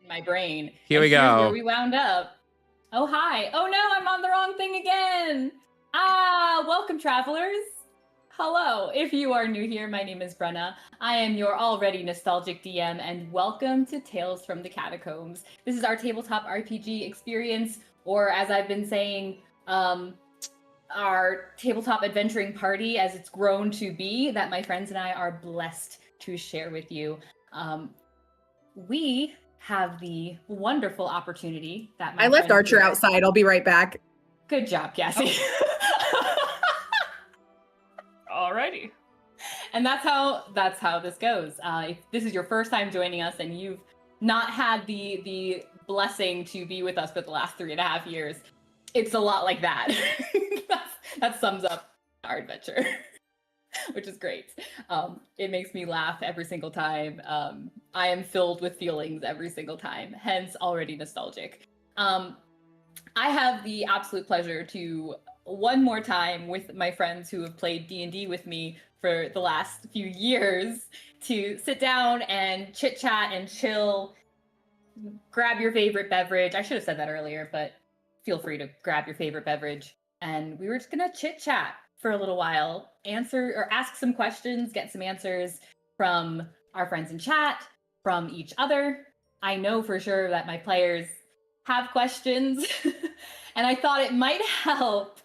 in my brain. Here we Here's go. where we wound up. Oh, hi. Oh, no, I'm on the wrong thing again. Welcome, travelers. Hello. If you are new here, my name is Brenna. I am your already nostalgic DM, and welcome to Tales from the Catacombs. This is our tabletop RPG experience, or as I've been saying, our tabletop adventuring party as it's grown to be, that my friends and I are blessed to share with you. We have the wonderful opportunity that I left Archer outside. I'll be right back. Good job, Kassie. Alrighty. And that's how this goes. If this is your first time joining us and you've not had the blessing to be with us for the last 3.5 years, it's a lot like that. That sums up our adventure, which is great. It makes me laugh every single time. I am filled with feelings every single time, hence already nostalgic. I have the absolute pleasure to, one more time with my friends who have played D&D with me for the last few years, to sit down and chit-chat and chill, grab your favorite beverage. I should have said that earlier, but feel free to grab your favorite beverage. And we were just gonna chit-chat for a little while, answer or ask some questions, get some answers from our friends in chat, from each other. I know for sure that my players have questions, and I thought it might help.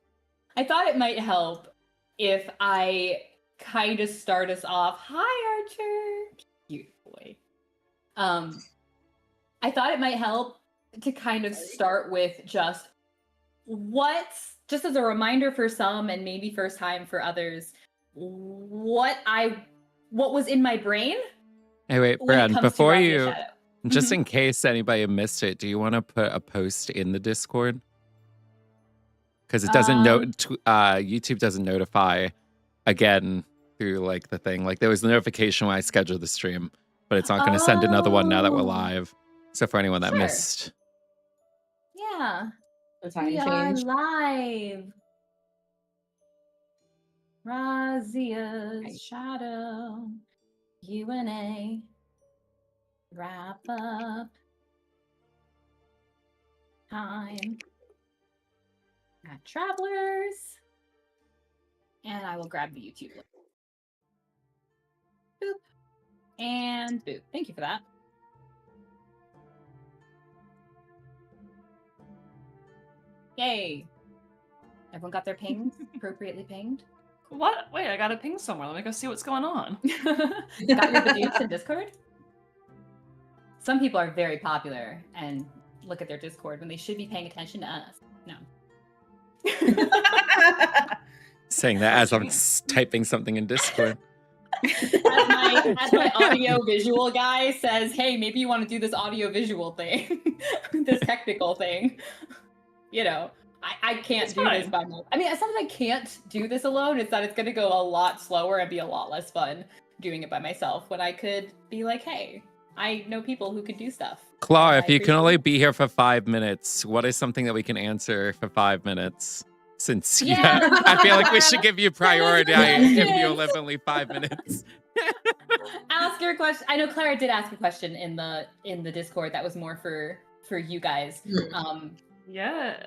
If I kind of start us off. Hi, Archer. Cute boy. I thought it might help to kind of start with just as a reminder for some and maybe first time for others, what was in my brain. Hey, wait, Brad, before you, just Mm-hmm. in case anybody missed it, do you want to put a post in the Discord? Because it doesn't YouTube doesn't notify again through like the thing. Like there was the notification when I scheduled the stream, but it's not going to send another one now that we're live. So for anyone that missed. Yeah. The time We change. are live. Razia's shadow. UNA. Wrap up. Time. At Travelers. And I will grab the YouTube link. Boop. And boop. Thank you for that. Yay. Everyone got their pings appropriately pinged? What? Wait, I got a ping somewhere. Let me go see what's going on. Got your Badooks in Discord? Some people are very popular and look at their Discord when they should be paying attention to us. No. Saying that as I'm typing something in Discord. As my audio visual guy says, hey, maybe you want to do this audio visual thing, this technical thing. You know, I can't do this by myself. I mean, it's not that I can't do this alone. It's that it's going to go a lot slower and be a lot less fun doing it by myself, when I could be like, hey, I know people who could do stuff. Claw, if you can only be here for 5 minutes, what is something that we can answer for 5 minutes? Since I feel like we should give you priority if you live only 5 minutes. Ask your question. I know Clara did ask a question in the Discord that was more for you guys. Yeah.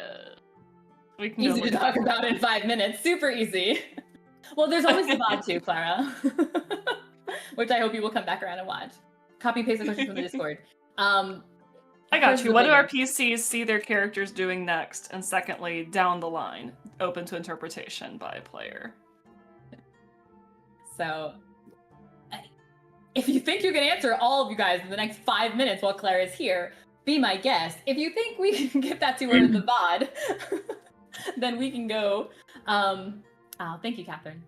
We can easy to talk about in 5 minutes. Super easy. Well, there's always the VOD too, Clara. Which I hope you will come back around and watch. Copy and paste the question from the Discord. I got you. What do our PCs see their characters doing next? And secondly, down the line, open to interpretation by a player. So, if you think you can answer all of you guys in the next 5 minutes while Clara is here, be my guest. If you think we can get that to her in the VOD, then we can go. Thank you, Catherine.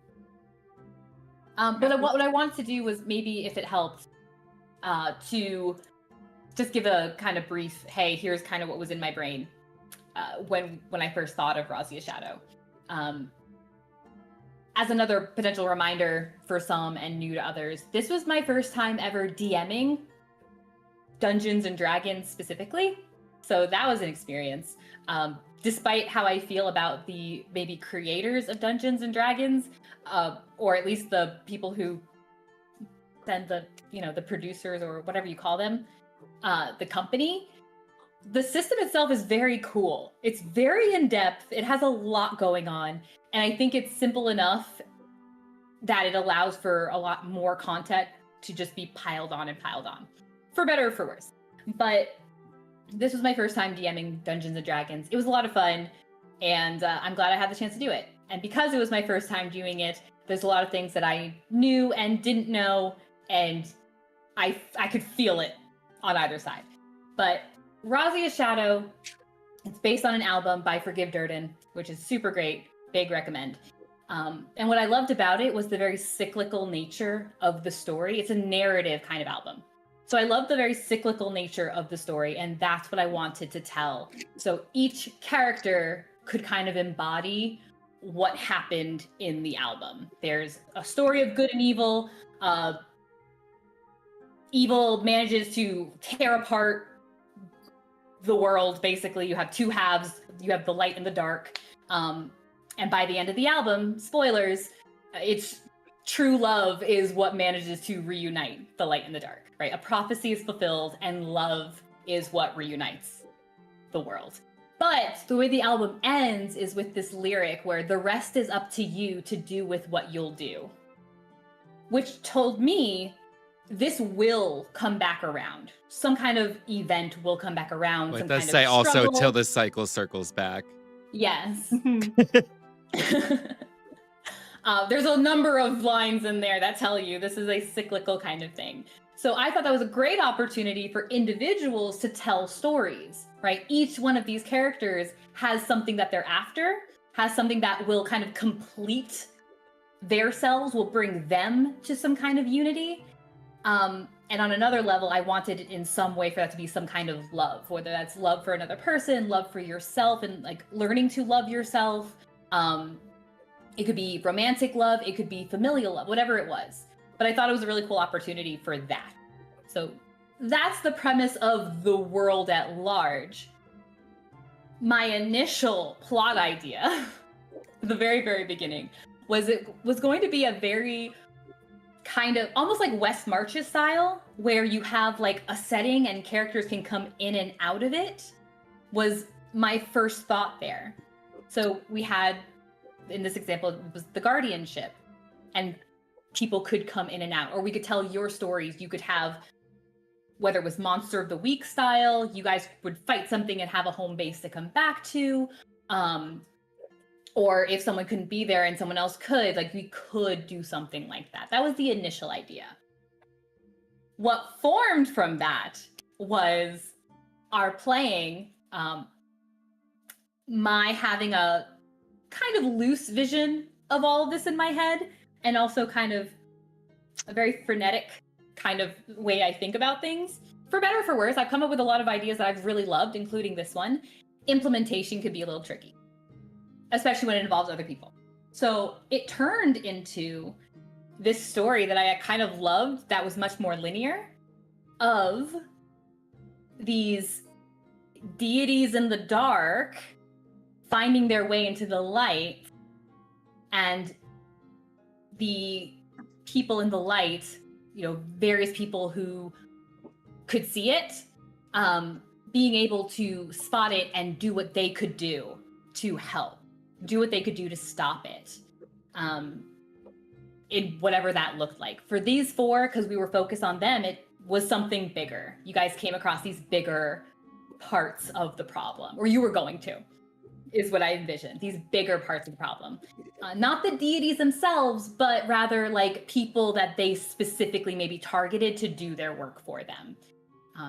But what I wanted to do was, maybe if it helped, to just give a kind of brief, hey, here's kind of what was in my brain when I first thought of Razia's Shadow. As another potential reminder for some and new to others, this was my first time ever DMing Dungeons and Dragons specifically. So that was an experience. Despite how I feel about the maybe creators of Dungeons and Dragons, or at least the people who send the producers or whatever you call them, the company. The system itself is very cool. It's very in-depth. It has a lot going on. And I think it's simple enough that it allows for a lot more content to just be piled on, for better or for worse. But this was my first time DMing Dungeons & Dragons. It was a lot of fun, and I'm glad I had the chance to do it. And because it was my first time doing it, there's a lot of things that I knew and didn't know, and I could feel it on either side. But Razia's Shadow, it's based on an album by Forgive Durden, which is super great. Big recommend. And what I loved about it was the very cyclical nature of the story. It's a narrative kind of album. So I love the very cyclical nature of the story, and that's what I wanted to tell. So each character could kind of embody what happened in the album. There's a story of good and evil. Evil manages to tear apart the world, basically. You have two halves. You have the light and the dark. And by the end of the album, spoilers, it's true love is what manages to reunite the light and the dark, right? A prophecy is fulfilled, and love is what reunites the world. But the way the album ends is with this lyric where the rest is up to you to do with what you'll do, which told me this will come back around. Some kind of event will come back around. Well, it some does kind say of also struggle. till the cycle circles back. Yes. There's a number of lines in there that tell you this is a cyclical kind of thing. So I thought that was a great opportunity for individuals to tell stories, right? Each one of these characters has something that they're after, has something that will kind of complete their selves, will bring them to some kind of unity. And on another level, I wanted it in some way for that to be some kind of love, whether that's love for another person, love for yourself, and like learning to love yourself. It could be romantic love, it could be familial love, whatever it was. But I thought it was a really cool opportunity for that. So that's the premise of the world at large. My initial plot idea, the very, very beginning, was it was going to be a very kind of almost like West Marches style, where you have like a setting and characters can come in and out of it, was my first thought there. So we had, in this example, it was the guardianship, and people could come in and out, or we could tell your stories. You could have, whether it was Monster of the Week style, you guys would fight something and have a home base to come back to. Or if someone couldn't be there and someone else could, like we could do something like that. That was the initial idea. What formed from that was our playing, my having a kind of loose vision of all of this in my head, and also kind of a very frenetic kind of way I think about things. For better or for worse, I've come up with a lot of ideas that I've really loved, including this one. Implementation could be a little tricky, especially when it involves other people. So it turned into this story that I kind of loved that was much more linear, of these deities in the dark finding their way into the light, and the people in the light, you know, various people who could see it, being able to spot it and do what they could do to help, do what they could do to stop it, in whatever that looked like. For these four, because we were focused on them, it was something bigger. You guys came across these bigger parts of the problem, or you were going to, is what I envisioned, these bigger parts of the problem. Not the deities themselves, but rather like people that they specifically maybe targeted to do their work for them.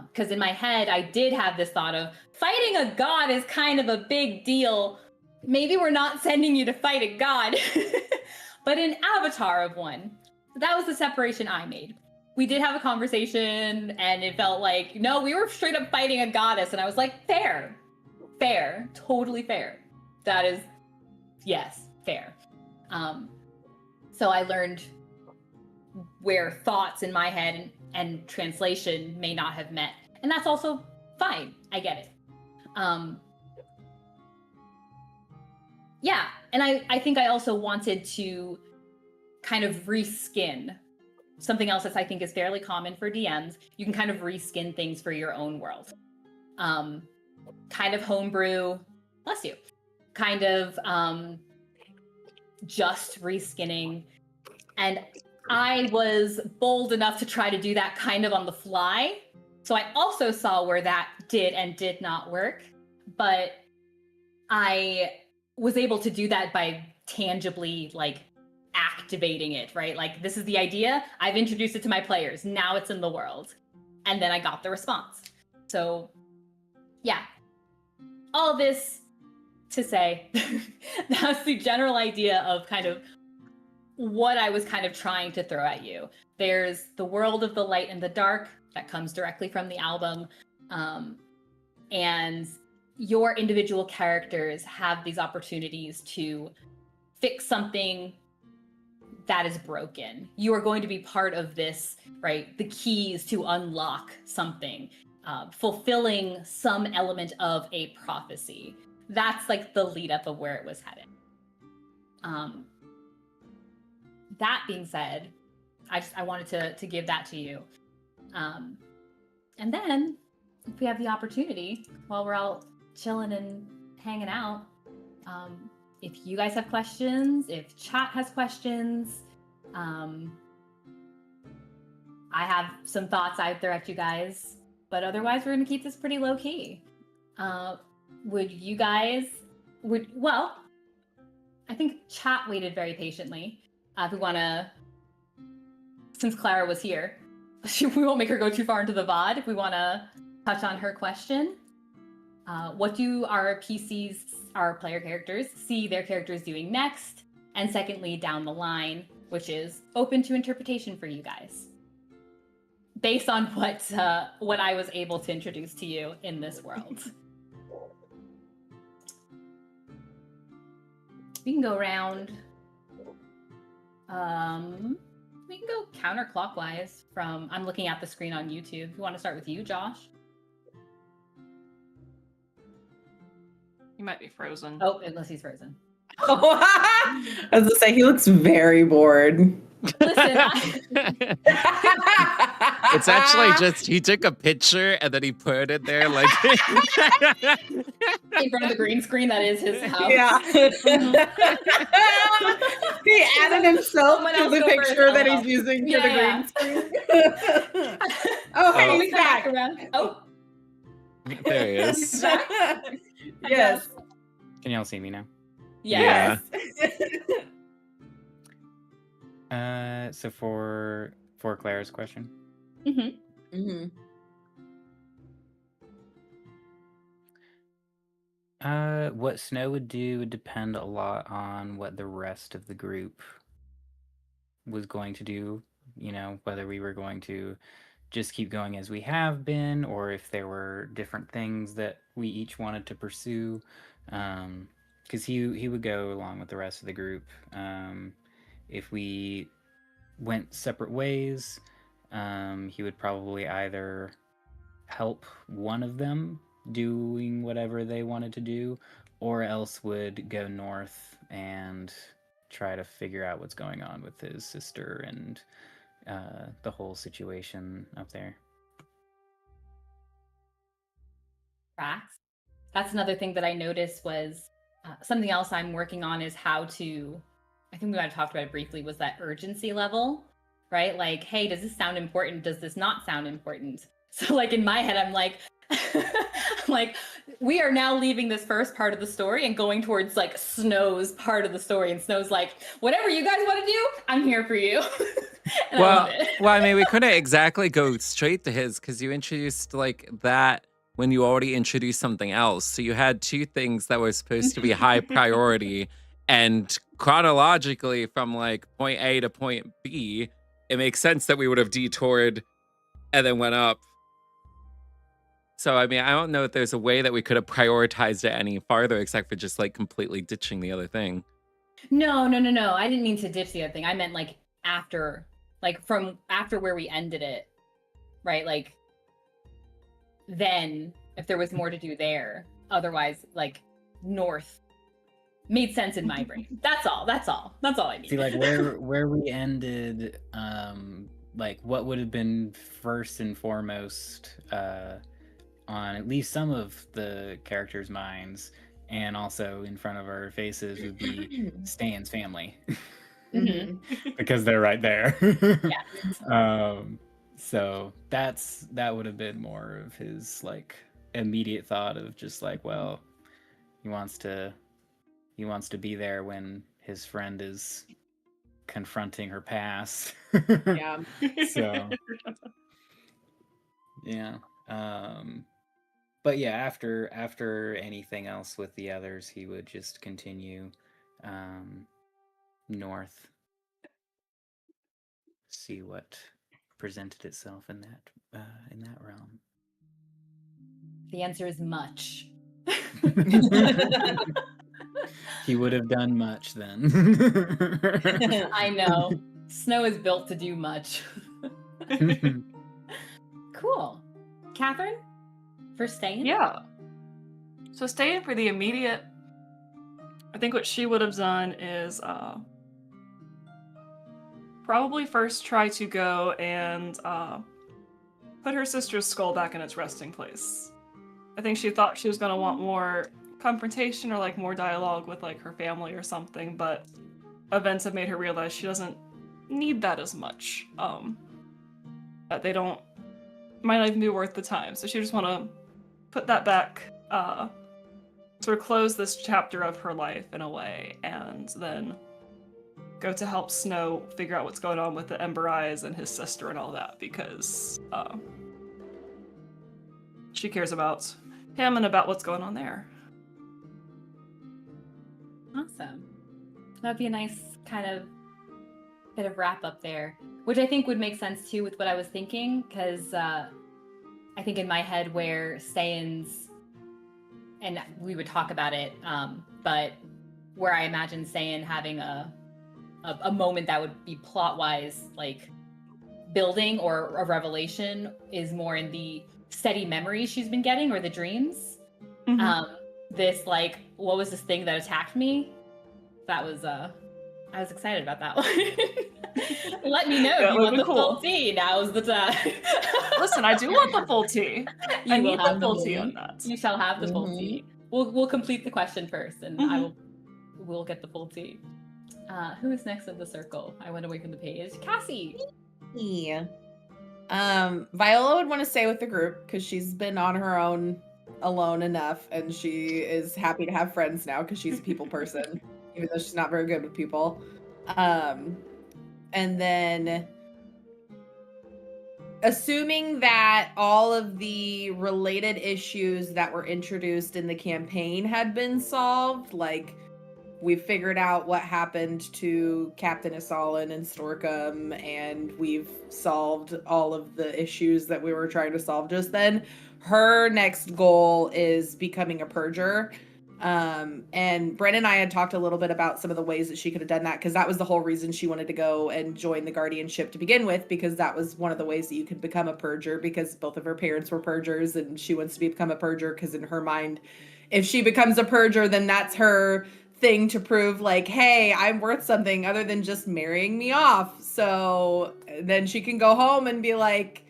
Because in my head, I did have this thought of fighting a god is kind of a big deal. Maybe we're not sending you to fight a god, but an avatar of one. That was the separation I made. We did have a conversation, and it felt like, no, we were straight up fighting a goddess. And I was like, fair, totally fair. That is, yes, fair. So I learned where thoughts in my head and translation may not have met. And that's also fine. I get it. Yeah, and I think I also wanted to kind of reskin something else that I think is fairly common for DMs, you can kind of reskin things for your own world. Kind of homebrew, bless you, kind of just reskinning. And I was bold enough to try to do that kind of on the fly. So I also saw where that did and did not work, but I was able to do that by tangibly like activating it, right? Like, this is the idea, I've introduced it to my players, now it's in the world. And then I got the response. So yeah, all this to say, that's the general idea of kind of what I was kind of trying to throw at you. There's the world of the light and the dark that comes directly from the album. And your individual characters have these opportunities to fix something that is broken. You are going to be part of this, right? The keys to unlock something, fulfilling some element of a prophecy. That's like the lead up of where it was headed. That being said, I wanted to give that to you. And then if we have the opportunity while we're all chilling and hanging out, if you guys have questions, if chat has questions, I have some thoughts I'd throw at you guys, but otherwise we're gonna keep this pretty low key. Would you guys, well, I think chat waited very patiently. If we wanna, since Clara was here, we won't make her go too far into the VOD. If we wanna touch on her question, what do our PCs, our player characters, see their characters doing next? And secondly, down the line, which is open to interpretation for you guys, based on what I was able to introduce to you in this world. We can go around. We can go counterclockwise from. I'm looking at the screen on YouTube. You want to start with you, Josh? He might be frozen. Oh, unless he's frozen. I was gonna say, he looks very bored. Listen, It's actually just he took a picture and then he put it there like in front of the green screen that is his house. Yeah. He added himself to the picture that he's using for the green screen. Oh, hey, he's back. Around. Oh, there he is. Yes. Can y'all see me now? yes. So for Claire's question, Mm-hmm. Mm-hmm. what Snow would do would depend a lot on what the rest of the group was going to do. You know, whether we were going to just keep going as we have been, or if there were different things that we each wanted to pursue. Because he would go along with the rest of the group. If we went separate ways, he would probably either help one of them doing whatever they wanted to do, or else would go north and try to figure out what's going on with his sister and the whole situation up there. Tracks. That's another thing that I noticed was something else I'm working on is how to, I think we might have talked about it briefly, was that urgency level, right? Like, hey, does this sound important? Does this not sound important? So like in my head, I'm like, we are now leaving this first part of the story and going towards like Snow's part of the story. And Snow's like, whatever you guys want to do, I'm here for you. And I love it. Well, I mean, we couldn't exactly go straight to his because you introduced like that when you already introduced something else. So you had two things that were supposed to be high priority, and chronologically from like point A to point B, it makes sense that we would have detoured and then went up. So, I mean, I don't know if there's a way that we could have prioritized it any farther except for just like completely ditching the other thing. No. I didn't mean to ditch the other thing. I meant like after, like from after where we ended it, right? Like then if there was more to do there, otherwise like north made sense in my brain. That's all I mean. See, like where we ended like what would have been first and foremost on at least some of the characters' minds, and also in front of our faces, would be Ste'yn's family. Because they're right there. So that would have been more of his like immediate thought of just like, well, he wants to be there when his friend is confronting her past. Yeah. So yeah. But yeah, after anything else with the others, he would just continue north, see what presented itself in that realm. The answer is much. He would have done much then. I know. Snow is built to do much. Cool. Catherine? For Ste'yn? Yeah. So Ste'yn, for the immediate, I think what she would have done is probably first try to go and put her sister's skull back in its resting place. I think she thought she was going to want more confrontation or like more dialogue with like her family or something, but events have made her realize she doesn't need that as much. That they might not even be worth the time. So she just want to put that back, sort of close this chapter of her life in a way, and then go to help Snow figure out what's going on with the Ember Eyes and his sister and all that, because she cares about him and about what's going on there. Awesome. That'd be a nice kind of bit of wrap up there, which I think would make sense too with what I was thinking, because I think in my head where Ste'yn's, and we would talk about it, but where I imagine Ste'yn having a moment that would be plot-wise like building or a revelation is more in the steady memories she's been getting or the dreams. This like, what was this thing that attacked me? That was I was excited about that one. Let me know if you want the full tea. Now's the time. Listen, I do want the full tea. I need the full tea on that. You shall have the full tea. We'll complete the question first, and we'll get the full tea. Who is next in the circle? I went away from the page. Kassie. Yeah. Viola would want to stay with the group because she's been on her own alone enough, and she is happy to have friends now because she's a people person, even though she's not very good with people. And then assuming that all of the related issues that were introduced in the campaign had been solved, like we've figured out what happened to Captain Asalin and Storkham, and we've solved all of the issues that we were trying to solve just then. Her next goal is becoming a purger. And Brenna and I had talked a little bit about some of the ways that she could have done that, because that was the whole reason she wanted to go and join the guardianship to begin with, because that was one of the ways that you could become a purger, because both of her parents were purgers, and she wants to become a purger because in her mind, if she becomes a purger, then that's her thing to prove like, hey, I'm worth something other than just marrying me off. So then she can go home and be like,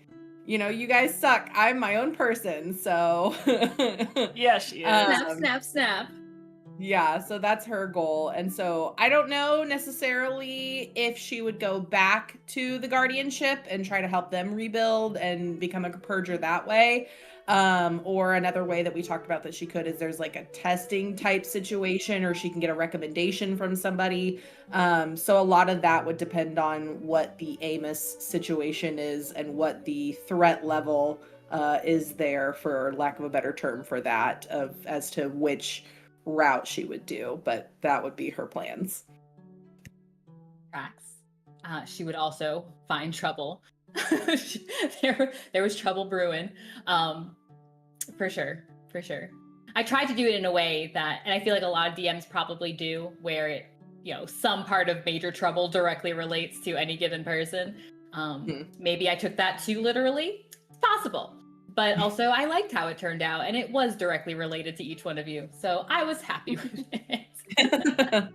you know, you guys suck. I'm my own person. So yeah, she is. Snap, snap, snap. Yeah, so that's her goal. And so I don't know necessarily if she would go back to the guardianship and try to help them rebuild and become a purger that way. Or another way that we talked about that she could is there's like a testing type situation, or she can get a recommendation from somebody. So a lot of that would depend on what the Amos situation is and what the threat level is there, for lack of a better term for that, as to which route she would do. But that would be her plans. Tracks. She would also find trouble. there was trouble brewing, for sure. I tried to do it in a way that, and I feel like a lot of DMs probably do, where it, you know, some part of major trouble directly relates to any given person. Maybe I took that too literally. It's possible, but also I liked how it turned out, and it was directly related to each one of you, so I was happy with it.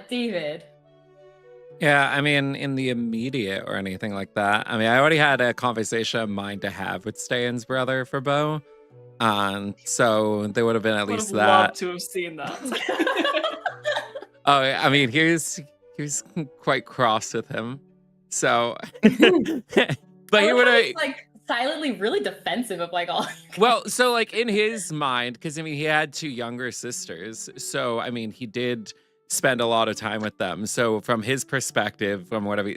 David. Yeah, I mean, in the immediate or anything like that. I mean, I already had a conversation of mine to have with Ste'yn's brother for Beau. So there would have been at Would least have that. loved to have seen that. Oh, I mean, he was quite cross with him. So, but he would have like silently really defensive of like all. Well, so like in his mind, because I mean, he had 2 younger sisters. So, I mean, he did spend a lot of time with them. So, from his perspective, from whatever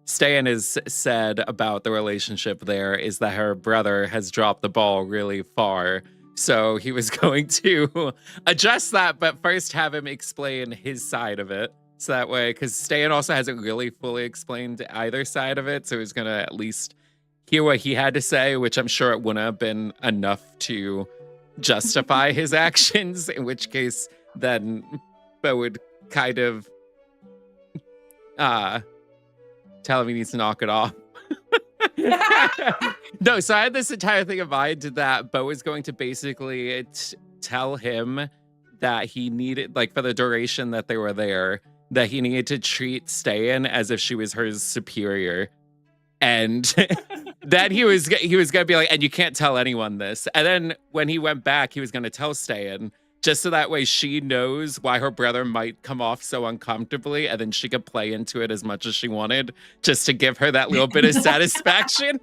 Ste'yn has said about the relationship there, is that her brother has dropped the ball really far. So, he was going to adjust that, but first have him explain his side of it. So that way, because Ste'yn also hasn't really fully explained either side of it. So, he's going to at least hear what he had to say, which I'm sure it wouldn't have been enough to justify his actions, in which case then Beau would kind of tell him he needs to knock it off. No, so I had this entire thing in mind that Beau was going to basically tell him that he needed, like for the duration that they were there, that he needed to treat Ste'yn as if she was her superior. And then he was gonna be like, and you can't tell anyone this. And then when he went back, he was gonna tell Ste'yn, just so that way she knows why her brother might come off so uncomfortably, and then she could play into it as much as she wanted, just to give her that little bit of satisfaction.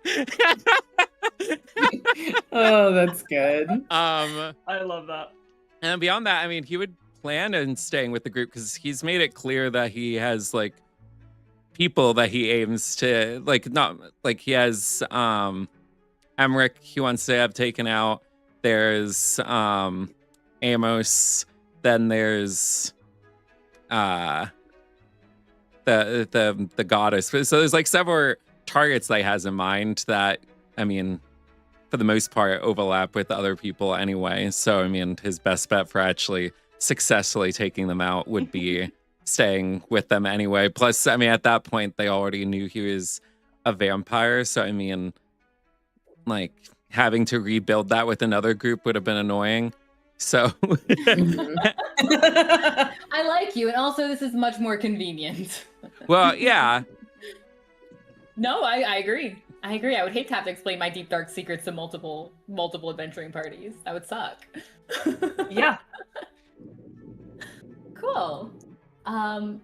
Oh, that's good. I love that. And beyond that, I mean, he would plan on staying with the group because he's made it clear that he has like people that he aims to, like, not like he has Emmerich he wants to have taken out. There's Amos, then there's the goddess. So there's like several targets that he has in mind that, I mean, for the most part overlap with other people anyway. So I mean, his best bet for actually successfully taking them out would be staying with them anyway. Plus, I mean, at that point, they already knew he was a vampire. So, I mean, like, having to rebuild that with another group would have been annoying. So. I like you. And also, this is much more convenient. Well, yeah. No, I agree. I agree. I would hate to have to explain my deep, dark secrets to multiple adventuring parties. That would suck. Yeah. Cool. I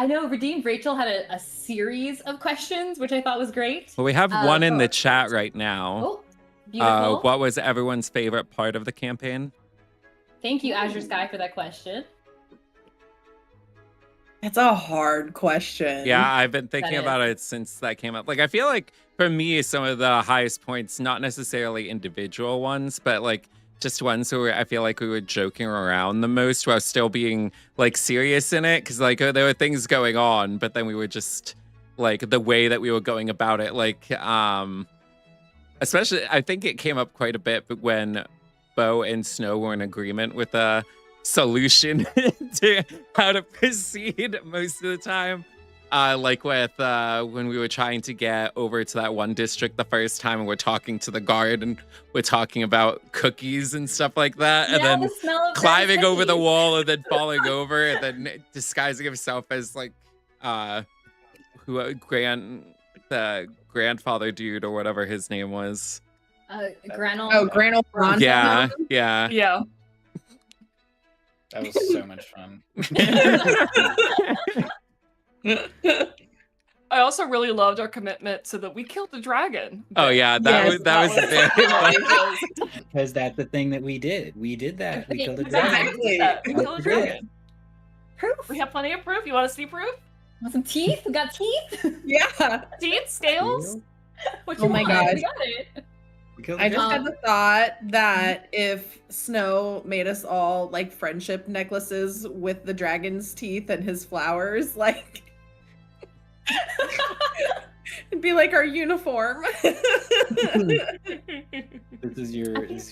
know Redeemed Rachel had a series of questions, which I thought was great. Well, we have one in the chat right now. Oh, beautiful. What was everyone's favorite part of the campaign? Thank you, Azure Sky, for that question. It's a hard question. Yeah, I've been thinking about it since that came up. Like, I feel like for me, some of the highest points, not necessarily individual ones, but like just ones who I feel like we were joking around the most while still being like serious in it. Cause like there were things going on, but then we were just like the way that we were going about it. Like, especially, I think it came up quite a bit, but when Beau and Snow were in agreement with a solution to how to proceed most of the time. Like with when we were trying to get over to that one district the first time and we're talking to the guard and we're talking about cookies and stuff like that. Yeah, and then the smell of climbing over the cookies. wall and then falling over and then disguising himself as like the grandfather dude or whatever his name was. Granel. Oh, Granel Bronze. Yeah. Yeah. That was so much fun. I also really loved our commitment to that we killed the dragon. Oh yeah, that was very fun. Because that's the thing that we did. We did that. We killed a Exactly. dragon. We killed a dragon. Proof. We have plenty of proof. You want to see proof? Want some teeth? We got teeth. Yeah. Teeth, scales. What Oh you my want? God. We got it. We killed I the just dragon. had the thought that if Snow made us all like friendship necklaces with the dragon's teeth and his flowers, like it'd be like our uniform. This is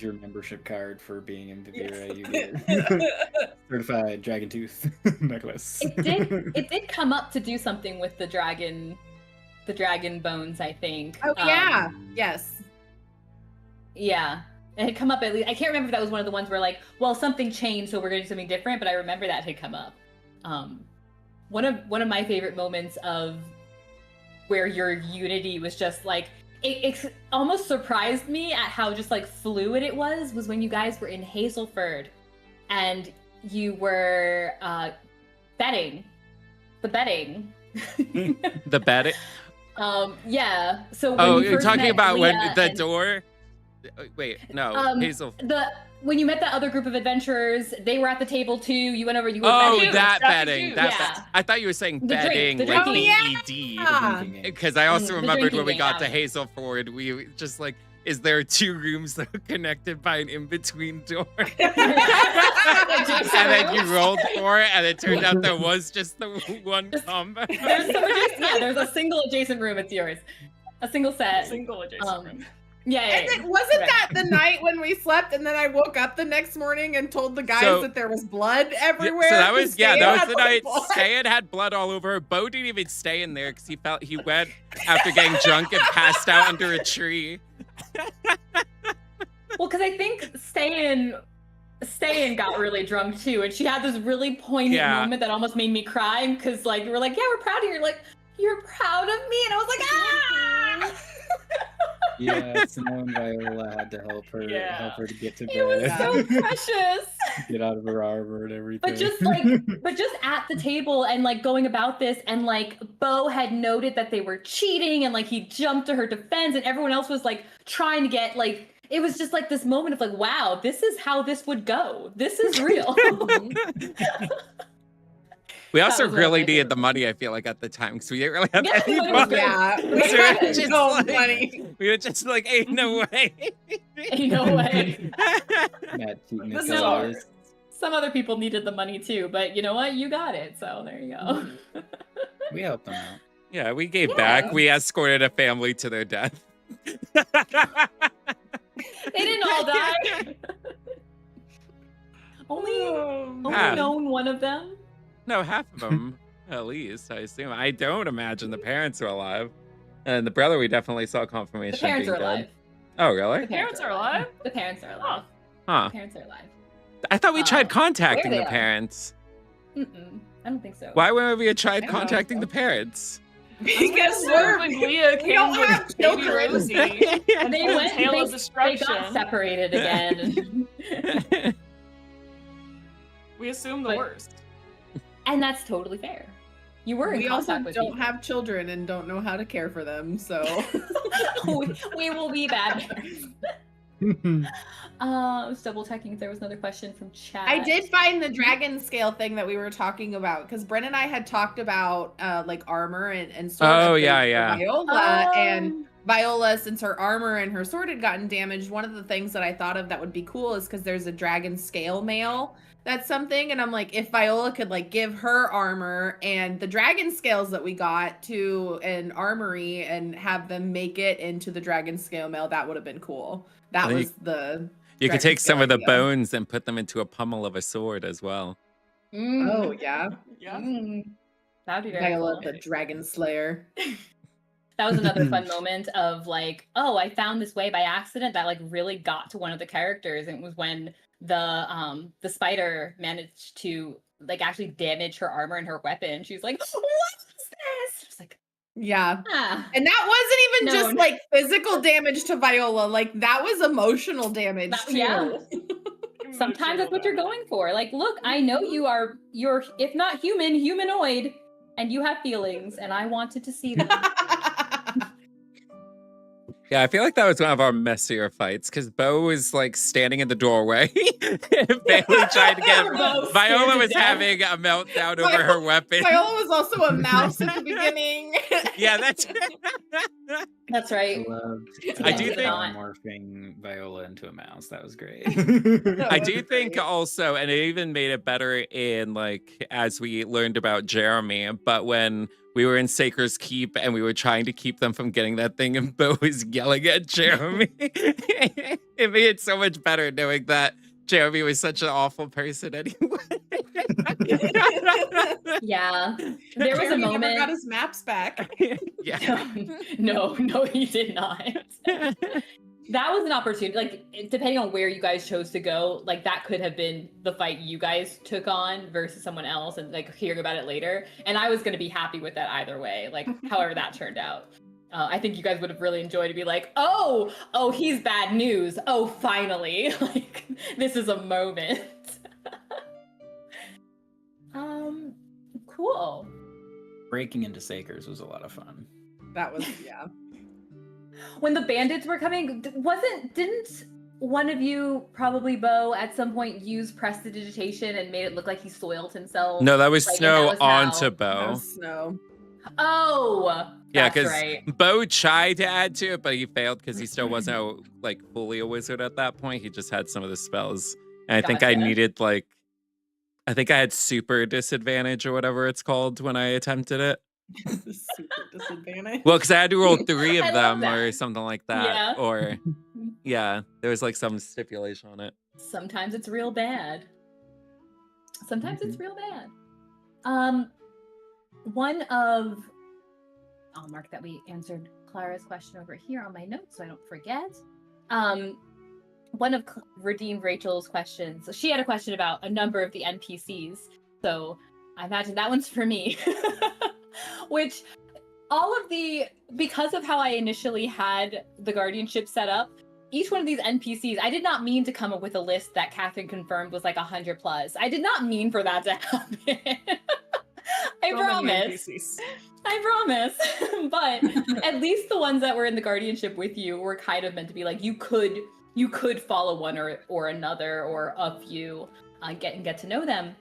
your membership card for being in Vivira. You get certified dragon tooth necklace. It did come up to do something with the dragon bones, I think. Oh yeah. Yes. Yeah. It had come up at least. I can't remember if that was one of the ones where like, well, something changed, so we're gonna do something different, but I remember that had come up. one of my favorite moments of where your unity was just like it almost surprised me at how just like fluid it was when you guys were in Hazelford and you were betting. The betting. The betting? Yeah. So when you you're first talking met about when Leah the and- door? Wait, no, Hazel. When you met the other group of adventurers, they were at the table too. You went over. You were Oh, betting. that That's betting. huge. That Yeah. I thought you were saying The drink, betting, the like drinking B-E-D. Yeah. Because I also The remembered drinking when we game, got to that was it. Hazelford, we just like, is there 2 rooms that are connected by an in-between door? and then you rolled for it, and it turned out there was just the one combo. There's a single adjacent room. It's yours. A single set. Single adjacent room. Yeah. And it wasn't that the night when we slept and then I woke up the next morning and told the guys that there was blood everywhere? So that was Ste'yn that was had, the like, night blood. Ste'yn had blood all over her. Beau didn't even stay in there because he went after getting drunk and passed out under a tree. Well, because I think Ste'yn got really drunk too, and she had this really poignant moment that almost made me cry because like we were like, yeah, we're proud of you. You're like, you're proud of me, and I was like, ah. Yeah, Simone Viola had to help her to get to bed. It was so precious. Get out of her armor and everything. But just at the table and like going about this, and like Beau had noted that they were cheating, and like he jumped to her defense, and everyone else was like trying to get like. It was just like this moment of like, wow, this is how this would go. This is real. We also was one of really my needed favorite the money, I feel like, at the time, because we didn't really have Yeah, any the money was money. Yeah, So we we were had just no like- money. We were just like, ain't no way. Ain't no way. Mad cuteness This is always. Some other people needed the money too, but you know what? You got it. So there you go. We helped them out. Yeah, we gave Yeah. back. We escorted a family to their death. They didn't all die. only half. known one of them. No, half of them, at least, I assume. I don't imagine the parents are alive. And the brother, we definitely saw confirmation. The parents being are dead. alive. Oh, really? The Parents are alive? The parents are alive. Huh. The parents are alive. I thought we tried contacting where the they are. parents. Mm-mm. I don't think so. Why wouldn't we have tried I don't know. contacting the parents? Because when Leah came don't with have baby children. Rosie and They told went. Tale of They Destruction, got separated again, we assume the But- worst. and that's totally fair. You were in we also contact with don't people. have children and don't know how to care for them, so we will be bad parents. I was double checking if there was another question from chat. I did find the dragon scale thing that we were talking about because Brenna and I had talked about like armor and sword. Oh, upgrades yeah, for yeah. Viola and Viola, since her armor and her sword had gotten damaged, one of the things that I thought of that would be cool is because there's a dragon scale mail. That's something, and I'm like, if Viola could like give her armor and the dragon scales that we got to an armory and have them make it into the dragon scale mail, that would have been cool. That Well, was the You could dragon take some scale of the idea. bones and put them into a pummel of a sword as well. Oh yeah, Yeah. That'd be very Viola cool. the dragon slayer. That was another fun moment of like, oh, I found this way by accident that like really got to one of the characters. And it was when the spider managed to like actually damage her armor and her weapon. She's like, what is this? She's like, Yeah. ah. And that wasn't even No, just no. like physical damage to Viola, like that was emotional damage That- too. yeah. Sometimes that's what you're going for. Like, look, I know you're if not human, humanoid, and you have feelings, and I wanted to see them. Yeah, I feel like that was one of our messier fights because Beau was like standing in the doorway, barely trying to get. Beau scared Viola to was death. having a meltdown over her weapon. Viola was also a mouse at the beginning. Yeah, that's. That's right. I do think- morphing Viola into a mouse. That was great. I do think also, and it even made it better in like as we learned about Jeremy, but when we were in Saker's Keep and we were trying to keep them from getting that thing, and Beau was yelling at Jeremy. It made it so much better knowing that Jeremy was such an awful person anyway. Yeah. There was a Jeremy never moment. got his maps back. Yeah. No, he did not. that was an opportunity. Like, depending on where you guys chose to go, like that could have been the fight you guys took on versus someone else, and like hearing about it later. And I was going to be happy with that either way, like however that turned out. I think you guys would have really enjoyed to be like, oh, he's bad news. Oh, finally, like this is a moment. Cool. Breaking into Sakers was a lot of fun. That was, yeah. When the bandits were coming, didn't one of you, probably Beau, at some point use prestidigitation and made it look like he soiled himself? No, that was Like, and Snow that was onto how- That Beau. was Snow. Oh, Yeah, that's because right. Beau tried to add to it, but he failed because he still wasn't like fully a wizard at that point. He just had some of the spells, and I think I Gotcha. needed like, I think I had super disadvantage or whatever it's called when I attempted it. Super disadvantage. Well, because I had to roll 3 I of love them or that. something like that, Yeah. or yeah, there was like some stipulation on it. Sometimes it's real bad. Sometimes it's Mhm. real bad. One of, I'll mark that we answered Clara's question over here on my notes so I don't forget. One of Redeemed Rachel's questions, so she had a question about a number of the NPCs. So I imagine that one's for me. Which because of how I initially had the guardianship set up, each one of these NPCs, I did not mean to come up with a list that Catherine confirmed was like 100 plus. I did not mean for that to happen. I So many promise. NPCs. I promise. But at least the ones that were in the guardianship with you were kind of meant to be like, you could follow one or another or a few, get to know them.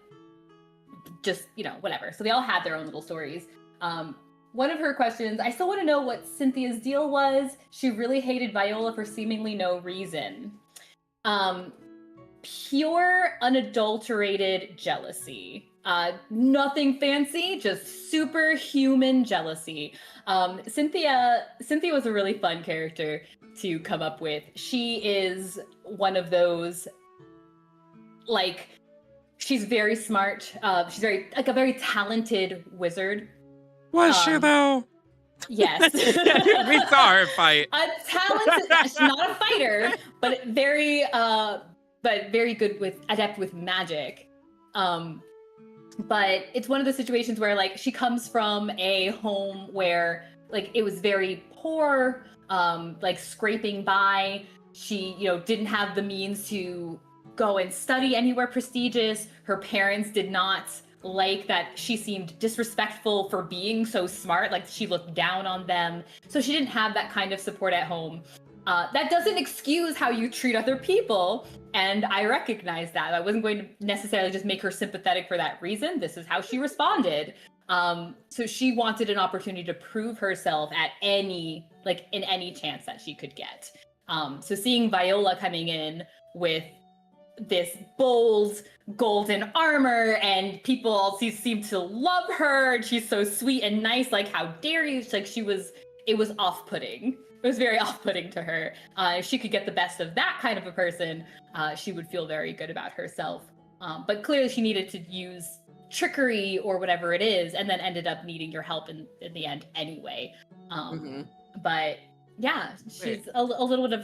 Just, whatever. So they all had their own little stories. One of her questions, I still want to know what Cynthia's deal was. She really hated Viola for seemingly no reason. Pure, unadulterated jealousy. Nothing fancy, just superhuman jealousy. Cynthia was a really fun character to come up with. She is one of those, like, she's very smart. She's a very talented wizard. Was she though? Yes. We saw her fight. A talented, she's not a fighter, but very good adept with magic. But it's one of the situations where like she comes from a home where like it was very poor, like scraping by. She, didn't have the means to go and study anywhere prestigious. Her parents did not like that she seemed disrespectful for being so smart, like she looked down on them. So she didn't have that kind of support at home. That doesn't excuse how you treat other people, and I recognize that. I wasn't going to necessarily just make her sympathetic for that reason. This is how she responded. So she wanted an opportunity to prove herself in any chance that she could get. So seeing Viola coming in with this bold golden armor and people all seem to love her, and she's so sweet and nice, like how dare you, it was off-putting. It was very off-putting to her. If she could get the best of that kind of a person, she would feel very good about herself. But clearly she needed to use trickery or whatever it is, and then ended up needing your help in the end anyway. But yeah, she's a little bit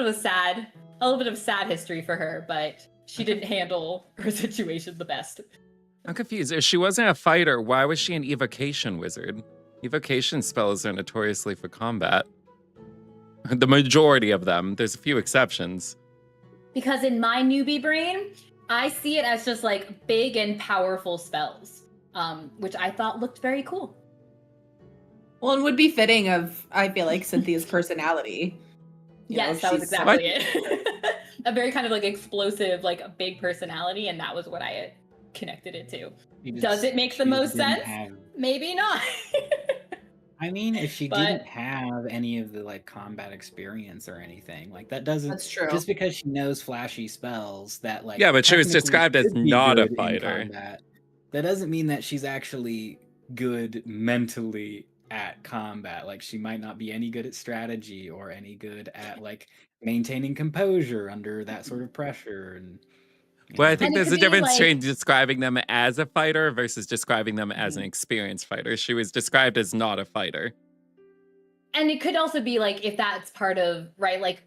of a sad history for her, but she didn't handle her situation the best. I'm confused. If she wasn't a fighter, why was she an evocation wizard? Evocation spells are notoriously for combat. The majority of them. There's a few exceptions. Because in my newbie brain, I see it as just like big and powerful spells, which I thought looked very cool. Well, and would be fitting of, I feel like, Cynthia's personality. Yes, that was exactly it. A very kind of like explosive, like a big personality, and that was what I had connected it to. Does it make the most sense? Maybe not. I mean, if she didn't have any of the like combat experience or anything, like that doesn't. That's true. Just because she knows flashy spells, that like. Yeah, but she was technically described as could be not a good in fighter. combat. That doesn't mean that she's actually good mentally at combat. Like she might not be any good at strategy or any good at like maintaining composure under that sort of pressure. And well, I think And it there's could a be, difference like- between describing them as a fighter versus describing them as an experienced fighter. She was described as not a fighter. And it could also be like, if that's part of, right, like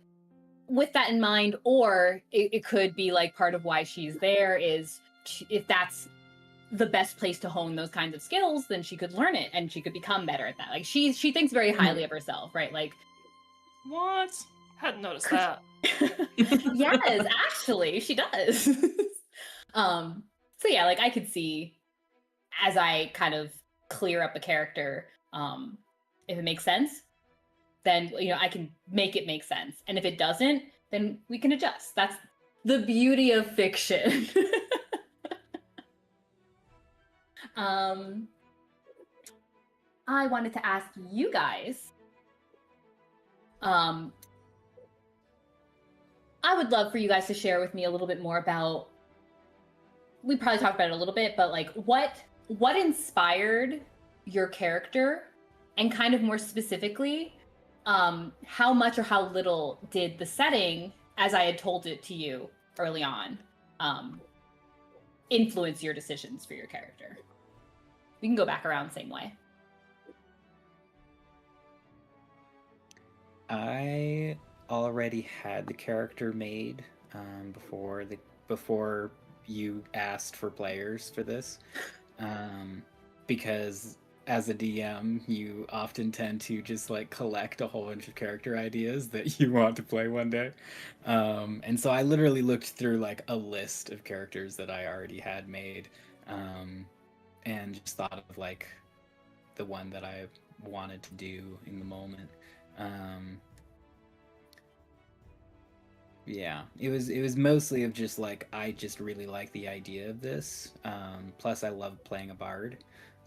with that in mind, or it could be like part of why she's there is if that's the best place to hone those kinds of skills, then she could learn it and she could become better at that. Like she thinks very highly of herself, right? Like What? Hadn't noticed that. yes, actually, she does. So yeah, like I could see as I kind of clear up a character, if it makes sense, then I can make it make sense. And if it doesn't, then we can adjust. That's the beauty of fiction. I wanted to ask you guys. I would love for you guys to share with me a little bit more about. We probably talked about it a little bit, but like what inspired your character, and kind of more specifically, how much or how little did the setting, as I had told it to you early on, influence your decisions for your character? We can go back around the same way. I already had the character made before you asked for players for this, because as a DM, you often tend to just like collect a whole bunch of character ideas that you want to play one day. And so I literally looked through like a list of characters that I already had made, and just thought of like the one that I wanted to do in the moment. Yeah, it was mostly of just like I just really like the idea of this. Plus I love playing a bard.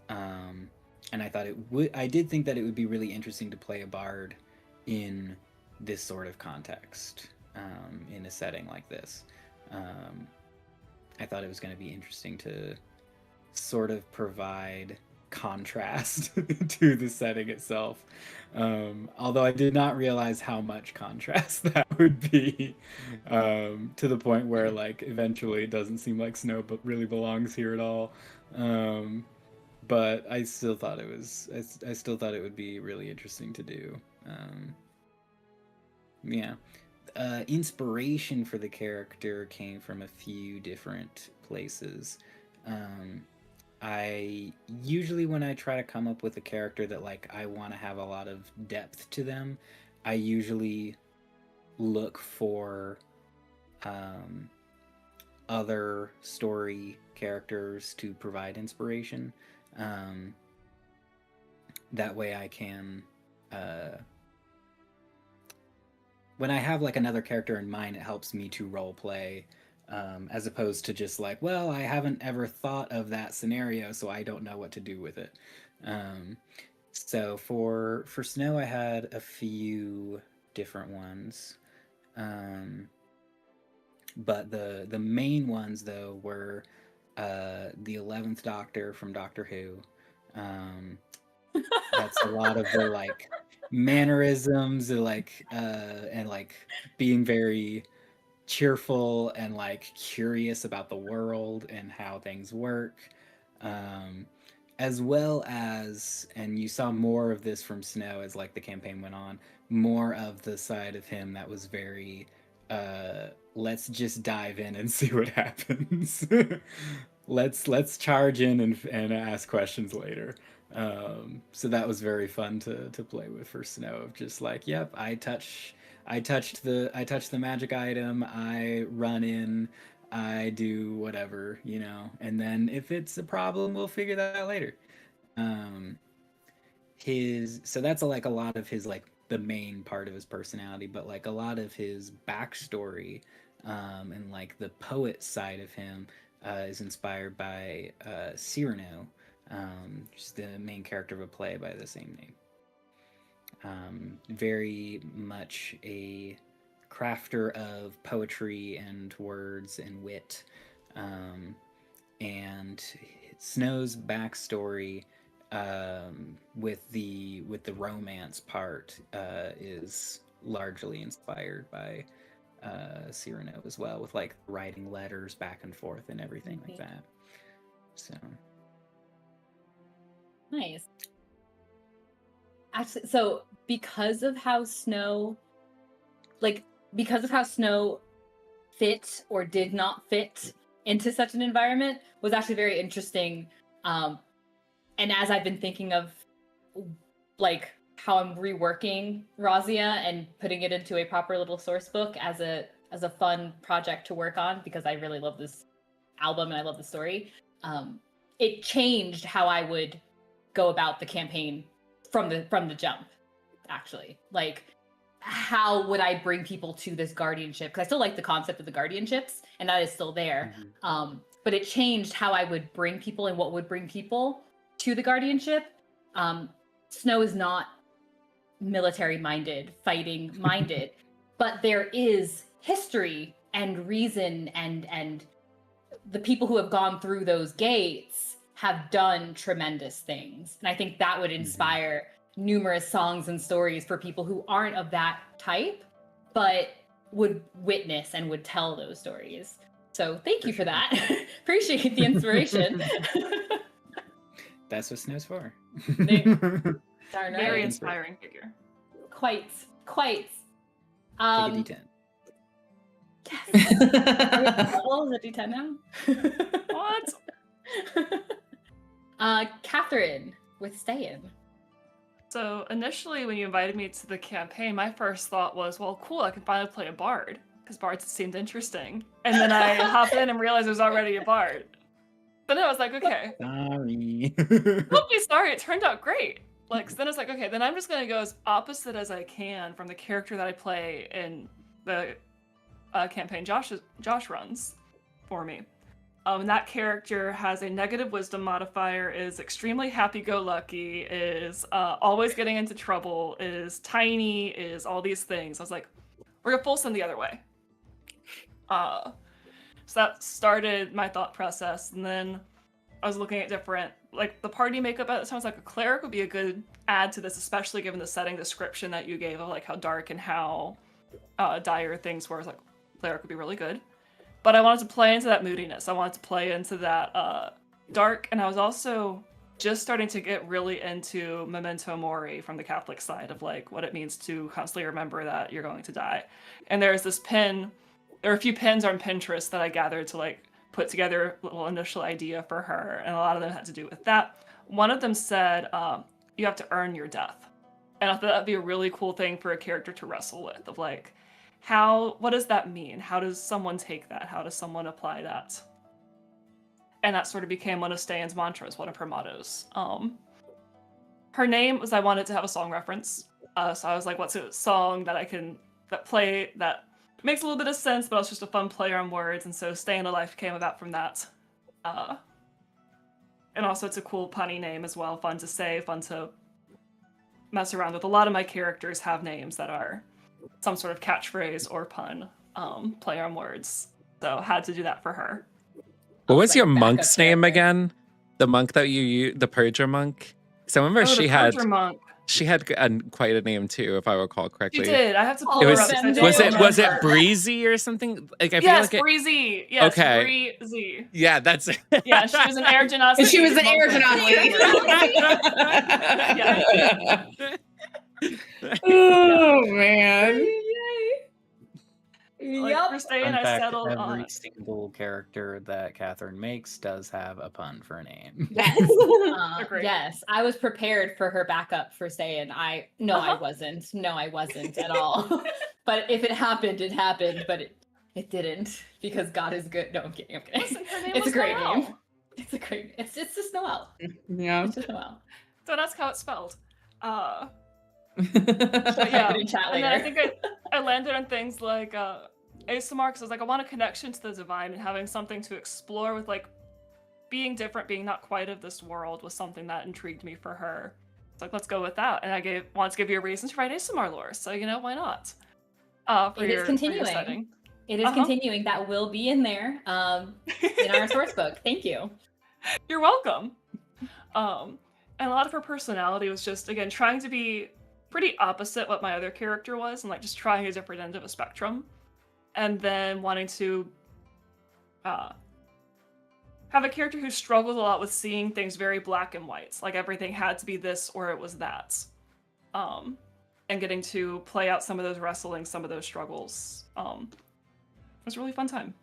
And I did think that it would be really interesting to play a bard in this sort of context, in a setting like this. I thought it was going to be interesting to sort of provide contrast to the setting itself. Although I did not realize how much contrast that would be, to the point where like eventually it doesn't seem like Snow but really belongs here at all. But I still thought I still thought it would be really interesting to do. Yeah. Inspiration for the character came from a few different places. I usually, when I try to come up with a character that like I want to have a lot of depth to them, I usually look for other story characters to provide inspiration. That way I can, when I have like another character in mind, it helps me to role play, as opposed to just like, well, I haven't ever thought of that scenario, so I don't know what to do with it. So for Snow, I had a few different ones, but the main ones though were the 11th Doctor from Doctor Who. That's a lot of the like mannerisms, like and like being very cheerful and like curious about the world and how things work, as well as, and you saw more of this from Snow as like the campaign went on, more of the side of him that was very let's just dive in and see what happens. let's charge in and ask questions later. So that was very fun to play with for Snow, of just like, yep, I touched the magic item, I run in, I do whatever, and then if it's a problem, we'll figure that out later. So that's like a lot of his, like the main part of his personality, but like a lot of his backstory, and like the poet side of him, is inspired by Cyrano, just the main character of a play by the same name. Very much a crafter of poetry and words and wit. And Snow's backstory, with the romance part, is largely inspired by Cyrano as well, with like writing letters back and forth and everything like that. So nice. Actually, so because of how Snow, like because of how Snow fit or did not fit into such an environment was actually very interesting. And as I've been thinking of like how I'm reworking Razia and putting it into a proper little source book as a fun project to work on, because I really love this album and I love the story, it changed how I would go about the campaign from the jump, actually. Like, how would I bring people to this guardianship? Because I still like the concept of the guardianships, and that is still there. But it changed how I would bring people and what would bring people to the guardianship. Snow is not military minded, fighting minded, but there is history and reason, and the people who have gone through those gates have done tremendous things. And I think that would inspire numerous songs and stories for people who aren't of that type, but would witness and would tell those stories. So thank you for that. Appreciate the inspiration. That's what Snow's for. Darn right. Very inspiring figure. Quite. Take a D10. Yes. Level is a D10 now. What? Catherine with Ste'yn. So initially, when you invited me to the campaign, my first thought was, well, cool, I can finally play a bard, because bards seemed interesting. And then I hop in and realize there's already a bard. Then I was like, okay. Sorry. Don't be sorry, it turned out great. Like, so then it's like, okay, then I'm just going to go as opposite as I can from the character that I play in the campaign Josh runs for me. And that character has a negative wisdom modifier, is extremely happy-go-lucky, is always getting into trouble, is tiny, is all these things. I was like, we're gonna full send the other way. So that started my thought process, and then I was looking at different, like the party makeup at the time. I was like, a cleric would be a good add to this, especially given the setting description that you gave of like how dark and how dire things were. I was like, cleric would be really good. But I wanted to play into that moodiness. I wanted to play into that dark, and I was also just starting to get really into Memento Mori from the Catholic side of like what it means to constantly remember that you're going to die. And there's this pin, there are a few pins on Pinterest that I gathered to like put together a little initial idea for her, and a lot of them had to do with that. One of them said, you have to earn your death. And I thought that'd be a really cool thing for a character to wrestle with, of like, what does that mean? How does someone take that? How does someone apply that? And that sort of became one of Ste'yn's mantras, one of her mottos. Her name was, I wanted to have a song reference. So I was like, what's a song that that makes a little bit of sense, but it's just a fun play on words. And so Ste'yn Alive came about from that. And also it's a cool punny name as well. Fun to say, fun to mess around with. A lot of my characters have names that are some sort of catchphrase or pun, play on words. So had to do that for her. What was your monk's name again? The monk that you used, the Purger monk? So I remember she had quite a name too, if I recall correctly. She did. I have to pull her up. Was it Breezy or something? Like I feel like Breezy. Yes, okay. Breezy. Yeah, that's it. Yeah, she was an Air Genasi. She was an Air Genasi. Yeah. Oh man. Like, for Ste'yn, I settled every single character that Catherine makes does have a pun for a name. Yes. Yes. I was prepared for her backup for Ste'yn. I wasn't. No, I wasn't at all. But if it happened, it happened. But it didn't, because God is good. No, I'm kidding. I'm kidding. Listen, her name It's was a great Noelle. name. It's just Noelle. Yeah. It's just Noelle. So that's how it's spelled. Yeah. And then I think I landed on things like ASMR, because I was like, I want a connection to the divine, and having something to explore with like being different, being not quite of this world was something that intrigued me for her. It's like, let's go with that. And I wanted to give you a reason to write ASMR lore, so why not? It is continuing. It is continuing. That will be in there in our source book. Thank you. You're welcome. And a lot of her personality was just, again, trying to be pretty opposite what my other character was, and like just trying a different end of a spectrum, and then wanting to have a character who struggles a lot with seeing things very black and white, like everything had to be this or it was that. and getting to play out some of those wrestling, some of those struggles. It was a really fun time.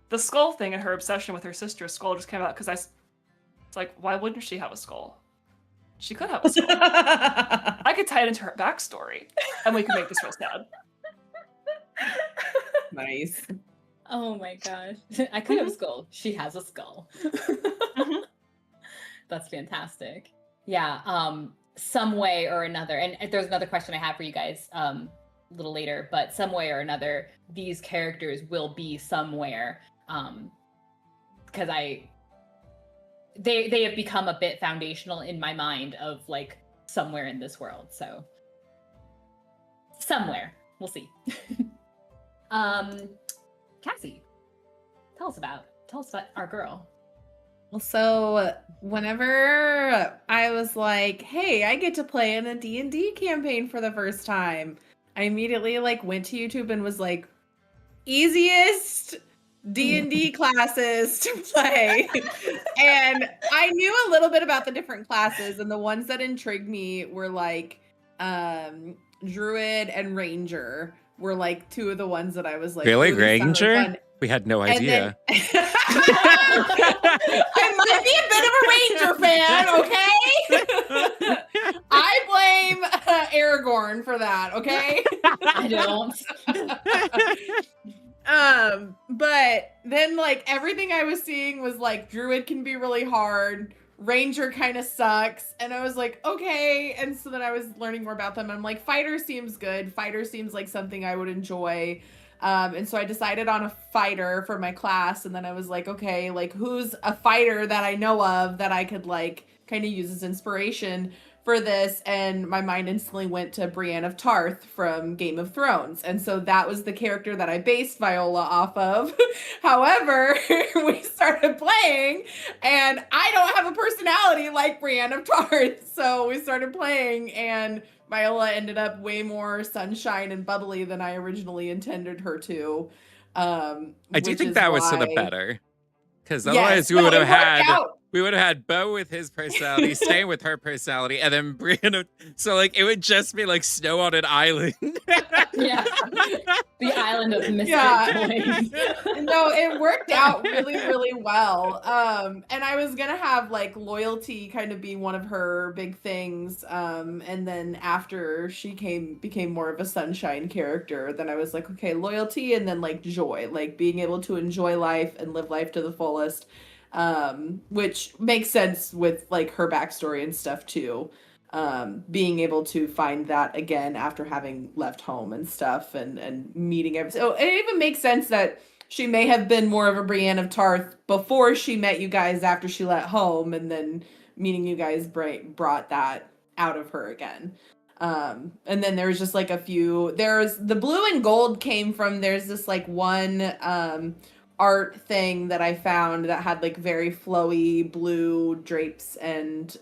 The skull thing and her obsession with her sister's skull just came out because it's like, why wouldn't she have a skull? She could have a skull. I could tie it into her backstory, and we could make this real sad. Nice. Oh my gosh. I could have a skull. She has a skull. That's fantastic. Yeah, some way or another, and there's another question I have for you guys a little later, but some way or another, these characters will be somewhere, because they have become a bit foundational in my mind of like somewhere in this world. So somewhere, we'll see. Kassie, tell us about our girl. Well, so whenever I was like, hey, I get to play in a D&D campaign for the first time, I immediately like went to YouTube and was like, easiest D&D classes to play. And I knew a little bit about the different classes, and the ones that intrigued me were like Druid and Ranger were like two of the ones that I was like, really, really Ranger? We had no idea. I might be a bit of a Ranger fan, okay? I blame Aragorn for that, okay? I don't. But then like everything I was seeing was like Druid can be really hard, Ranger kind of sucks, and I was like, okay. And so then I was learning more about them. I'm like, Fighter seems good. Fighter seems like something I would enjoy. And so I decided on a fighter for my class, and then I was like, okay, like who's a fighter that I know of that I could like kind of use as inspiration for this? And my mind instantly went to Brienne of Tarth from Game of Thrones. And so that was the character that I based Viola off of. However, we started playing and I don't have a personality like Brienne of Tarth. So we started playing and Viola ended up way more sunshine and bubbly than I originally intended her to. I do think that was for the better. Because otherwise we would have had Beau with his personality, Ste'yn with her personality, and then Brienne. So like it would just be like snow on an island. Yeah, the island of misfit toys. No, it worked out really, really well. And I was gonna have like loyalty kind of be one of her big things. And then after she became more of a sunshine character, then I was like, okay, loyalty, and then like joy, like being able to enjoy life and live life to the fullest. Which makes sense with like her backstory and stuff too. Being able to find that again after having left home and stuff and meeting everything. So it even makes sense that she may have been more of a Brienne of Tarth before she met you guys after she left home, and then meeting you guys brought that out of her again. And then there was just like a few, there's the blue and gold came from, there's this like one, art thing that I found that had like very flowy blue drapes and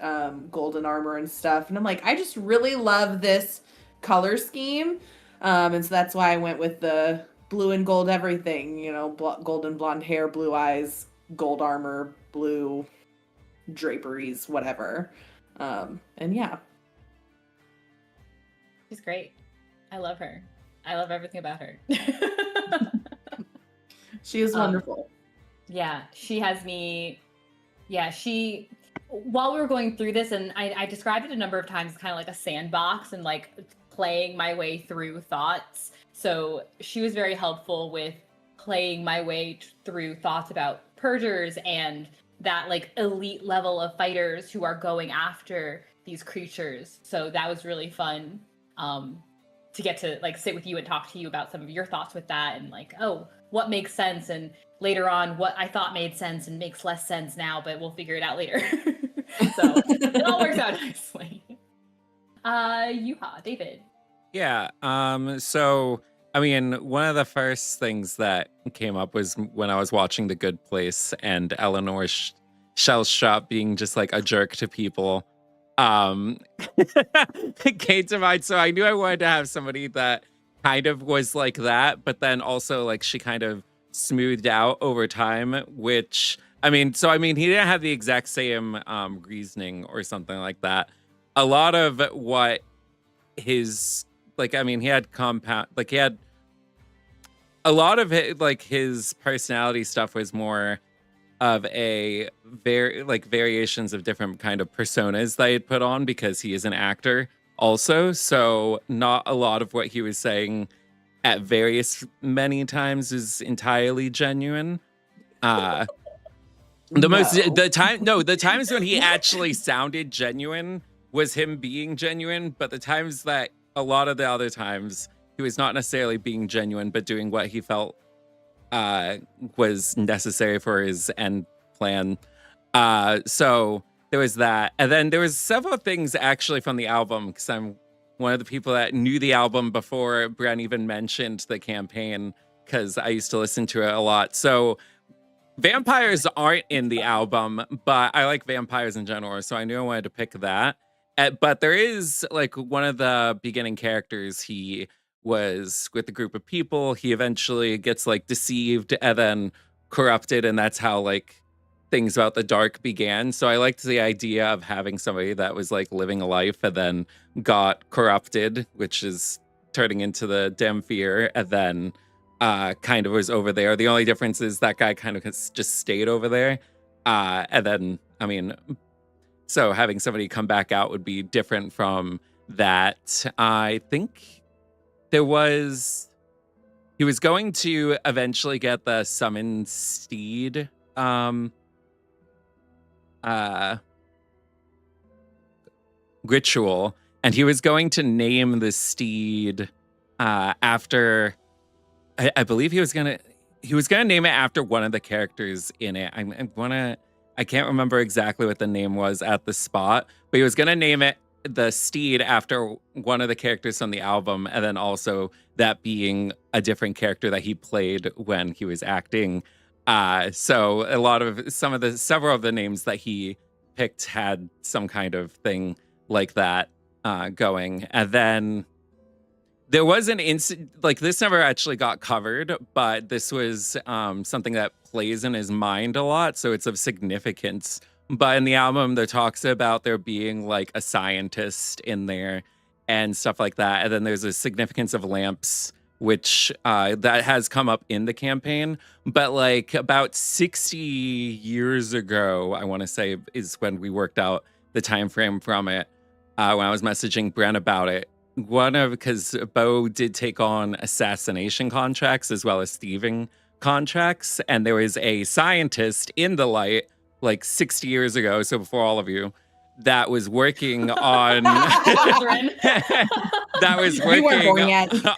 golden armor and stuff, and I'm like, I just really love this color scheme, and so that's why I went with the blue and gold everything, you know, golden blonde hair, blue eyes, gold armor, blue draperies, whatever. And yeah, She's great. I love her. I love everything about her. she is wonderful. Yeah, she has me. Yeah, while we were going through this, and I described it a number of times, kind of like a sandbox and like playing my way through thoughts. So she was very helpful with playing my way through thoughts about purgers and that like elite level of fighters who are going after these creatures. So that was really fun to get to like sit with you and talk to you about some of your thoughts with that, and like, oh, what makes sense, and later on what I thought made sense and makes less sense now, but we'll figure it out later. So it all works out nicely. David. Yeah. So I mean, one of the first things that came up was when I was watching The Good Place and Eleanor Shellstrop being just like a jerk to people. It came to mind. So I knew I wanted to have somebody that kind of was like that, but then also like she kind of smoothed out over time, which he didn't have the exact same reasoning or something like that. A lot of what his like, I mean, he had compound, like, he had a lot of it, like, his personality stuff was more of a variations of different kind of personas that he'd put on because he is an actor also. So not a lot of what he was saying at various many times is entirely genuine. The times when he actually sounded genuine was him being genuine, but the times that a lot of the other times he was not necessarily being genuine, but doing what he felt was necessary for his end plan. So there was that. And then there was several things actually from the album, because I'm one of the people that knew the album before Bren even mentioned the campaign, because I used to listen to it a lot. So vampires aren't in the album, but I like vampires in general, so I knew I wanted to pick that. But there is, like, one of the beginning characters, he was with a group of people. He eventually gets, like, deceived and then corrupted, and that's how, like, things about the dark began. So I liked the idea of having somebody that was, like, living a life and then got corrupted, which is turning into the Damphir, and then kind of was over there. The only difference is that guy kind of just stayed over there. And then, I mean, so having somebody come back out would be different from that. I think he was going to eventually get the summon steed ritual, and he was going to name the steed after, I believe he was gonna name it after one of the characters in it. I can't remember exactly what the name was at the spot, but he was gonna name it the steed after one of the characters on the album, and then also that being a different character that he played when he was acting. So several of the names that he picked had some kind of thing like that going. And then there was an incident, like, this never actually got covered, but this was something that plays in his mind a lot, so it's of significance. But in the album, there talks about there being, like, a scientist in there and stuff like that. And then there's a significance of lamps, which that has come up in the campaign. But, like, about 60 years ago, I want to say, is when we worked out the time frame from it, when I was messaging Bren about it. Because Beau did take on assassination contracts as well as thieving contracts, and there was a scientist in the light, like, 60 years ago, so before all of you, that was working on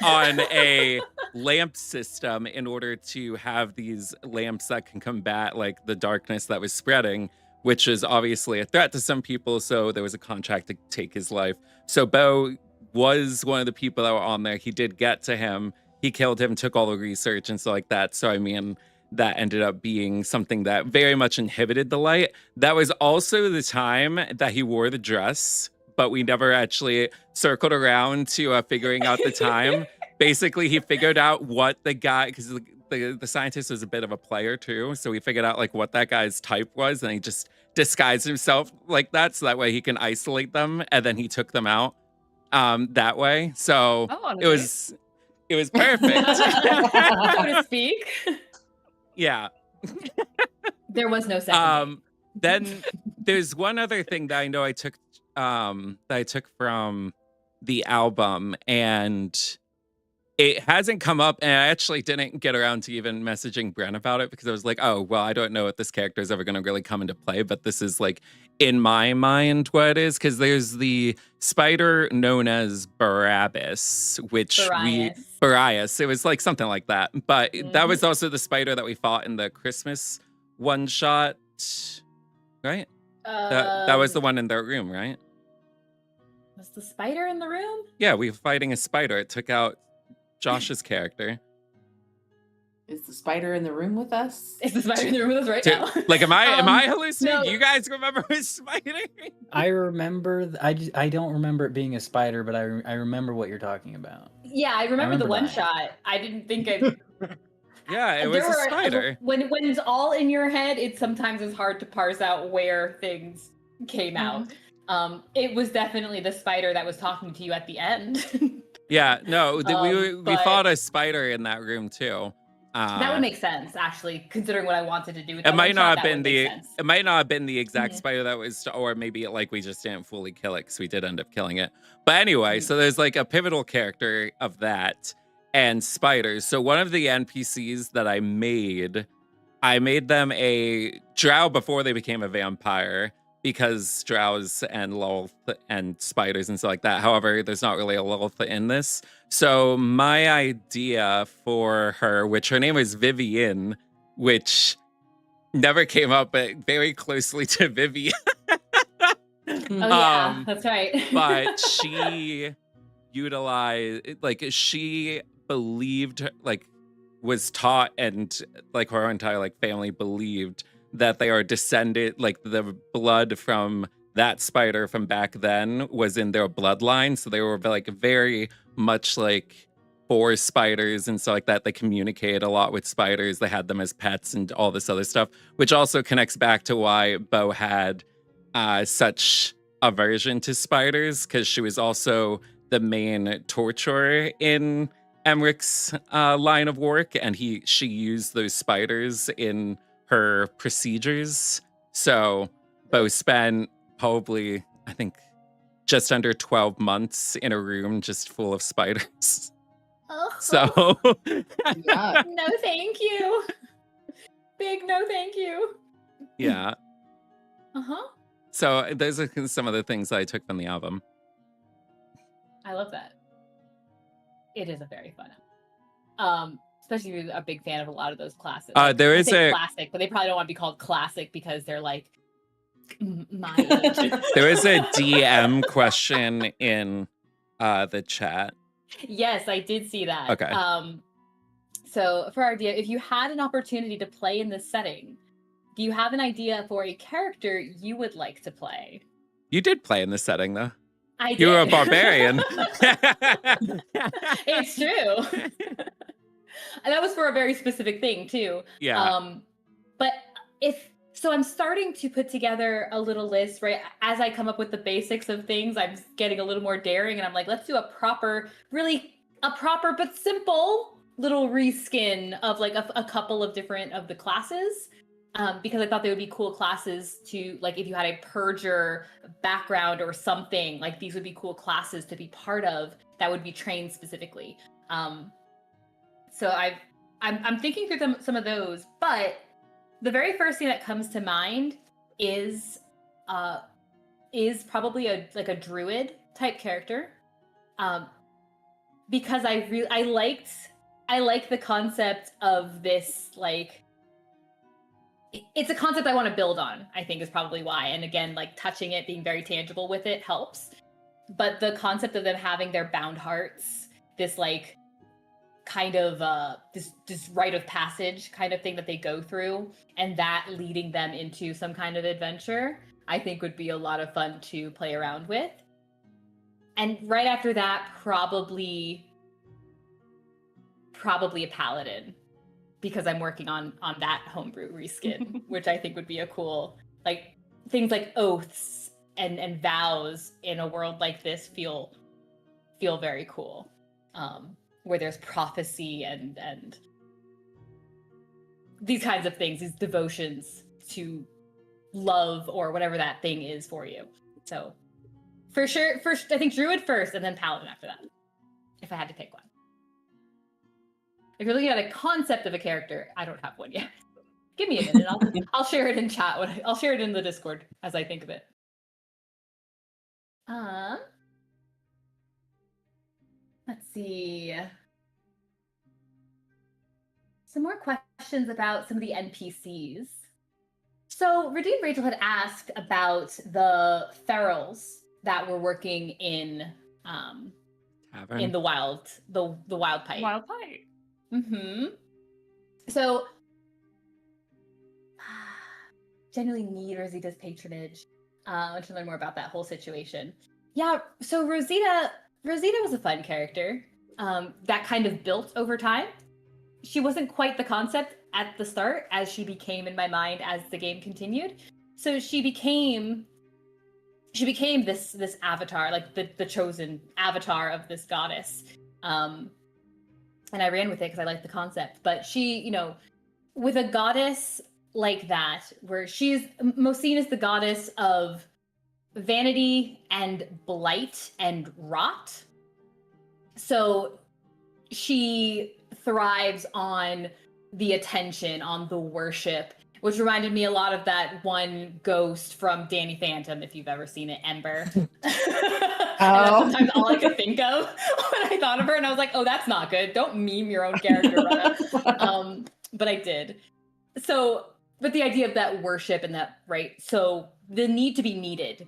on a lamp system in order to have these lamps that can combat, like, the darkness that was spreading, which is obviously a threat to some people. So there was a contract to take his life. So Beau was one of the people that were on there. He did get to him. He killed him, took all the research and stuff like that. So, I mean, that ended up being something that very much inhibited the light. That was also the time that he wore the dress, but we never actually circled around to figuring out the time. Basically, he figured out what the guy, because the scientist was a bit of a player too, so he figured out, like, what that guy's type was, and he just disguised himself like that, so that way he can isolate them, and then he took them out that way. So it was perfect, so to speak. Yeah. There was no second. Then there's one other thing that I know I took from the album, and it hasn't come up, and I actually didn't get around to even messaging Bren about it, because I was like, oh, well, I don't know if this character is ever going to really come into play, but this is, like, in my mind what it is, because there's the spider known as Barabbas, which Barias. It was like something like that, but that was also the spider that we fought in the Christmas one shot, right? That was the one in their room, right? Was the spider in the room? Yeah, we were fighting a spider. It took out Josh's character. Is the spider in the room with us? Is the spider in the room with us right now? Like, am I hallucinating? No. You guys remember a spider? I remember. I don't remember it being a spider, but I remember what you're talking about. Yeah, I remember the one that. shot. I didn't think it. Yeah, it was a spider. When it's all in your head, it sometimes is hard to parse out where things came out. It was definitely the spider that was talking to you at the end. Yeah, no, we But fought a spider in that room too. that would make sense, actually, considering what I wanted to do with It that might one not shot. have That been would make the sense. it might not have been the exact Mhm. spider that was, or maybe like we just didn't fully kill it because we did end up killing it. But anyway, Mhm. so there's like a pivotal character of that and spiders. So one of the NPCs that I made them a drow before they became a vampire because drows and Lilith and spiders and stuff like that. However, there's not really a Lilith in this. So my idea for her, which her name is Vivian, which never came up, but very closely to Vivian. Oh yeah, that's right. But she utilized, like, she believed, like, was taught, and like her entire like family believed that they are descended, like the blood from that spider from back then was in their bloodline. So they were like very much like for spiders and stuff like that. They communicated a lot with spiders. They had them as pets and all this other stuff, which also connects back to why Beau had such aversion to spiders, because she was also the main torturer in Emrich's line of work, and she used those spiders in her procedures. So Beau spent probably, I think, just under 12 months in a room just full of spiders. Oh, So Yeah. no, thank you. Big no, thank you. yeah. Uh-huh. So those are some of the things I took from the album. I love that. It is a very fun especially if you're a big fan of a lot of those classes. There I is say a classic, but they probably don't want to be called classic because they're like my age. there is a DM question in the chat. Yes, I did see that. Okay. So for our idea, if you had an opportunity to play in this setting, do you have an idea for a character you would like to play? You did play in this setting, though. I did. You were a barbarian. It's true. And that was for a very specific thing too. Yeah. But I'm starting to put together a little list, right? As I come up with the basics of things, I'm getting a little more daring, and I'm like, let's do a proper but simple little reskin of like a couple of different of the classes. Because I thought they would be cool classes to, like, if you had a purger background or something, like these would be cool classes to be part of that would be trained specifically. So I'm thinking through some of those, but the very first thing that comes to mind is probably a druid type character, because I like the concept of this, like, it's a concept I want to build on, I think is probably why. And again, like touching it, being very tangible with it helps. But the concept of them having their bound hearts, this like kind of this rite of passage kind of thing that they go through, and that leading them into some kind of adventure, I think would be a lot of fun to play around with. And right after that, probably a paladin, because I'm working on that homebrew reskin, which I think would be a cool, like, things like oaths and vows in a world like this feel very cool, where there's prophecy and these kinds of things, these devotions to love or whatever that thing is for you. So for sure, first I think druid first, and then paladin after that, if I had to pick one. If you're looking at a concept of a character, I don't have one yet. Give me a minute. I'll share it in chat. I'll share it in the Discord as I think of it. Let's see. Some more questions about some of the NPCs. So Redeemed Rachel had asked about the ferals that were working in Tavern. in the wild pipe. Wild pipe. Mm-hmm. So, genuinely need Rosita's patronage to learn more about that whole situation. Yeah, so Rosita was a fun character that kind of built over time. She wasn't quite the concept at the start, as she became in my mind as the game continued. So she became she became this avatar, like the chosen avatar of this goddess. And I ran with it because I liked the concept. But she, you know, with a goddess like that, where she's most seen as the goddess of vanity and blight and rot. So she thrives on the attention, on the worship, which reminded me a lot of that one ghost from Danny Phantom, if you've ever seen it, Ember. And that's sometimes all I could think of when I thought of her, and I was like, oh, that's not good. Don't meme your own character, Brenna. But I did. So, but the idea of that worship and that, right? So the need to be needed.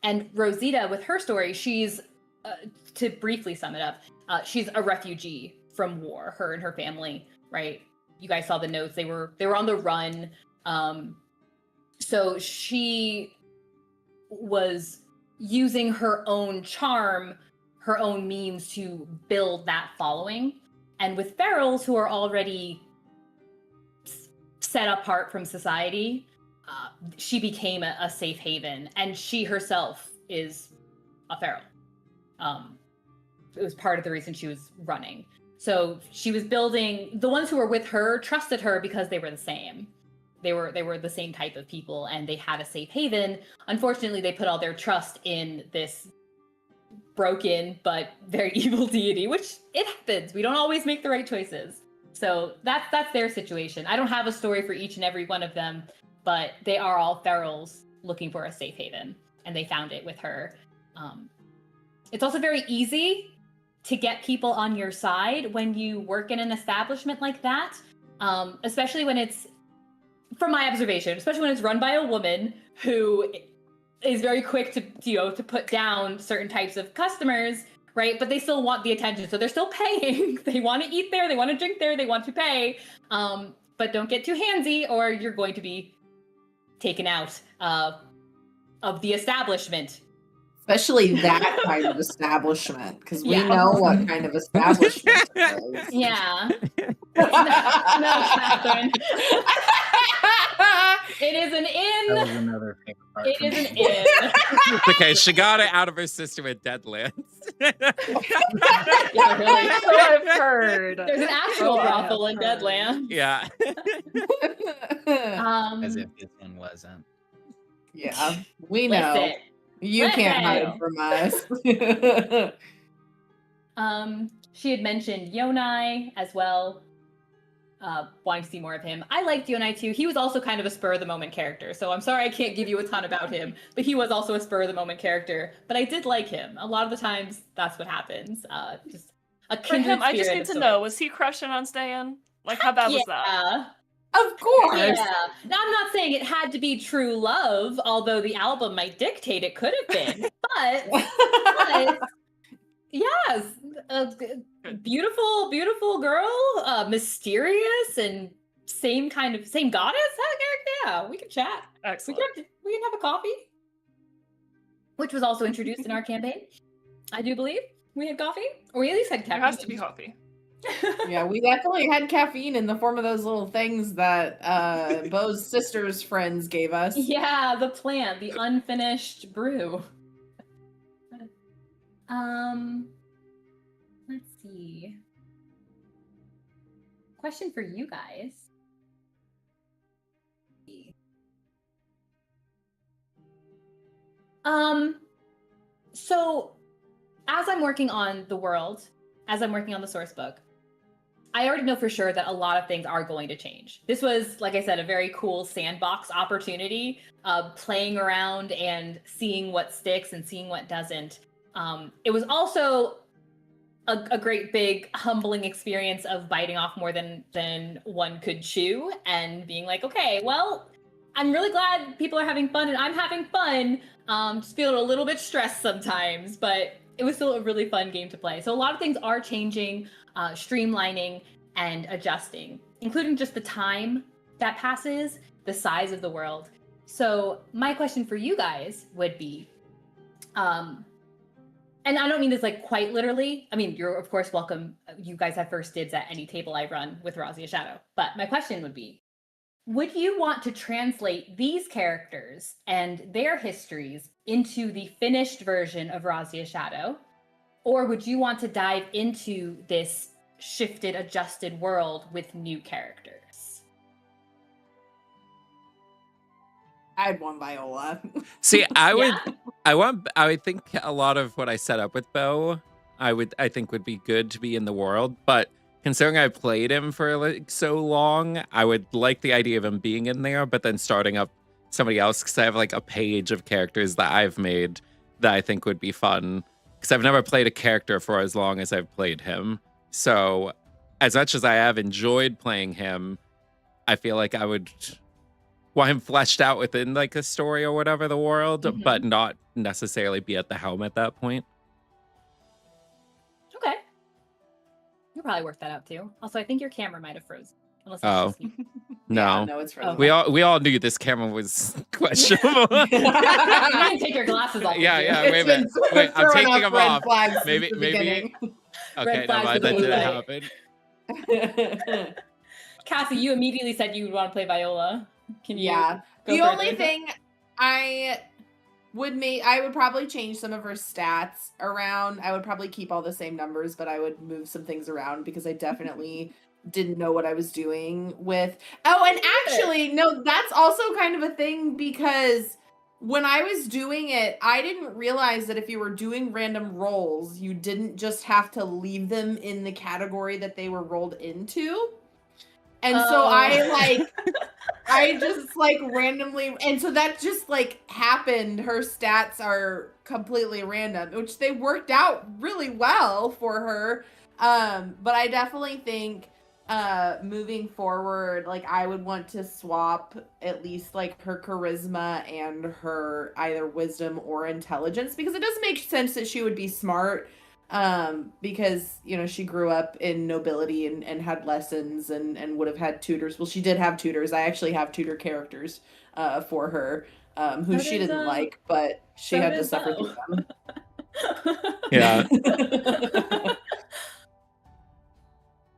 And Rosita, with her story, she's, to briefly sum it up, she's a refugee from war, her and her family, right? You guys saw the notes. They were on the run. So she was using her own charm, her own means to build that following. And with ferals who are already set apart from society, she became a safe haven. And she herself is a feral. It was part of the reason she was running. So she was building, the ones who were with her trusted her because they were the same. They were the same type of people, and they had a safe haven. Unfortunately, they put all their trust in this broken but very evil deity, which it happens. We don't always make the right choices. So that's their situation. I don't have a story for each and every one of them, but they are all ferals looking for a safe haven, and they found it with her. It's also very easy to get people on your side when you work in an establishment like that, especially when it's, from my observation, especially when it's run by a woman who is very quick to put down certain types of customers, right? But they still want the attention, so they're still paying. They want to eat there, they want to drink there, they want to pay, but don't get too handsy, or you're going to be taken out of the establishment. Especially that kind of establishment, because we know what kind of establishment it is. Yeah. No, Catherine. It is an inn. That was another favorite part. It is an inn. It's okay. She got it out of her system at Deadlands. Yeah, really. So I've heard. There's an actual Okay, brothel in I've heard. Deadlands. Yeah. As if this one wasn't. Yeah, we know. Listen. You can't hide from us. She had mentioned Yonai as well. Wanting to see more of him. I liked Yonai too. He was also kind of a spur of the moment character, so I'm sorry I can't give you a ton about him, but he was also a spur of the moment character. But I did like him. A lot of the times, that's what happens. Just a For kindred him, I just spirit need of to sorts. know, was he crushing on Ste'yn? Like, how bad was that? Yeah. Of course. Yeah. Now, I'm not saying it had to be true love, although the album might dictate it could have been. But yes, beautiful, beautiful girl, mysterious and same goddess. Yeah, we can chat. Excellent. We can have a coffee, which was also introduced in our campaign. I do believe we had coffee, or we at least had There caffeine. has to be coffee. Yeah, we definitely had caffeine in the form of those little things that Beau's sister's friends gave us. Yeah, the plant, the unfinished brew. Let's see. Question for you guys. So as I'm working on the world, as I'm working on the source book, I already know for sure that a lot of things are going to change. This was, like I said, a very cool sandbox opportunity, playing around and seeing what sticks and seeing what doesn't. It was also a great big humbling experience of biting off more than one could chew and being like, okay, well, I'm really glad people are having fun and I'm having fun. Just feeling a little bit stressed sometimes, but it was still a really fun game to play. So a lot of things are changing, streamlining and adjusting, including just the time that passes, the size of the world. So my question for you guys would be, and I don't mean this like quite literally. I mean, you're of course welcome. You guys have first dibs at any table I run with Razia Shadow. But my question would be, Would you want to translate these characters and their histories into the finished version of Razia Shadow? Or would you want to dive into this shifted, adjusted world with new characters? I'd want Viola. See, I would, Yeah. I would think a lot of what I set up with Beau, I think would be good to be in the world. But considering I played him for like so long, I would like the idea of him being in there, but then starting up somebody else because I have like a page of characters that I've made that I think would be fun. Because I've never played a character for as long as I've played him. So as much as I have enjoyed playing him, I feel like I would want him fleshed out within like a story or whatever the world, but not necessarily be at the helm at that point. Okay. You'll probably work that out too. Also, I think your camera might have frozen. Unless it's Oh. just me. No. Yeah, no, it's frozen. We all knew this camera was questionable. You didn't take your glasses off. Yeah, did you? yeah. Wait a minute. Wait, I'm throwing taking up them red off. flags since Maybe. the beginning. Okay, Red no, flags that for the didn't play. happen. Cassie, you immediately said you would want to play Viola. Can you? Yeah. go The further only into it? thing I would probably change some of her stats around. I would probably keep all the same numbers, but I would move some things around because I definitely didn't know what I was doing with. Oh, and actually, no, that's also kind of a thing because when I was doing it, I didn't realize that if you were doing random rolls, you didn't just have to leave them in the category that they were rolled into. And so I just like randomly, and so that just like happened. Her stats are completely random, which they worked out really well for her. But I definitely think moving forward, like I would want to swap at least like her charisma and her either wisdom or intelligence, because it does make sense that she would be smart. Because you know she grew up in nobility and had lessons and would have had tutors. Well, she did have tutors. I actually have tutor characters for her who she didn't like, but she had to suffer through them. Yeah.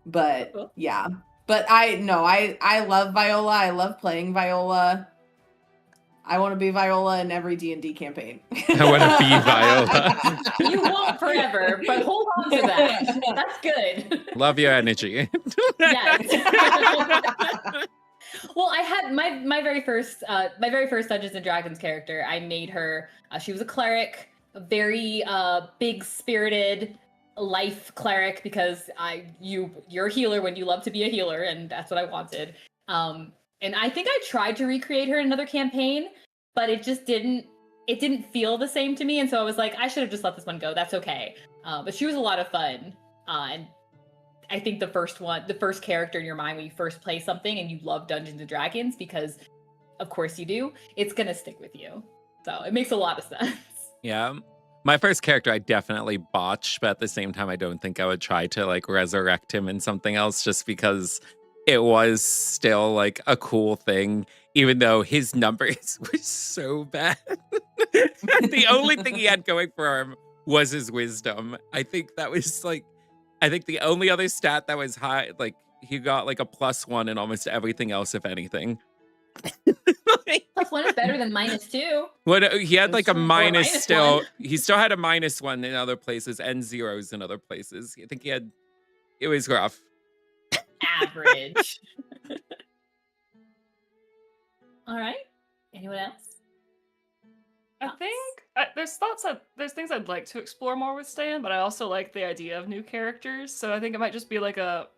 But yeah, but I love Viola. I love playing Viola. I want to be Viola in every D&D campaign. I want to be Viola. You won't forever, but hold on to that. That's good. Love your energy. Yes. Well, I had my very first Dungeons and Dragons character. I made her. She was a cleric, a very big spirited life cleric, because you're a healer when you love to be a healer, and that's what I wanted. And I think I tried to recreate her in another campaign, but it just didn't feel the same to me. And so I was like, I should have just let this one go. That's okay. But she was a lot of fun. And I think the first character in your mind when you first play something and you love Dungeons and Dragons, because of course you do, it's going to stick with you. So it makes a lot of sense. Yeah. My first character I definitely botched, but at the same time, I don't think I would try to like resurrect him in something else, just because it was still like a cool thing, even though his numbers were so bad. The only thing he had going for him was his wisdom. I think the only other stat that was high, like he got like a +1 in almost everything else, if anything. +1 is better than -2. What he had like a minus minus still. one. He still had a -1 in other places and zeros in other places. I think it was rough. Average. All right. Anyone else? I think there's things I'd like to explore more with Ste'yn, but I also like the idea of new characters. So I think it might just be like a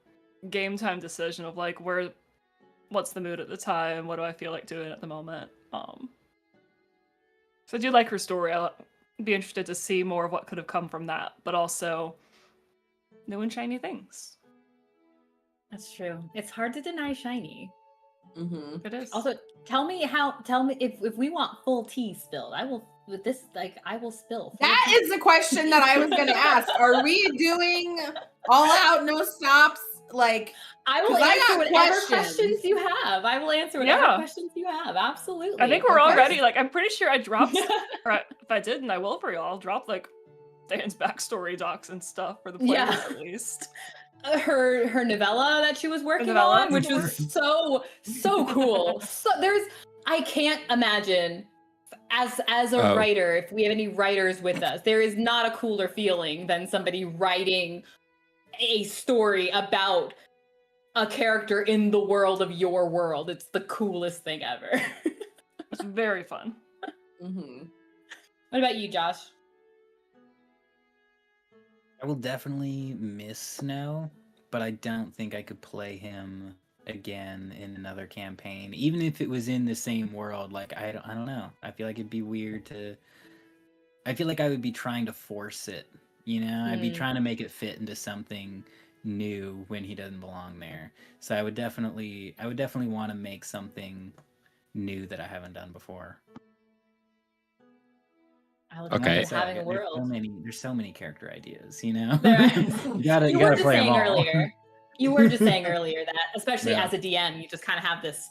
game time decision of like what's the mood at the time, what do I feel like doing at the moment. So I do like her story. I'll be interested to see more of what could have come from that, but also new and shiny things. That's true. It's hard to deny shiny. Mm-hmm. It is. Also, tell me if we want full tea spilled. I will spill. full That tea. is the question that I was going to ask. Are we doing all out, no stops? Like, I will 'cause I answer got whatever questions. questions you have. I will answer whatever Yeah. questions you have. Absolutely. I think we're Okay. already like, I'm pretty sure I dropped, or if I didn't, I will for y'all. I'll drop like Ste'yn's backstory docs and stuff for the players Yeah. at least. her novella that she was working novella? on, which was so cool. So I can't imagine as a writer, if we have any writers with us, there is not a cooler feeling than somebody writing a story about a character in the world of your world. It's the coolest thing ever. It's very fun. Mm-hmm. What about you, Josh? I will definitely miss Snow, but I don't think I could play him again in another campaign, even if it was in the same world. Like I don't know. I feel like it'd be weird to. I feel like I would be trying to force it. You know, I'd be trying to make it fit into something new when he doesn't belong there. So I would definitely want to make something new that I haven't done before. Okay. Having a world. There's so many character ideas, you know. you gotta play them all. You were just saying earlier that, especially Yeah. as a DM, you just kind of have this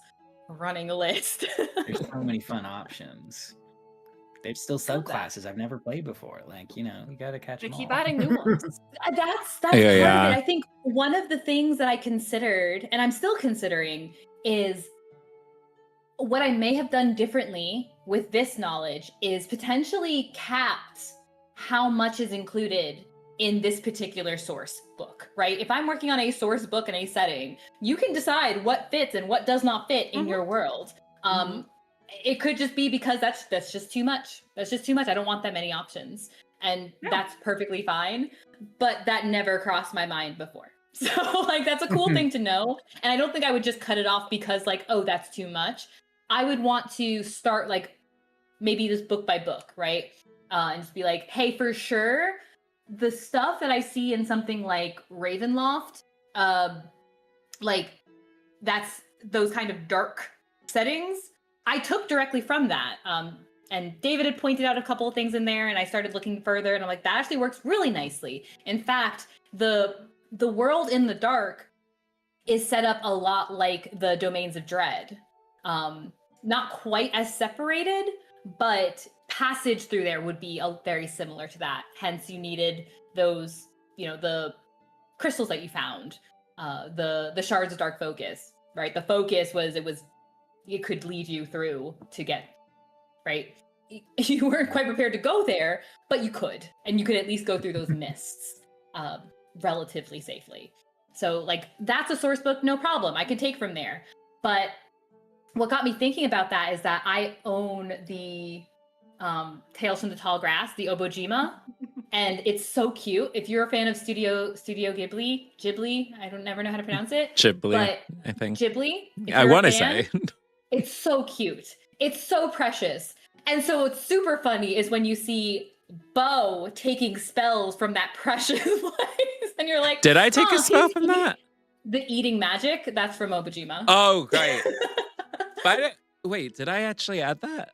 running list. There's so many fun options. There's still subclasses I've never played before. Like, you know, you gotta catch They them keep all. adding new ones. That's part of it. I think one of the things that I considered, and I'm still considering, is what I may have done differently with this knowledge is potentially capped how much is included in this particular source book, right? If I'm working on a source book in a setting, you can decide what fits and what does not fit in your world. It could just be because that's just too much. That's just too much. I don't want that many options. And that's perfectly fine. But that never crossed my mind before. So like, that's a cool thing to know. And I don't think I would just cut it off because like, oh, that's too much. I would want to start like maybe this book by book, right? And just be like, hey, for sure, the stuff that I see in something like Ravenloft, like that's those kind of dark settings, I took directly from that. And David had pointed out a couple of things in there, and I started looking further, and I'm like, that actually works really nicely. In fact, the world in the dark is set up a lot like the Domains of Dread. Not quite as separated, but passage through there would be very similar to that. Hence, you needed those, you know, the crystals that you found, the shards of dark focus, right? The focus was it could lead you through to get, right? You weren't quite prepared to go there, but you could, and you could at least go through those mists relatively safely. So, like, that's a source book, no problem. I could take from there. But what got me thinking about that is that I own the Tales from the Tall Grass, the Obojima, and it's so cute. If you're a fan of Studio Ghibli, I don't never know how to pronounce it. Ghibli, but I think. Ghibli. I want to say. It's so cute. It's so precious. And so what's super funny is when you see Beau taking spells from that precious place, and you're like, did I take a spell from that? The eating magic, that's from Obojima. Oh, great. Wait, did I actually add that?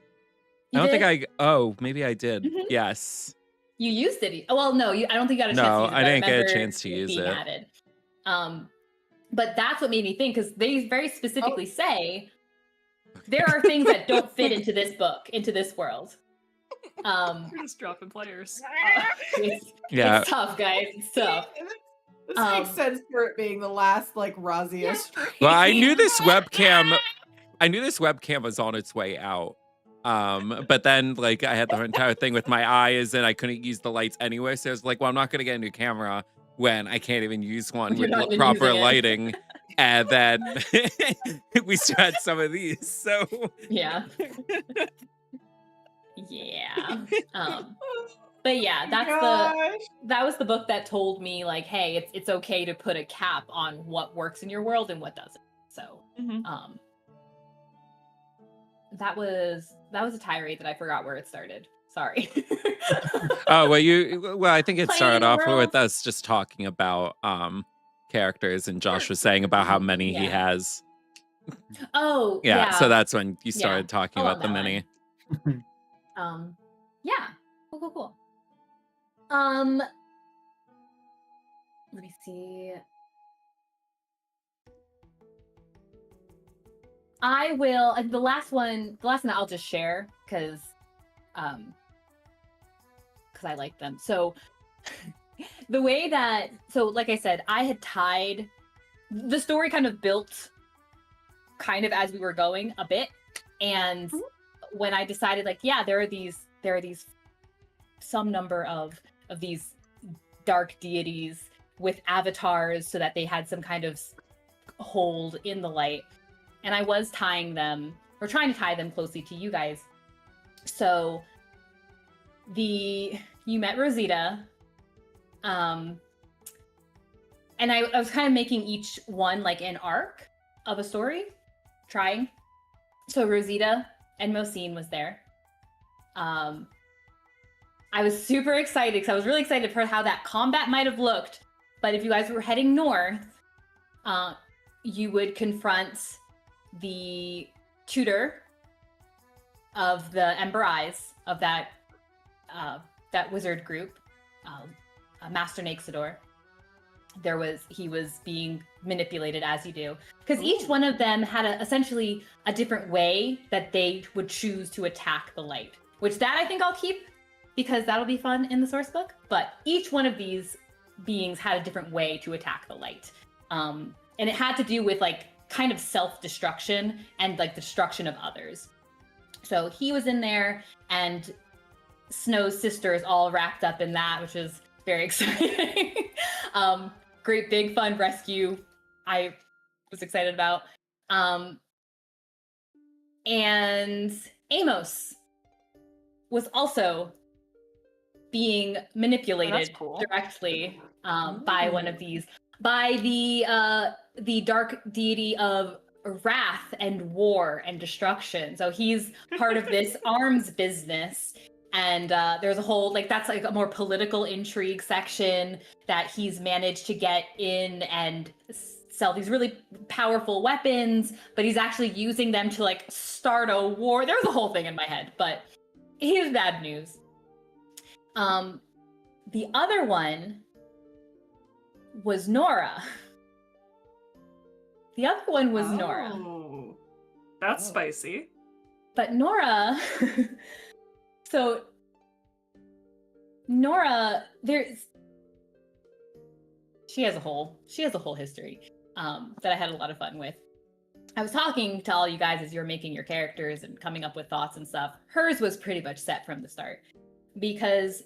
You I don't did? think oh, maybe I did. Yes. You used it. Well, no, I don't think you got a chance to use it. I didn't get a remember chance to use being it. Added. But that's what made me think, because they very specifically say there are things that don't fit into this book, into this world. We're just dropping players. It's tough, guys. It's tough. This makes sense for it being the last like Razia stream. Well, I knew this webcam was on its way out. But then like I had the entire thing with my eyes and I couldn't use the lights anyway. So I was like, well, I'm not gonna get a new camera when I can't even use one with proper lighting. And then we still had some of these. So yeah. But yeah, that was the book that told me like, hey, it's okay to put a cap on what works in your world and what doesn't. So that was a tirade that I forgot where it started. Sorry. well, I think it started off with us just talking about characters, and Josh was saying about how many he has. Oh, yeah. So that's when you started talking about the many. Yeah. Cool. Let me see. I will. The last one I'll just share because I like them. So The way that, so like I said, I had tied, the story kind of built kind of as we were going a bit. And when I decided like, yeah, there are these some number of these dark deities with avatars so that they had some kind of hold in the light. And I was tying them, or trying to tie them closely to you guys. So you met Rosita, and I was kind of making each one like an arc of a story, trying. So Rosita and Mosine was there. I was super excited because I was really excited for how that combat might have looked. But if you guys were heading north, you would confront the tutor of the Ember Eyes of that wizard group, Master Naxidor. He was being manipulated as you do, because each one of them had essentially a different way that they would choose to attack the light, which that I think I'll keep because that'll be fun in the source book. But each one of these beings had a different way to attack the light, and it had to do with like kind of self-destruction and like the destruction of others. So he was in there, and Snow's sister is all wrapped up in that, which is very exciting. Great big fun rescue I was excited about. And Amos was also being manipulated directly by one of these, by the dark deity of wrath and war and destruction. So he's part of this arms business. And there's a whole, like, that's like a more political intrigue section that he's managed to get in and sell these really powerful weapons, but he's actually using them to like start a war. There's a whole thing in my head, but here's bad news. The other one was Nora. The other one was Nora. That's spicy. But Nora... So, Nora, she has a whole history that I had a lot of fun with. I was talking to all you guys as you were making your characters and coming up with thoughts and stuff. Hers was pretty much set from the start because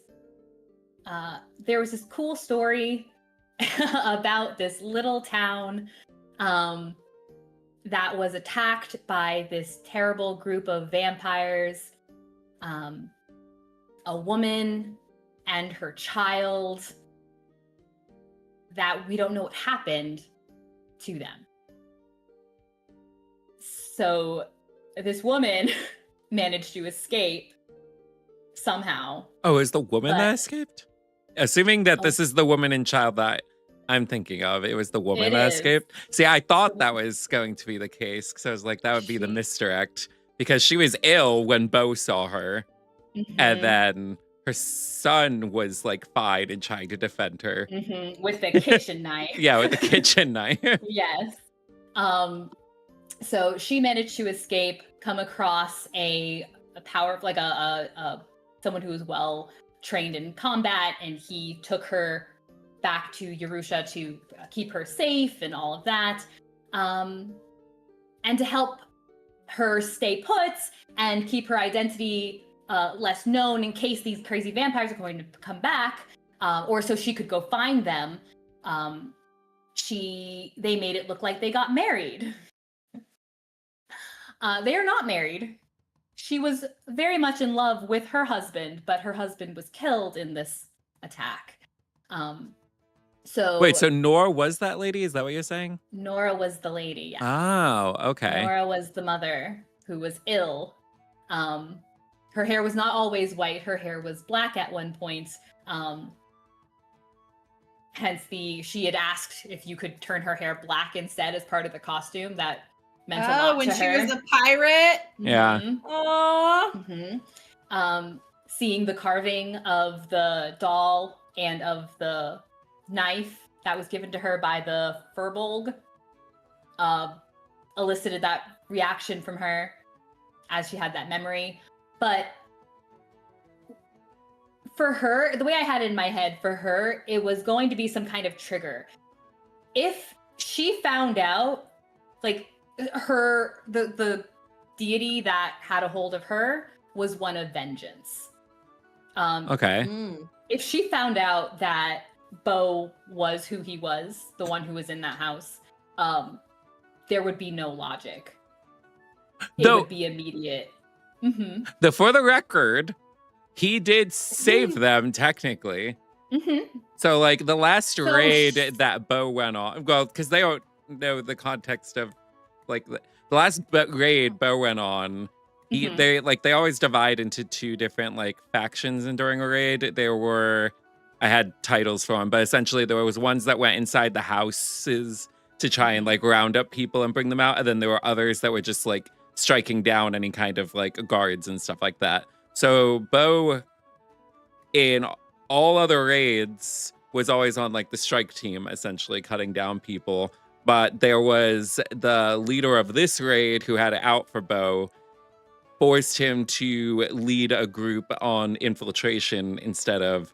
there was this cool story about this little town that was attacked by this terrible group of vampires. A woman and her child, that we don't know what happened to them. So this woman managed to escape somehow. Oh, is the woman that escaped? Assuming that this is the woman and child that I'm thinking of, it was the woman that escaped. See, I thought that was going to be the case, because I was like, that would be the misdirect, because she was ill when Beau saw her. Mm-hmm. And then her son was like fine and trying to defend her. Mm-hmm. With the kitchen knife. Yeah, with the kitchen knife. Yes. So she managed to escape, come across a power, like a someone who was well trained in combat, and he took her back to Yerusha to keep her safe and all of that. And to help her stay put and keep her identity less known in case these crazy vampires are going to come back, or so she could go find them. They made it look like they got married. They are not married. She was very much in love with her husband, but her husband was killed in this attack. Wait, so Nora was that lady? Is that what you're saying? Nora was the lady, yes. Oh, okay. Nora was the mother who was ill. Her hair was not always white. Her hair was black at one point. Hence she had asked if you could turn her hair black instead as part of the costume. That meant a lot to her. Oh, when she was a pirate? Yeah. Mm-hmm. Aww. Seeing the carving of the doll and of the knife that was given to her by the Furbolg elicited that reaction from her as she had that memory. But for her, the way I had it in my head, for her, it was going to be some kind of trigger. If she found out, like, the deity that had a hold of her was one of vengeance. Okay. If she found out that Beau was who he was, the one who was in that house, there would be no logic. It would be immediate. For the record, he did save them technically. So like the last raid that Beau went on, well, because they don't know the context of like the last raid Beau went on. They always divide into two different like factions, and during a raid I had titles for them, but essentially there was ones that went inside the houses to try and like round up people and bring them out, and then there were others that were just like striking down any kind of like guards and stuff like that. So Beau, in all other raids, was always on like the strike team, essentially cutting down people. But there was the leader of this raid who had it out for Beau, forced him to lead a group on infiltration instead of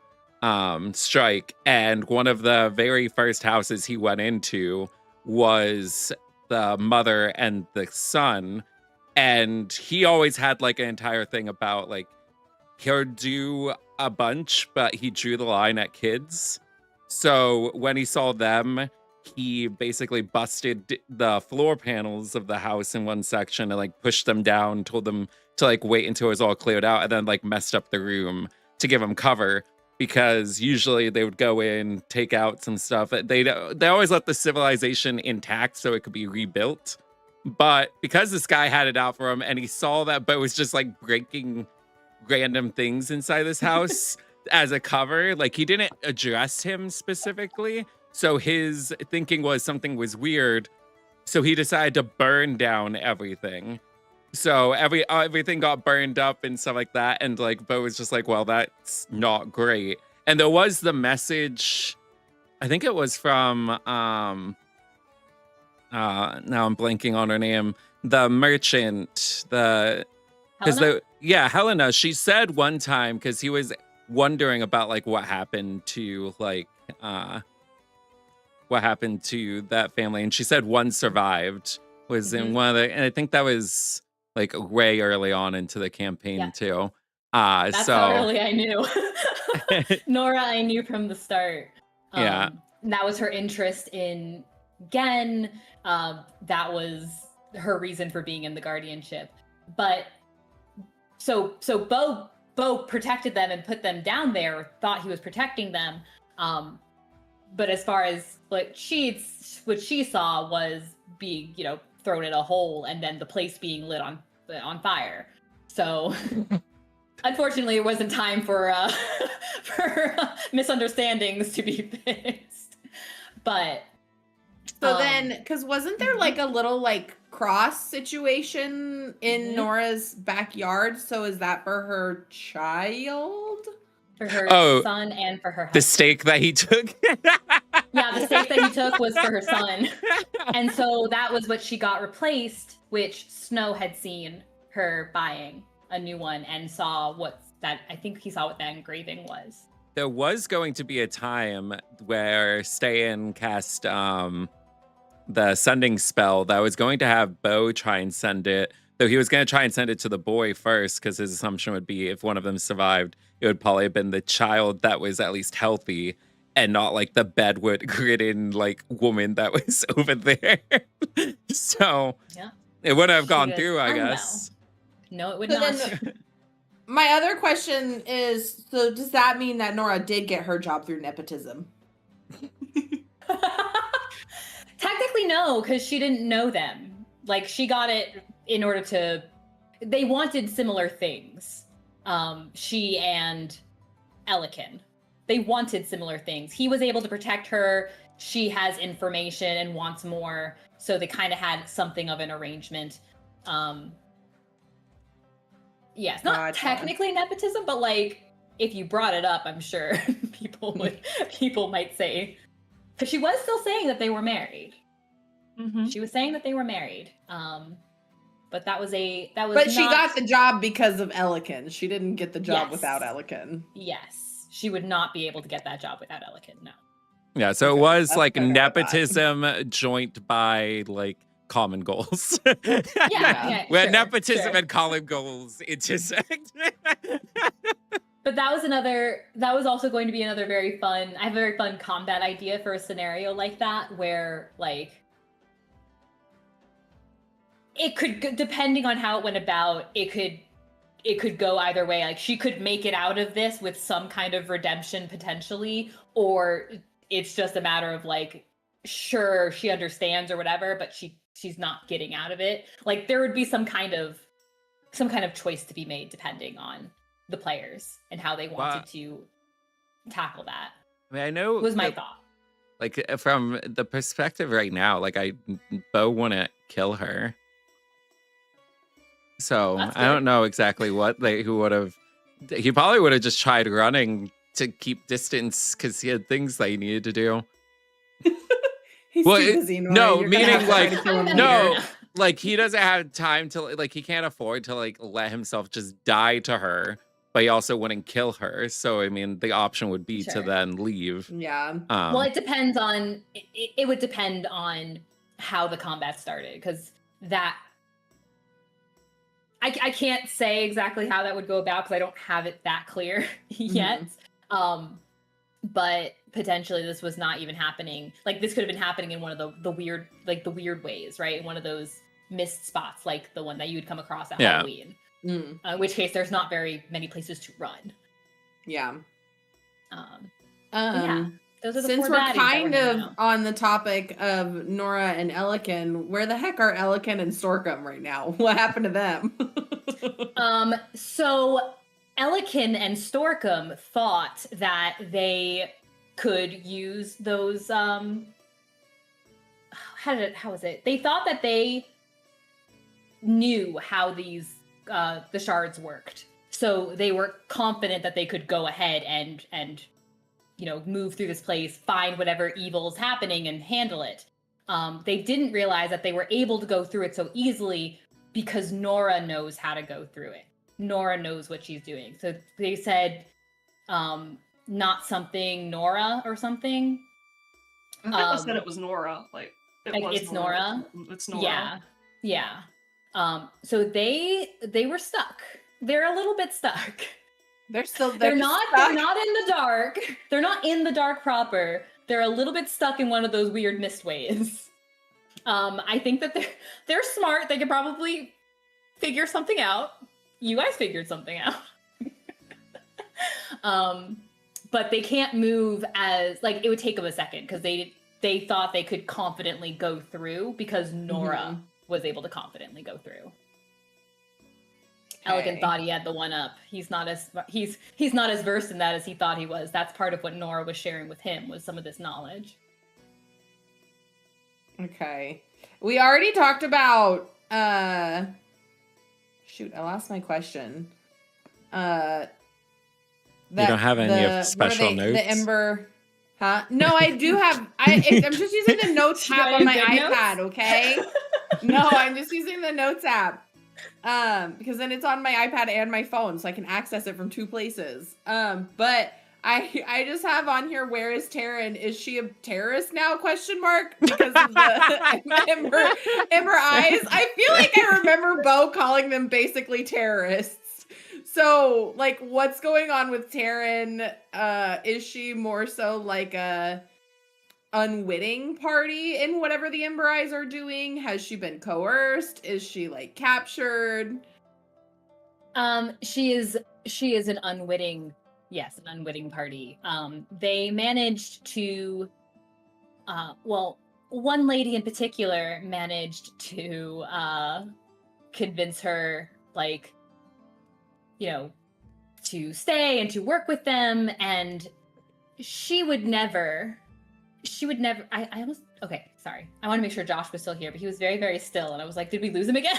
strike. And one of the very first houses he went into was the mother and the son. And he always had like an entire thing about like he'll do a bunch, but he drew the line at kids. So when he saw them, he basically busted the floor panels of the house in one section and like pushed them down, told them to like wait until it was all cleared out, and then like messed up the room to give them cover, because usually they would go in, take out some stuff. They always left the civilization intact so it could be rebuilt. But because this guy had it out for him and he saw that Beau was just like breaking random things inside this house as a cover, like he didn't address him specifically. So his thinking was something was weird. So he decided to burn down everything. So everything got burned up and stuff like that. And like Beau was just like, well, that's not great. And there was the message, I think it was from now I'm blanking on her name, the merchant, Helena. She said one time, because he was wondering about like what happened to that family, and she said one survived, was in one of the, and I think that was like way early on into the campaign too. That's how early I knew. Nora, I knew from the start. That was her interest in Gen. That was her reason for being in the guardianship. But so Beau protected them and put them down there, thought he was protecting them. But as far as what she saw was being, thrown in a hole and then the place being lit on fire. So unfortunately, it wasn't time for misunderstandings to be fixed. But so then, because wasn't there like a little like cross situation in Nora's backyard? So is that for her child? For her son and for her husband. The steak that he took? Yeah, the steak that he took was for her son. And so that was what she got replaced, which Snow had seen her buying a new one and saw I think he saw what that engraving was. There was going to be a time where Ste'yn cast the sending spell that was going to have Beau try and send it. Though he was going to try and send it to the boy first, because his assumption would be if one of them survived, it would probably have been the child that was at least healthy and not like the bedwood gritted like woman that was over there. So it wouldn't have gone through, I guess. No, it would not. My other question is, so does that mean that Nora did get her job through nepotism? Technically, no, because she didn't know them. Like, she got it in order to... They wanted similar things. She and Elikin. They wanted similar things. He was able to protect her. She has information and wants more. So they kind of had something of an arrangement. Yes, not technically nepotism, but like, if you brought it up, I'm sure people might say, because she was still saying that they were married. Mm-hmm. She was saying that they were married. But that was. But she got the job because of Elikin. She didn't get the job without Elikin. Yes. She would not be able to get that job without Ellikin. No. Yeah, so it Okay, was that's like what I thought. nepotism joined by like common goals. Yeah. Where Sure, nepotism sure. and common goals intersect. But that was also going to be another very fun, I have a very fun combat idea for a scenario like that, where like, it could, depending on how it went about, it could go either way. Like, she could make it out of this with some kind of redemption potentially, or it's just a matter of like, sure, she understands or whatever, but she's not getting out of it. Like, there would be some kind of choice to be made depending on the players and how they wanted to tackle that. I mean, I know Was my thought. Like, from the perspective right now, like Beau wouldn't kill her. So That's I don't good. know exactly who would have. He probably would have just tried running to keep distance because he had things that he needed to do. He's Well, too busy. Nora. no, You're gonna meaning, have to try like, to kill him no. later. Like, he doesn't have time to, like, he can't afford to, like, let himself just die to her, but he also wouldn't kill her. So, I mean, the option would be to Sure. then leave. Yeah. Well, it depends on, it would depend on how the combat started, because that, I can't say exactly how that would go about because I don't have it that clear yet. But potentially this was not even happening. Like, this could have been happening in one of the weird, like the weird ways, right? In one of those missed spots, like the one that you would come across at Halloween. In which case, there's not very many places to run. Yeah. Yeah, those are the Since four we're baddies that kind hanging of out. on the topic of Nora and Ellikin, where the heck are Ellikin and Storkum right now? What happened to them? So Ellikin and Storkum thought that they could use those how was it? They thought that they knew how these the shards worked. So they were confident that they could go ahead and move through this place, find whatever evil's happening and handle it. They didn't realize that they were able to go through it so easily because Nora knows how to go through it. Nora knows what she's doing. So they said, not something Nora or something. I think they said it was Nora. Like, it's Nora. It's Nora. Yeah. So they were stuck. They're a little bit stuck. They're not in the dark. They're not in the dark proper. They're a little bit stuck in one of those weird mist ways. I think that they're smart. They could probably figure something out. You guys figured something out. But they can't move as, like, it would take them a second because they thought they could confidently go through because Nora was able to confidently go through. Okay. Ellikin thought he had the one up. He's not as versed in that as he thought he was. That's part of what Nora was sharing with him, was some of this knowledge. Okay. We already talked about shoot, I lost my question. You don't have any special notes? The Ember. Huh? No, I do have. I'm just using the notes app on my iPad, okay? No, I'm just using the notes app. Because then it's on my iPad and my phone, so I can access it from two places. But I just have on here, where is Taryn? Is she a terrorist now? Question mark. Because of the Ember eyes. I feel like I remember Beau calling them basically terrorists. So, like, what's going on with Taryn? Is she more so like a unwitting party in whatever the Ember Eyes are doing? Has she been coerced? Is she, like, captured? She is an unwitting party. They managed to one lady in particular managed to convince her, like, to stay and to work with them, and she would never, I almost, okay, sorry. I want to make sure Josh was still here, but he was very, very still, and I was like, did we lose him again?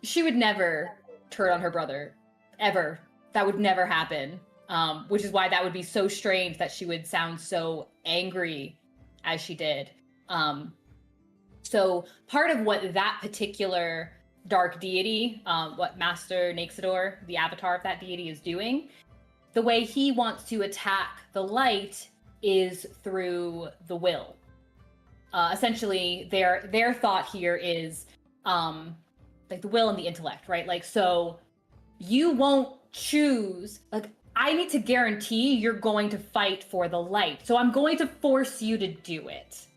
She would never turn on her brother, ever. That would never happen, which is why that would be so strange that she would sound so angry as she did. So part of what that particular dark deity, what Master Naxidor, the avatar of that deity, is doing. The way he wants to attack the light is through the will. Essentially, their thought here is like the will and the intellect, right? Like, so you won't choose, like, I need to guarantee you're going to fight for the light. So I'm going to force you to do it.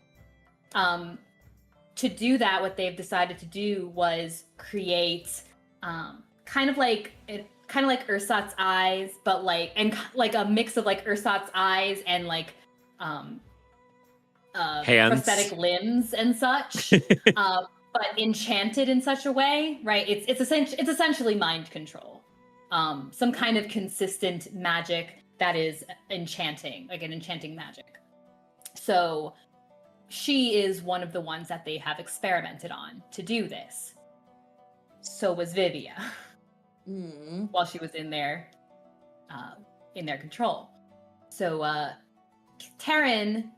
To do that, what they've decided to do was create kind of like Ursat's eyes, but like a mix of like Ursat's eyes and like Hands. prosthetic limbs and such, but enchanted in such a way, right? It's essentially mind control, some kind of consistent magic that is enchanting, like an enchanting magic. So she is one of the ones that they have experimented on to do this. So was Vivia, while she was in their control. So Taryn,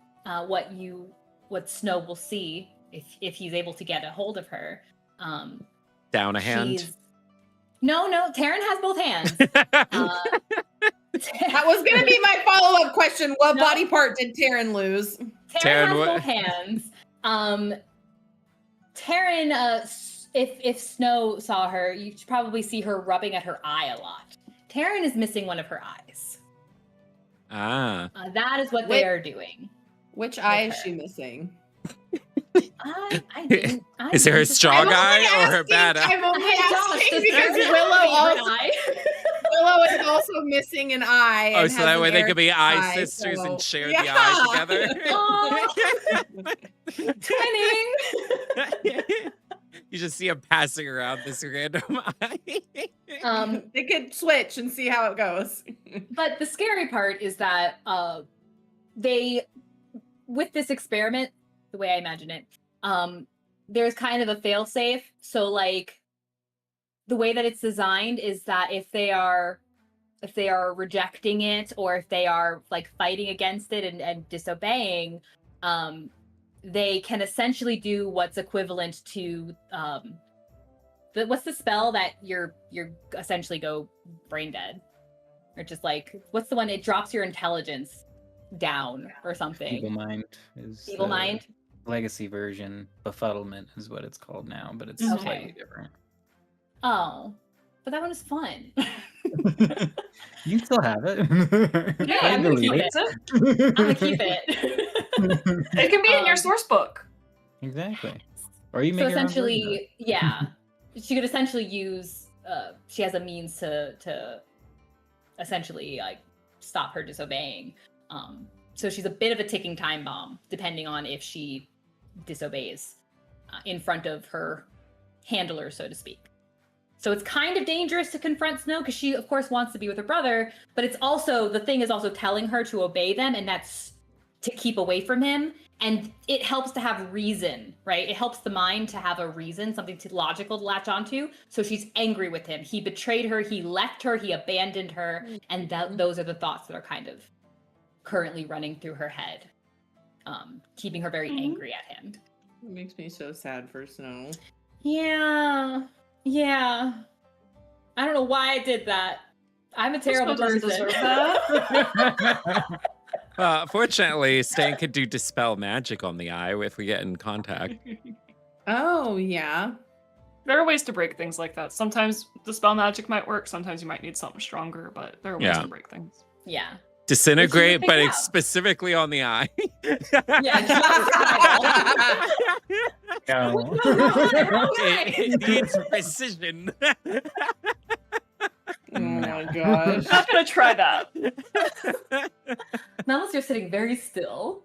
what Snow will see if he's able to get a hold of her. Down a hand. No, Taryn has both hands. That was going to be my follow-up question. What body part did Taryn lose? Taryn has both hands. Taryn, if Snow saw her, you'd probably see her rubbing at her eye a lot. Taryn is missing one of her eyes. That is what they are doing. Which eye is she missing? Is there a strong eye or a bad eye? I'm only asking because Willow is also missing an eye. Oh, so that way they could be eye sisters and share the eye together. Twinning. You just see them passing around this random eye. They could switch and see how it goes. But the scary part is that with this experiment, the way I imagine it, there's kind of a fail-safe. So like the way that it's designed is that if they are rejecting it, or if they are like fighting against it and disobeying, they can essentially do what's equivalent to what's the spell that you're essentially go brain dead, or just like, what's the one, it drops your intelligence down or something. Evil Mind is Evil Mind. Legacy version. Befuddlement is what it's called now, but it's slightly different. Oh, but that one is fun. You can still have it. Yeah, I'm gonna keep it. I'm gonna keep it. It can be in your source book. Exactly. Or you make So your own version of it. essentially, yeah, she could essentially use. She has a means to essentially like stop her disobeying. So she's a bit of a ticking time bomb, depending on if she disobeys in front of her handler, so to speak. So it's kind of dangerous to confront Snow, because she, of course, wants to be with her brother, but it's also, the thing is also telling her to obey them, and that's to keep away from him. And it helps to have reason, right? It helps the mind to have a reason, something logical to latch onto. So she's angry with him. He betrayed her, he left her, he abandoned her, and those are the thoughts that are kind of currently running through her head, keeping her very angry at him. It makes me so sad for Snow. Yeah. I don't know why I did that. I'm a terrible person. Fortunately, Ste'yn could do dispel magic on the eye if we get in contact. Oh, yeah. There are ways to break things like that. Sometimes dispel magic might work. Sometimes you might need something stronger, but there are ways to break things. Yeah. Disintegrate, but it's specifically on the eye. No. It needs precision. Oh my gosh. I'm not gonna try that. Not unless you're sitting very still.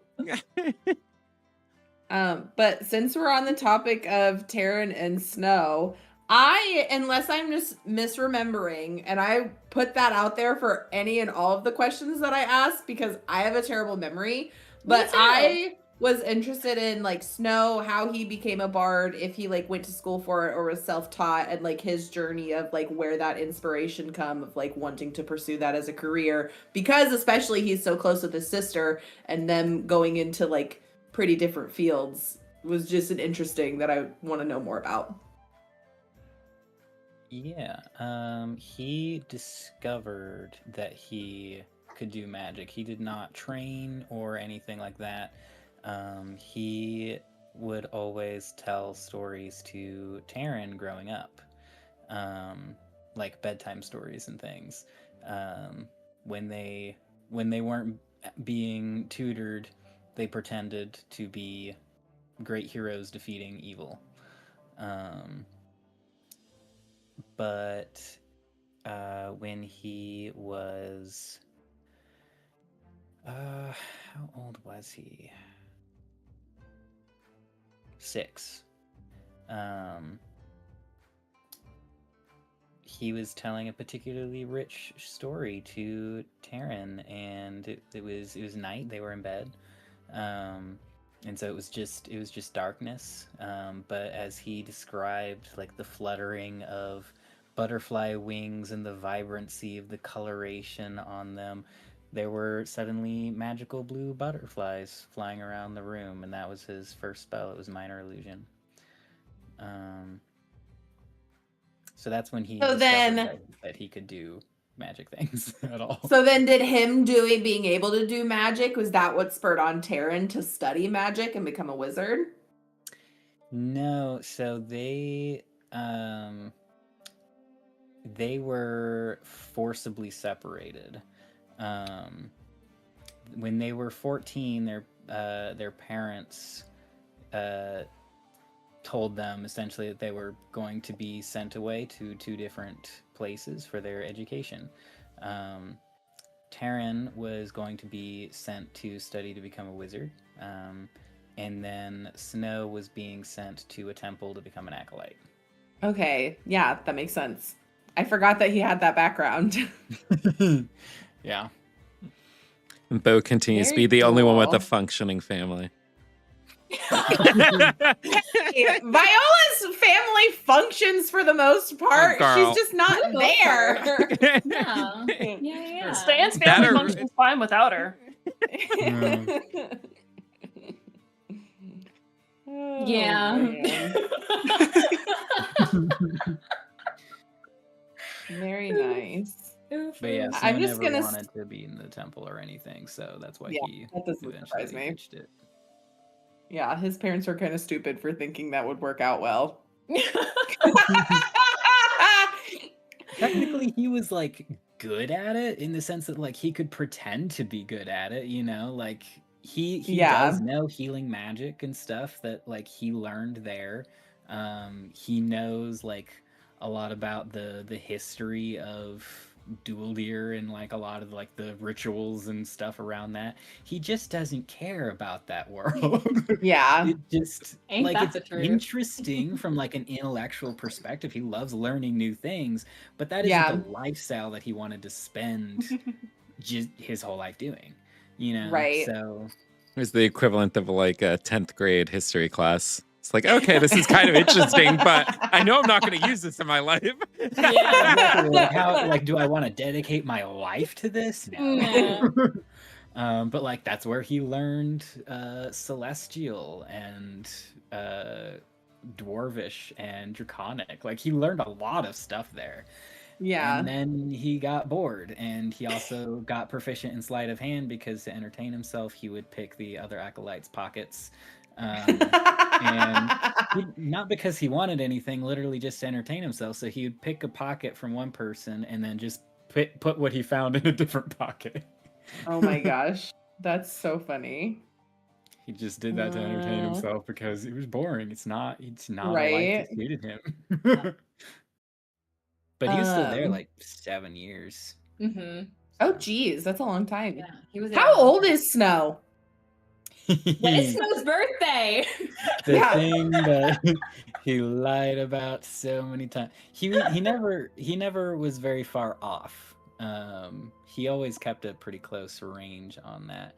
But since we're on the topic of Taryn and Snow, unless I'm just misremembering, and I put that out there for any and all of the questions that I asked because I have a terrible memory, but I was interested in like Snow, how he became a bard, if he like went to school for it or was self-taught, and like his journey of like where that inspiration come of like wanting to pursue that as a career, because especially he's so close with his sister and them going into like pretty different fields was just an interesting that I want to know more about. Yeah, he discovered that he could do magic. He did not train or anything like that. He would always tell stories to Taryn growing up, like bedtime stories and things. When they weren't being tutored, they pretended to be great heroes defeating evil. But when he was how old was he? 6. He was telling a particularly rich story to Taryn, and it was night. They were in bed, and so it was just darkness. But as he described, like the fluttering of butterfly wings and the vibrancy of the coloration on them, there were suddenly magical blue butterflies flying around the room, and that was his first spell. It was minor illusion. So that's when he discovered that he could do magic things at all. So then did him being able to do magic, was that what spurred on Taryn to study magic and become a wizard? No, so they were forcibly separated. When they were 14, their parents told them essentially that they were going to be sent away to 2 different places for their education. Taryn was going to be sent to study to become a wizard, and then Snow was being sent to a temple to become an acolyte. Okay, yeah, that makes sense. I forgot that he had that background. Yeah. And Beau continues to be the only one with a functioning family. Hey, Viola's family functions for the most part. girl. She's just not there. Yeah. Yeah. Ste'yn's family Better- functions fine without her. Oh, Yeah. man. Very nice. But yeah, Snow I'm just never gonna wanted to be in the temple or anything, so that's why Yeah, he that doesn't eventually surprise me. ditched it. Yeah, his parents are kind of stupid for thinking that would work out well. Technically, he was like good at it in the sense that like he could pretend to be good at it, you know, like he Yeah. does know healing magic and stuff that like he learned there. He knows like a lot about the history of Dueldir and like a lot of like the rituals and stuff around that. He just doesn't care about that world. Yeah. It just Ain't like that it's the truth? interesting from like an intellectual perspective. He loves learning new things, but that isn't Yeah. the lifestyle that he wanted to spend just his whole life doing. You know, Right. So It was the equivalent of like a 10th grade history class. It's like, okay, this is kind of interesting, but I know I'm not going to use this in my life. exactly, like how like do I want to dedicate my life to this? No. But like that's where he learned Celestial and Dwarvish and Draconic. Like he learned a lot of stuff there. Yeah. And then he got bored, and he also got proficient in sleight of hand because to entertain himself, he would pick the other acolytes' pockets. Not because he wanted anything, literally just to entertain himself. So he would pick a pocket from one person and then just put what he found in a different pocket. Oh my gosh. That's so funny. He just did that to entertain himself because it was boring. It's not a life Right. that suited him. But he was still there like 7 years. Mm-hmm. Oh geez, that's a long time. Yeah. He was How old is Snow? When is Snow's birthday? The Yeah. thing that he lied about so many times. He never was very far off. He always kept a pretty close range on that.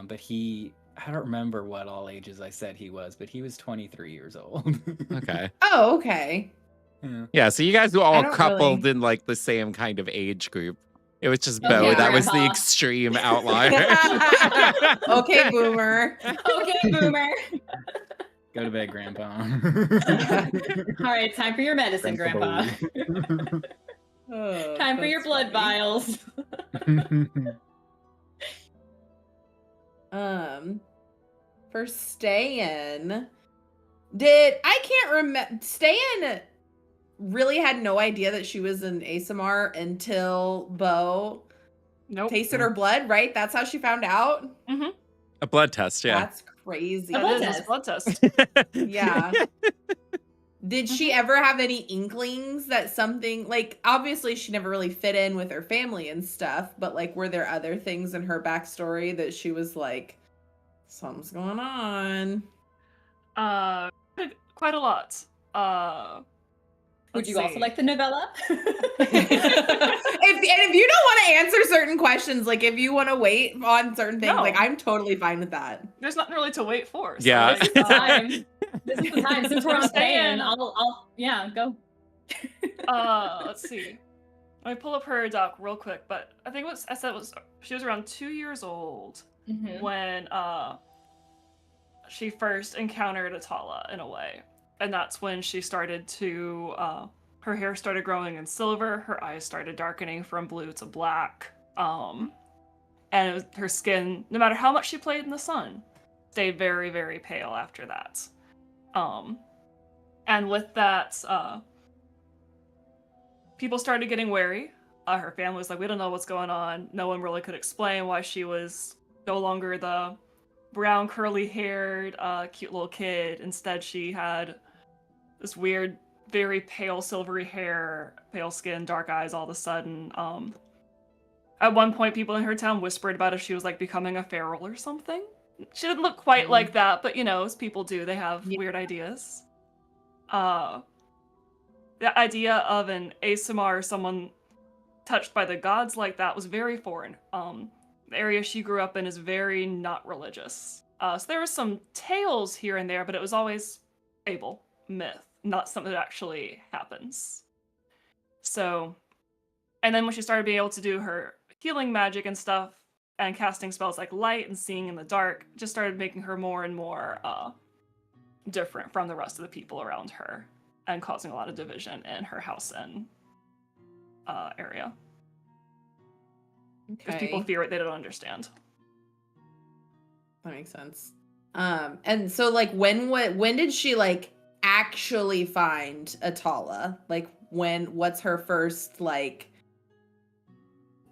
But I don't remember what all ages I said he was, but he was 23 years old. Okay. Oh, okay. Yeah, so you guys were I all don't coupled really- in like the same kind of age group. It was just Oh, Beau yeah, that was the Grandpa. extreme outlier. Okay, boomer. Okay, boomer. Go to bed, Grandpa. All right, time for your medicine, Grandpa. Oh, Time for your that's blood funny. vials. For Ste'yn, I can't remember. Ste'yn really had no idea that she was an ASMR until Beau Nope. tasted her blood, right? That's how she found out. Mm-hmm. A blood test, yeah. That's crazy. A That blood is a test. blood test. Yeah. Did she ever have any inklings that something, like, obviously she never really fit in with her family and stuff, but like, were there other things in her backstory that she was like, something's going on? Quite a lot. Would Let's you also see. like the novella? If you don't want to answer certain questions, like if you want to wait on certain things, No. like I'm totally fine with that. There's nothing really to wait for. So Yeah. like, This is the time. This is the time. Since we're on Ste'yn. Ste'yn, I'll yeah, go. Let's see. Let me pull up her doc real quick, but I think what I said was she was around 2 years old Mhm. when she first encountered Atala in a way. And that's when she started to her hair started growing in silver, her eyes started darkening from blue to black. And her skin, no matter how much she played in the sun, stayed very, very pale after that. And with that, people started getting wary. Her family was like, we don't know what's going on. No one really could explain why she was no longer the brown, curly-haired, cute little kid. Instead, she had this weird, very pale, silvery hair, pale skin, dark eyes all of a sudden. At one point, people in her town whispered about if she was, like, becoming a feral or something. She didn't look quite like that, but, you know, as people do, they have weird ideas. The idea of an ASMR, someone touched by the gods like that, was very foreign. The area she grew up in is very not religious. So there were some tales here and there, but it was always fable, myth, not something that actually happens. So, and then when she started being able to do her healing magic and stuff, and casting spells like light and seeing in the dark, just started making her more and more different from the rest of the people around her, and causing a lot of division in her house and area. Because people fear it, they don't understand. That makes sense. And so like when did she like actually find Atala? Like what's her first like,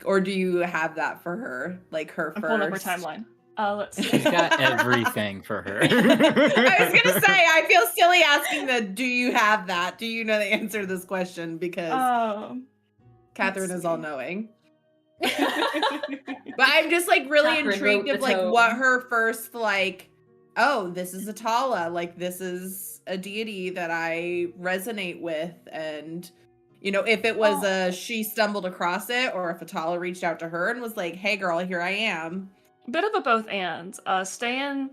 or do you have that for her? Like her I'm first. pulling up her timeline. Let's see. She's got everything for her. I was gonna say, I feel silly asking do you have that? Do you know the answer to this question? Because Catherine is all knowing. But I'm just like really Catherine intrigued wrote of the like tome. what her first like, oh, this is Atala, like this is a deity that I resonate with, and you know, if it was she stumbled across it, or if Atala reached out to her and was like, hey girl, here I am. Bit of a both and. Ste'yn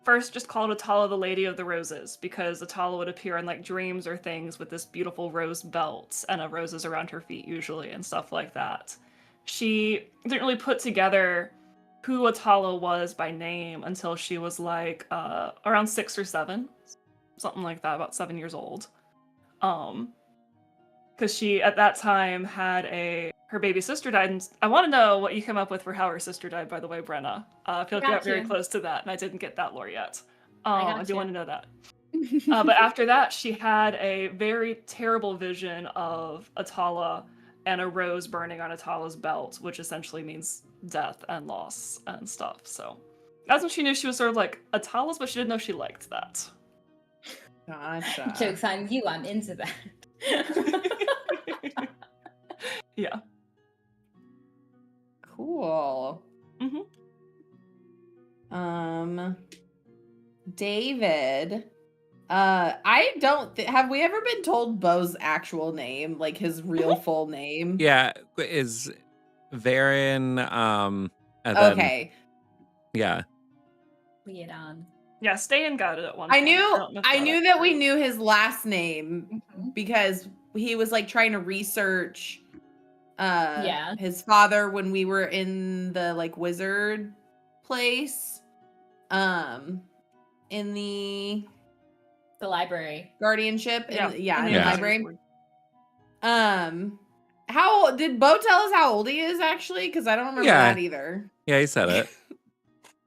first just called Atala the Lady of the Roses, because Atala would appear in like dreams or things with this beautiful rose belt and roses around her feet usually and stuff like that. She didn't really put together who Atala was by name until she was like around 6 or 7, something like that, about 7 years old. Because she at that time had her baby sister died, and I want to know what you came up with for how her sister died, by the way, Brenna. I feel like we got very close to that, and I didn't get that lore yet. I do want to know that. But after that, she had a very terrible vision of Atala and a rose burning on Atala's belt, which essentially means death and loss and stuff. So that's when she knew she was sort of like Atala's, but she didn't know she liked that. Gotcha. Joke's on you, I'm into that. Yeah. Cool. Mm-hmm. David, I don't have we ever been told Beau's actual name, like his real full name? Yeah, is Varen, and then, Okay. yeah. Lead on. Yeah, Ste'yn got it at one I point. knew that we knew his last name Mhm. because he was like trying to research Yeah. his father when we were in the like wizard place. In the The library. guardianship in Yeah, the in the library. advisory board. How did Beau tell us how old he is actually? Because I don't remember Yeah. that either. Yeah, he said it.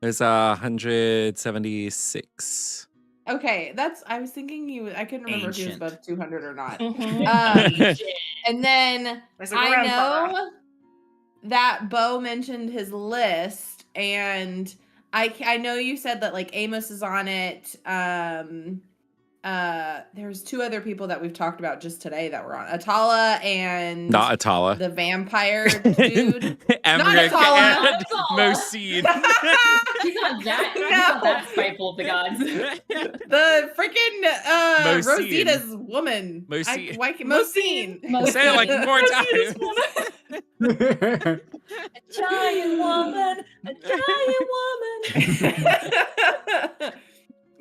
There's 176. Okay, I was thinking I couldn't remember if he was Ancient. above 200 or not. Mhm. And then As a I grandfather. know that Beau mentioned his list, and I know you said that like Amos is on it. There's two other people that we've talked about just today that were on Atala and Not Atala. the vampire dude. Emmerich Atala. and Not Atala. Moseed. He's not that. He's No. not that spiteful of the gods. The freaking Mosine. Rosita's woman. Mosine. Mosine. Say it like more times. A giant woman. A giant woman.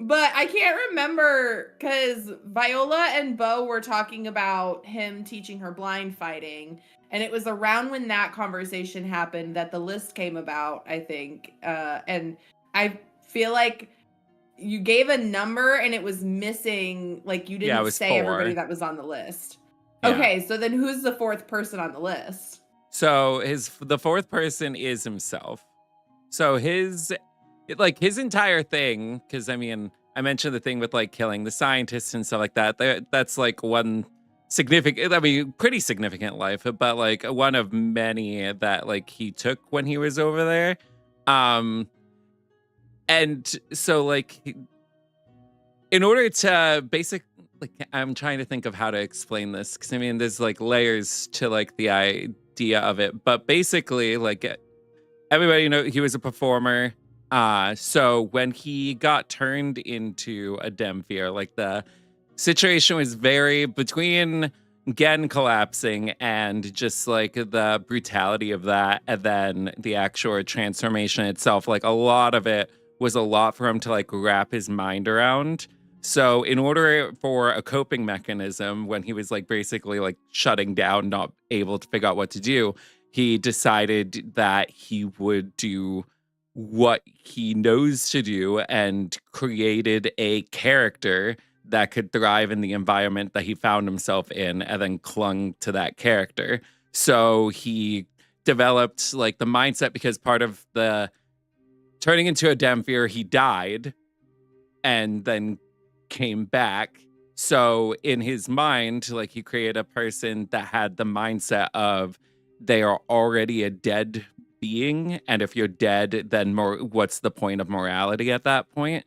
But I can't remember because Viola and Beau were talking about him teaching her blind fighting. And it was around when that conversation happened that the list came about, I think. And I feel like you gave a number and it was missing. Like you it didn't was say 4. everybody that was on the list. Yeah. Okay, so then who's the 4th person on the list? So the 4th person is himself. So his entire thing, because I mean, I mentioned the thing with like killing the scientists and stuff like that. That's like one significant, I mean, pretty significant life, but like one of many that like he took when he was over there. And so like, in order to I'm trying to think of how to explain this, because I mean, there's like layers to like the idea of it, but basically like everybody know he was a performer. So when he got turned into a Demvir, like the situation was very between Gen collapsing and just like the brutality of that, and then the actual transformation itself. Like a lot of it was a lot for him to like wrap his mind around. So in order for a coping mechanism, when he was like basically like shutting down, not able to figure out what to do, he decided that he would do what he knows to do and created a character that could thrive in the environment that he found himself in, and then clung to that character. So he developed like the mindset, because part of the turning into a Demvir, he died and then came back. So in his mind, like he created a person that had the mindset of they are already a dead being, and if you're dead, then what's the point of morality at that point?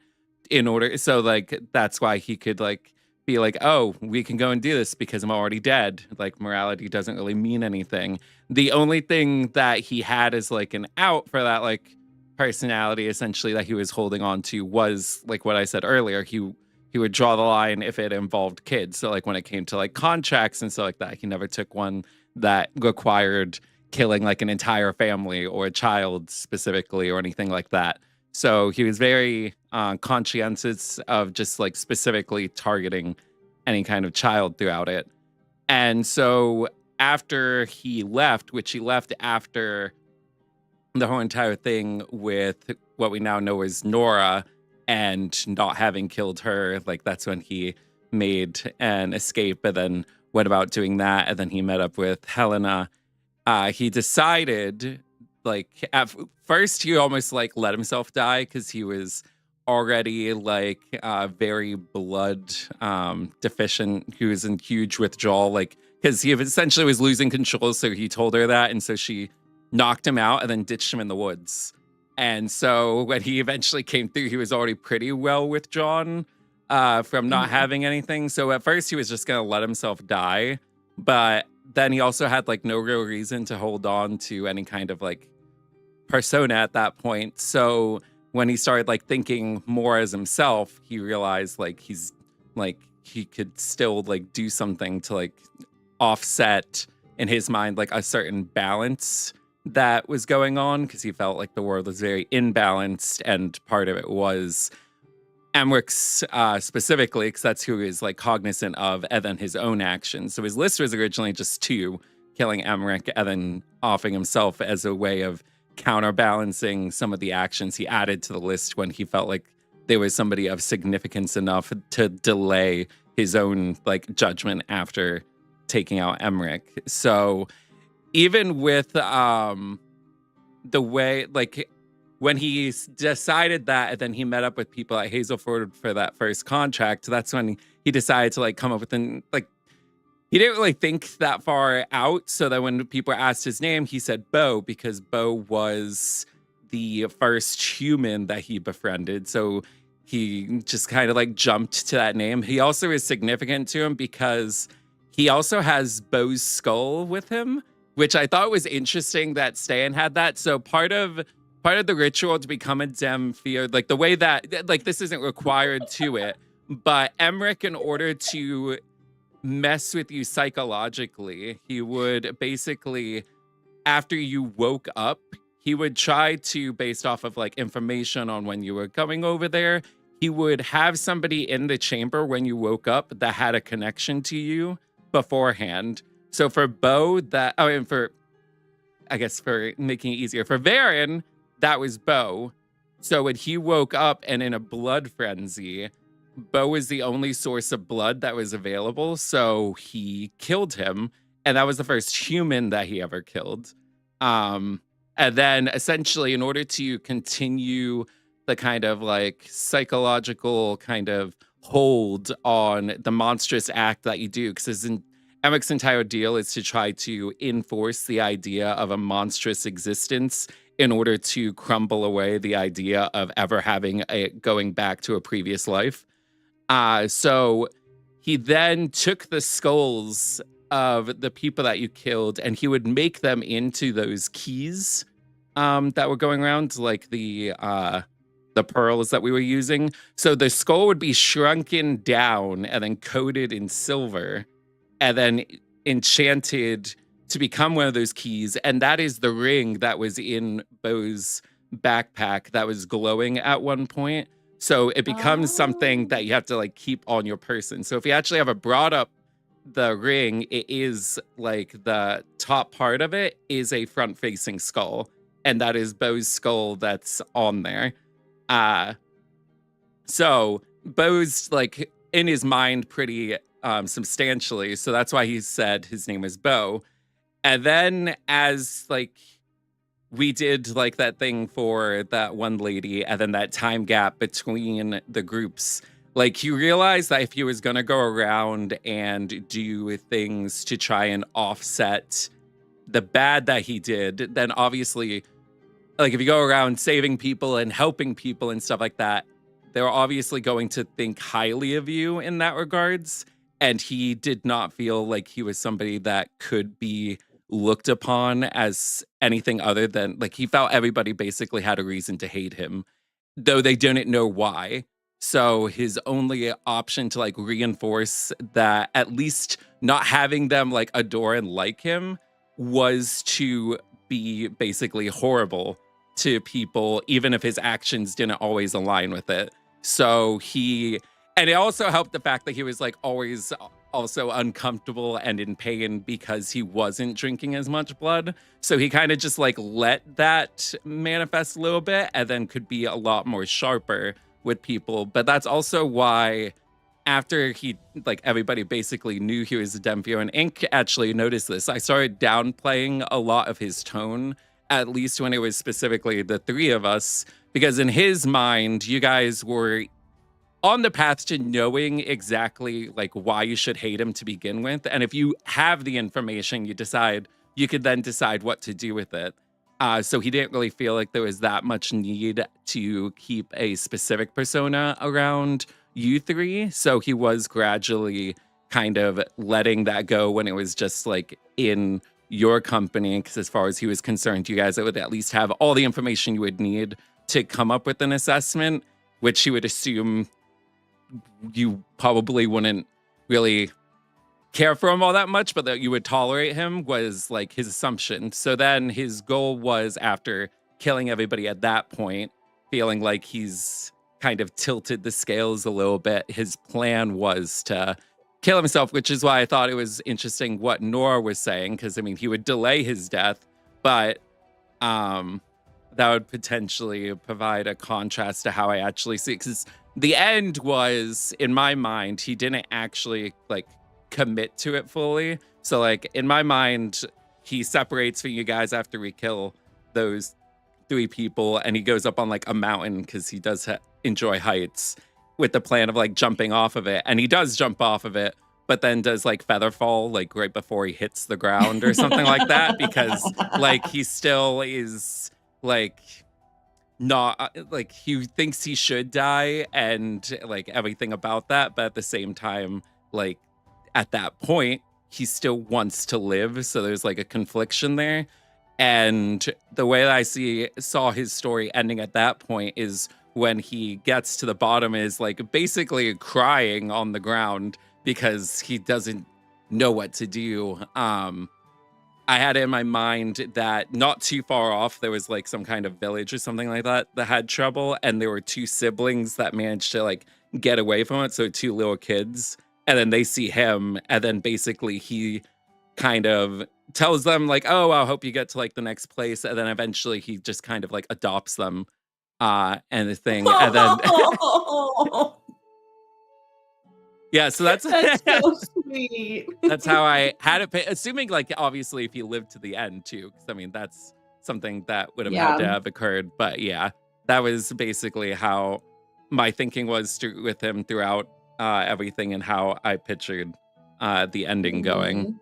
So like that's why he could like be like, oh, we can go and do this because I'm already dead. Like morality doesn't really mean anything. The only thing that he had as like an out for that like personality essentially that he was holding on to was like what I said earlier. He would draw the line if it involved kids. So like when it came to like contracts and stuff like that, he never took one that required killing like an entire family or a child specifically or anything like that. So he was very conscientious of just like specifically targeting any kind of child throughout it. And so after he left, which he left after the whole entire thing with what we now know as Nora, and not having killed her, like that's when he made an escape and then went about doing that. And then he met up with Helena. He decided, like, at first he almost like let himself die because he was already like very blood deficient. He was in huge withdrawal, like, because he essentially was losing control. So he told her that. And so she knocked him out and then ditched him in the woods. And so when he eventually came through, he was already pretty well withdrawn from not having anything. So at first he was just going to let himself die. But then he also had like no real reason to hold on to any kind of like persona at that point. So when he started like thinking more as himself, he realized like he's like he could still like do something to like offset in his mind like a certain balance that was going on, because he felt like the world was very imbalanced, and part of it was Emrich's specifically, because that's who he was like cognizant of, and then his own actions. So his list was originally just 2, killing Emrich and then offing himself as a way of counterbalancing some of the actions he added to the list when he felt like there was somebody of significance enough to delay his own like judgment after taking out Emmerich. So even with the way like when he decided that, and then he met up with people at Hazelford for that first contract, that's when he decided to like come up with like he didn't really think that far out. So that when people asked his name, he said Beau, because Beau was the first human that he befriended. So he just kind of like jumped to that name. He also is significant to him because he also has Beau's skull with him, which I thought was interesting that Ste'yn had that. So part of the ritual to become a Demfield, like the way that like this isn't required to it, but Emmerich, in order to mess with you psychologically, he would basically, after you woke up, he would try to, based off of like information on when you were coming over there, he would have somebody in the chamber when you woke up that had a connection to you beforehand. So for Beau, that, oh, and for, I guess for making it easier, for Varen, that was Beau. So when he woke up and in a blood frenzy, Beau was the only source of blood that was available, so he killed him, and that was the first human that he ever killed. And then essentially, in order to continue the kind of like psychological kind of hold on the monstrous act that you do, because Emmerich's entire deal is to try to enforce the idea of a monstrous existence in order to crumble away the idea of ever having going back to a previous life. So he then took the skulls of the people that you killed, and he would make them into those keys that were going around, like the pearls that we were using. So the skull would be shrunken down and then coated in silver and then enchanted to become one of those keys. And that is the ring that was in Beau's backpack that was glowing at one point. So it becomes something that you have to like keep on your person. So if you actually ever brought up the ring, it is like the top part of it is a front facing skull. And that is Beau's skull that's on there. So Beau's like in his mind pretty substantially. So that's why he said his name is Beau. And then as like we did like that thing for that one lady, and then that time gap between the groups, like he realized that if he was going to go around and do things to try and offset the bad that he did, then obviously, like if you go around saving people and helping people and stuff like that, they're obviously going to think highly of you in that regards. And he did not feel like he was somebody that could be looked upon as anything other than, like, he felt everybody basically had a reason to hate him, though they didn't know why. So his only option to like reinforce that, at least not having them like adore and like him, was to be basically horrible to people, even if his actions didn't always align with it. So and it also helped the fact that he was like always also uncomfortable and in pain because he wasn't drinking as much blood. So he kind of just like let that manifest a little bit and then could be a lot more sharper with people. But that's also why after he, like everybody basically knew he was a Demfield, and Ink actually noticed this, I started downplaying a lot of his tone, at least when it was specifically the three of us, because in his mind, you guys were on the path to knowing exactly like why you should hate him to begin with. And if you have the information, you could then decide what to do with it. So he didn't really feel like there was that much need to keep a specific persona around you three. So he was gradually kind of letting that go when it was just like in your company. Because as far as he was concerned, you guys would at least have all the information you would need to come up with an assessment, which he would assume you probably wouldn't really care for him all that much, but that you would tolerate him was like his assumption. So then his goal was, after killing everybody at that point, feeling like he's kind of tilted the scales a little bit, his plan was to kill himself, which is why I thought it was interesting what Nora was saying, because I mean he would delay his death, but let that would potentially provide a contrast to how I actually see it. Because the end was, in my mind, he didn't actually like commit to it fully. So like in my mind, he separates from you guys after we kill those 3 people, and he goes up on like a mountain because he does enjoy heights, with the plan of like jumping off of it, and he does jump off of it, but then does like feather fall like right before he hits the ground or something like that, because like he still is like not like he thinks he should die and like everything about that, but at the same time, like at that point he still wants to live, so there's like a confliction there. And the way that I saw his story ending at that point is when he gets to the bottom, is like basically crying on the ground because he doesn't know what to do. I had in my mind that not too far off, there was like some kind of village or something like that that had trouble, and there were 2 siblings that managed to like get away from it. So 2 little kids, and then they see him, and then basically he kind of tells them like, oh, I hope you get to like the next place. And then eventually he just kind of like adopts them and the thing. And then yeah, so that's so sweet. That's how I had it, assuming like obviously if he lived to the end too, because I mean that's something that would have had to have occurred. But yeah, that was basically how my thinking was with him throughout everything, and how I pictured the ending going.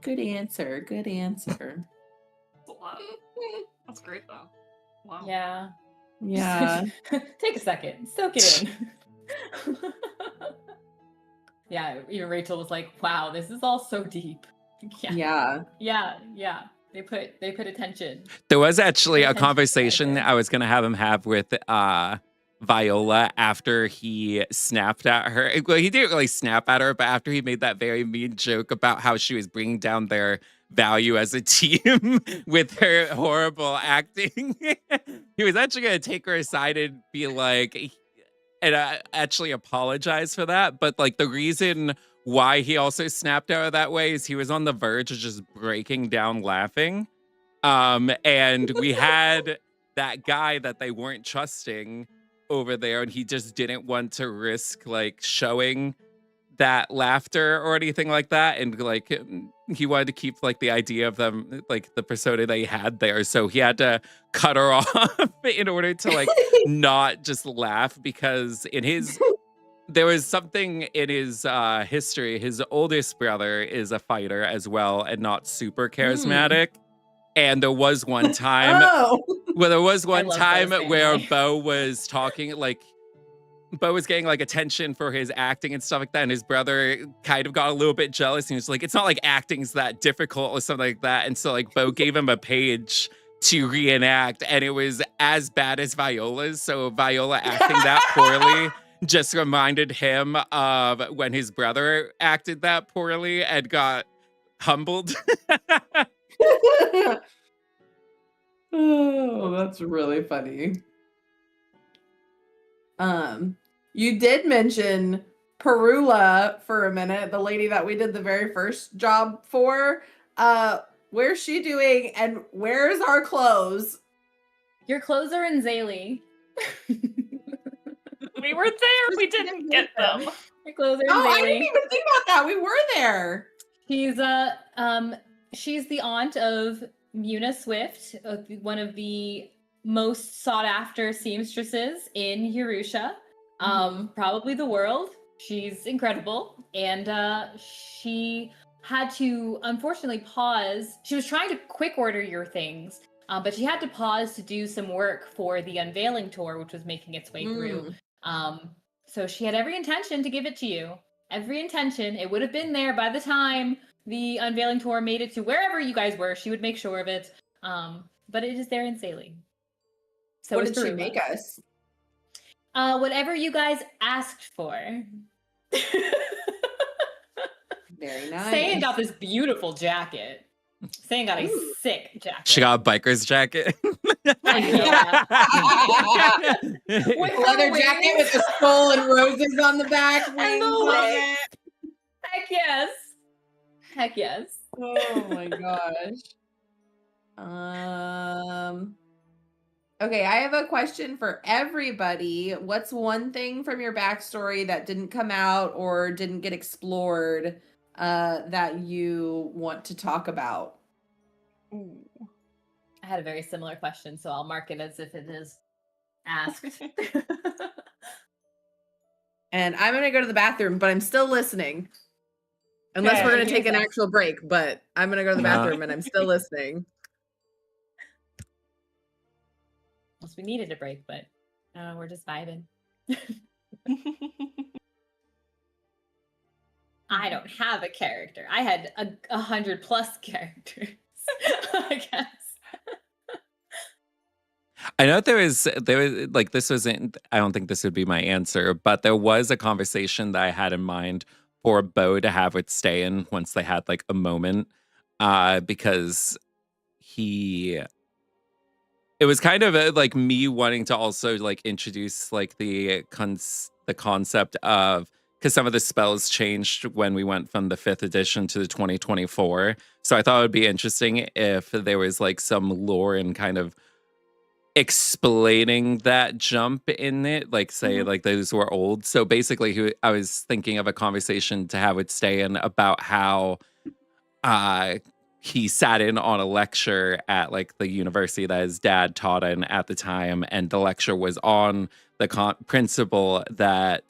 Good answer. Good answer. That's a lot. That's great though. Wow. Yeah. Yeah. Take a second. Soak it in. Yeah, even Rachel was like, wow, this is all so deep. Yeah. They put attention. There was actually a conversation I was gonna have him have with Viola after he snapped at her. Well, he didn't really snap at her, but after he made that very mean joke about how she was bringing down their value as a team with her horrible acting, he was actually going to take her aside and be like, and actually apologize for that. But like the reason why he also snapped at her that way is he was on the verge of just breaking down laughing. And we had that guy that they weren't trusting over there, and he just didn't want to risk like showing that laughter or anything like that, and like he wanted to keep like the idea of them, like the persona they had there, so he had to cut her off in order to like not just laugh, because there was something in his history. His oldest brother is a fighter as well and not super charismatic. And there was one time where Beau was talking, like Beau was getting like attention for his acting and stuff like that, and his brother kind of got a little bit jealous, and he was like, it's not like acting's that difficult or something like that. And so like Beau gave him a page to reenact, and it was as bad as Viola's. So Viola acting that poorly just reminded him of when his brother acted that poorly and got humbled. Oh, that's really funny. You did mention Perula for a minute, the lady that we did the very first job for. Where's she doing, and where's our clothes? Your clothes are in Zaylee. We were there. We didn't get them. Your clothes are in Oh, Zaylee. I didn't even think about that. We were there. She's the aunt of Muna Swift, one of the most sought after seamstresses in Urusha, probably the world. She's incredible, and she had to unfortunately pause. She was trying to quick order your things, but she had to pause to do some work for the unveiling tour, which was making its way through. So she had every intention to give it to you. Every intention. It would have been there by the time the unveiling tour made it to wherever you guys were. She would make sure of it. But it is there in Saley. So what did she make us? Whatever you guys asked for. Very nice. Ste'yn got this beautiful jacket. Ste'yn got a sick jacket. She got a biker's jacket. Yeah. Leather jacket with the skull and roses on the back. And the wig. Heck yes. Heck yes. Oh my gosh. Okay, I have a question for everybody. What's one thing from your backstory that didn't come out or didn't get explored that you want to talk about? Ooh. I had a very similar question, so I'll mark it as if it is asked. And I'm gonna go to the bathroom, but I'm still listening. Unless we're Okay. gonna take an Here's us. actual break, but I'm gonna go to the bathroom and I'm still listening. Unless we needed a break, but we're just vibing. I don't have a character. I had 100+ characters, I guess. I know there was like, this wasn't, I don't think this would be my answer, but there was a conversation that I had in mind for Beau to have with Ste'yn once they had like a moment, because it was kind of like me wanting to also like introduce like the concept of, because some of the spells changed when we went from the 5th edition to the 2024. So I thought it would be interesting if there was like some lore and kind of explaining that jump in it, like say like those were old. So basically I was thinking of a conversation to have with Ste'yn about how he sat in on a lecture at like the university that his dad taught in at the time, and the lecture was on the principle that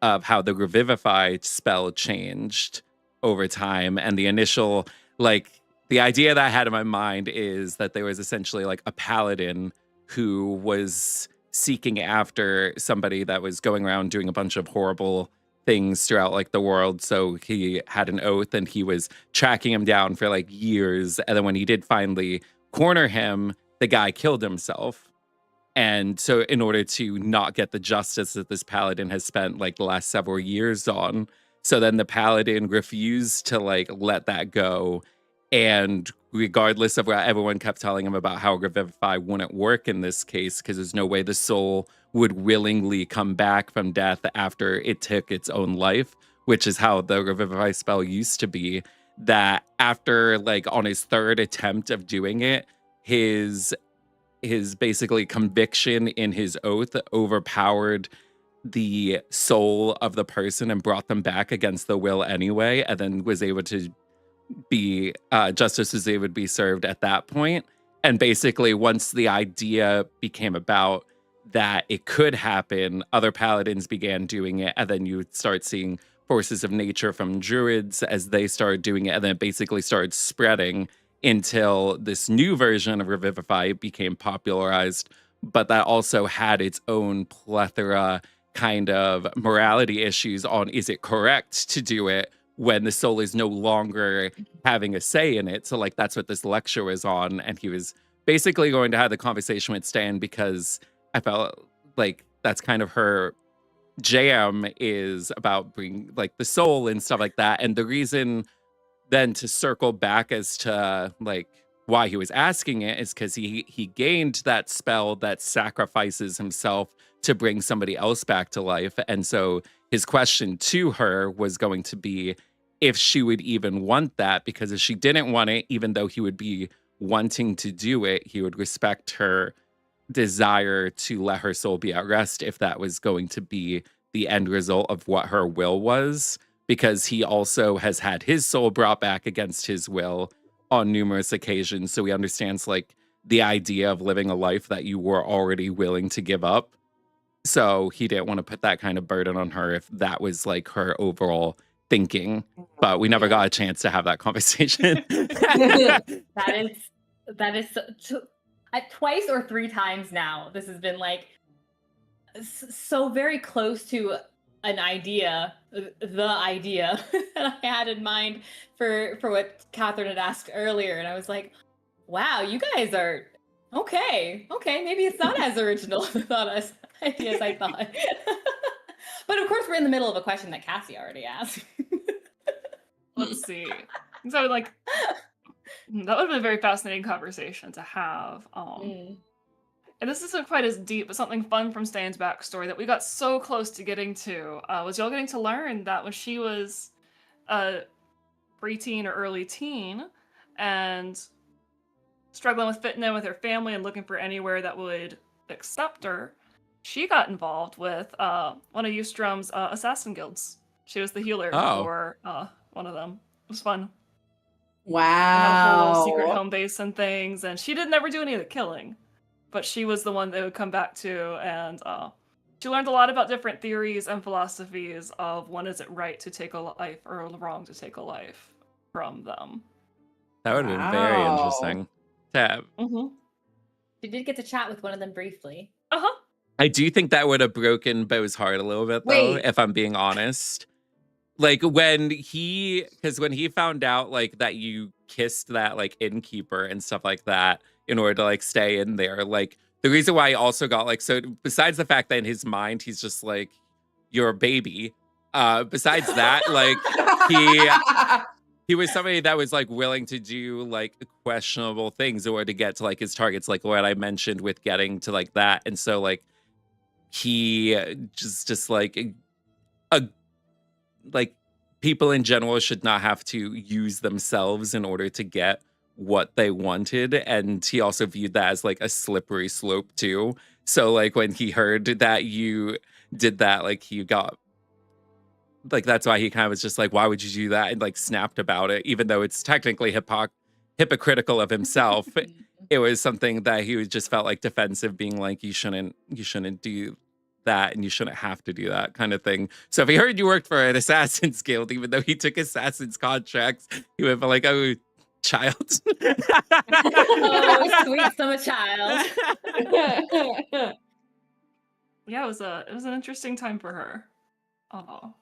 of how the revivify spell changed over time. And the initial, like, the idea that I had in my mind is that there was essentially like a paladin who was seeking after somebody that was going around doing a bunch of horrible things throughout like the world. So he had an oath and he was tracking him down for like years. And then when he did finally corner him, the guy killed himself. And so in order to not get the justice that this paladin has spent like the last several years on, so then the paladin refused to like let that go. And regardless of what everyone kept telling him about how Revivify wouldn't work in this case, because there's no way the soul would willingly come back from death after it took its own life, which is how the Revivify spell used to be, that after like on his 3rd attempt of doing it, his basically conviction in his oath overpowered the soul of the person and brought them back against the will anyway, and then was able to be justice was able to be served at that point. And basically once the idea became about that it could happen, other paladins began doing it, and then you would start seeing forces of nature from druids as they started doing it, and then it basically started spreading until this new version of Revivify became popularized. But that also had its own plethora kind of morality issues on, is it correct to do it when the soul is no longer having a say in it? So like that's what this lecture was on. And he was basically going to have the conversation with Ste'yn, because I felt like that's kind of her jam, is about bringing like the soul and stuff like that. And the reason then to circle back as to like why he was asking it is because he gained that spell that sacrifices himself to bring somebody else back to life. And so his question to her was going to be if she would even want that, because if she didn't want it, even though he would be wanting to do it, he would respect her desire to let her soul be at rest if that was going to be the end result of what her will was, because he also has had his soul brought back against his will on numerous occasions. So he understands like the idea of living a life that you were already willing to give up. So he didn't want to put that kind of burden on her if that was like her overall thinking. But we never got a chance to have that conversation. that is twice or 3 times now. This has been like so very close to an idea, the idea that I had in mind for what Catherine had asked earlier, and I was like, wow, you guys are okay. Maybe it's not as original as ideas I thought. But of course, we're in the middle of a question that Kassie already asked. Let's see. So like that would have been a very fascinating conversation to have. And this isn't quite as deep, but something fun from Ste'yn's backstory that we got so close to getting to was y'all getting to learn that when she was a preteen or early teen, and struggling with fitting in with her family and looking for anywhere that would accept her, she got involved with one of Eustrom's assassin guilds. She was the healer for one of them. It was fun. They had a whole little secret Wow. home base and things, and she didn't ever do any of the killing, but she was the one they would come back to, and she learned a lot about different theories and philosophies of when is it right to take a life or wrong to take a life from them. That would have been very Wow. interesting. Tab. You did get to chat with one of them briefly. I do think that would have broken Beau's heart a little bit, though, Wait. if I'm being honest. Like when he found out like that you kissed that like innkeeper and stuff like that in order to like stay in there, like the reason why he also got like, so besides the fact that in his mind he's just like, you're a baby, besides that, like he was somebody that was like willing to do like questionable things in order to get to like his targets, like what I mentioned with getting to like that. And so like he just like people in general should not have to use themselves in order to get what they wanted. And he also viewed that as like a slippery slope too. So like when he heard that you did that, like he got like, that's why he kind of was just like, why would you do that? And like snapped about it, even though it's technically hypocritical of himself. It was something that he just felt like defensive, being like, you shouldn't do that, and you shouldn't have to do that kind of thing. So if he heard you worked for an assassin's guild, even though he took assassin's contracts, he would be like, oh, child. Oh, sweet summer child. Yeah, it was an interesting time for her. Oh.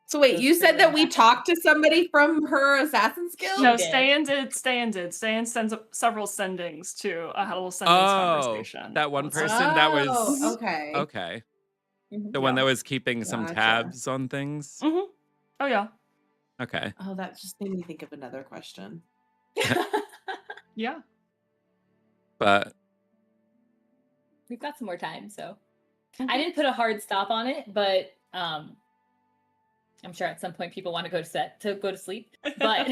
So wait, you said that we talked to somebody from her assassin's guild? No, did. Ste'yn did. Ste'yn sends several sendings to had a little sendings conversation. That one with person someone. that was okay. okay. Mhm. The one that was keeping some Gotcha. tabs on things. Oh yeah, Okay. Oh, that just made me think of another question. yeah. But We've got some more time, so I didn't put a hard stop on it, but I'm sure at some point people want to go to sleep. But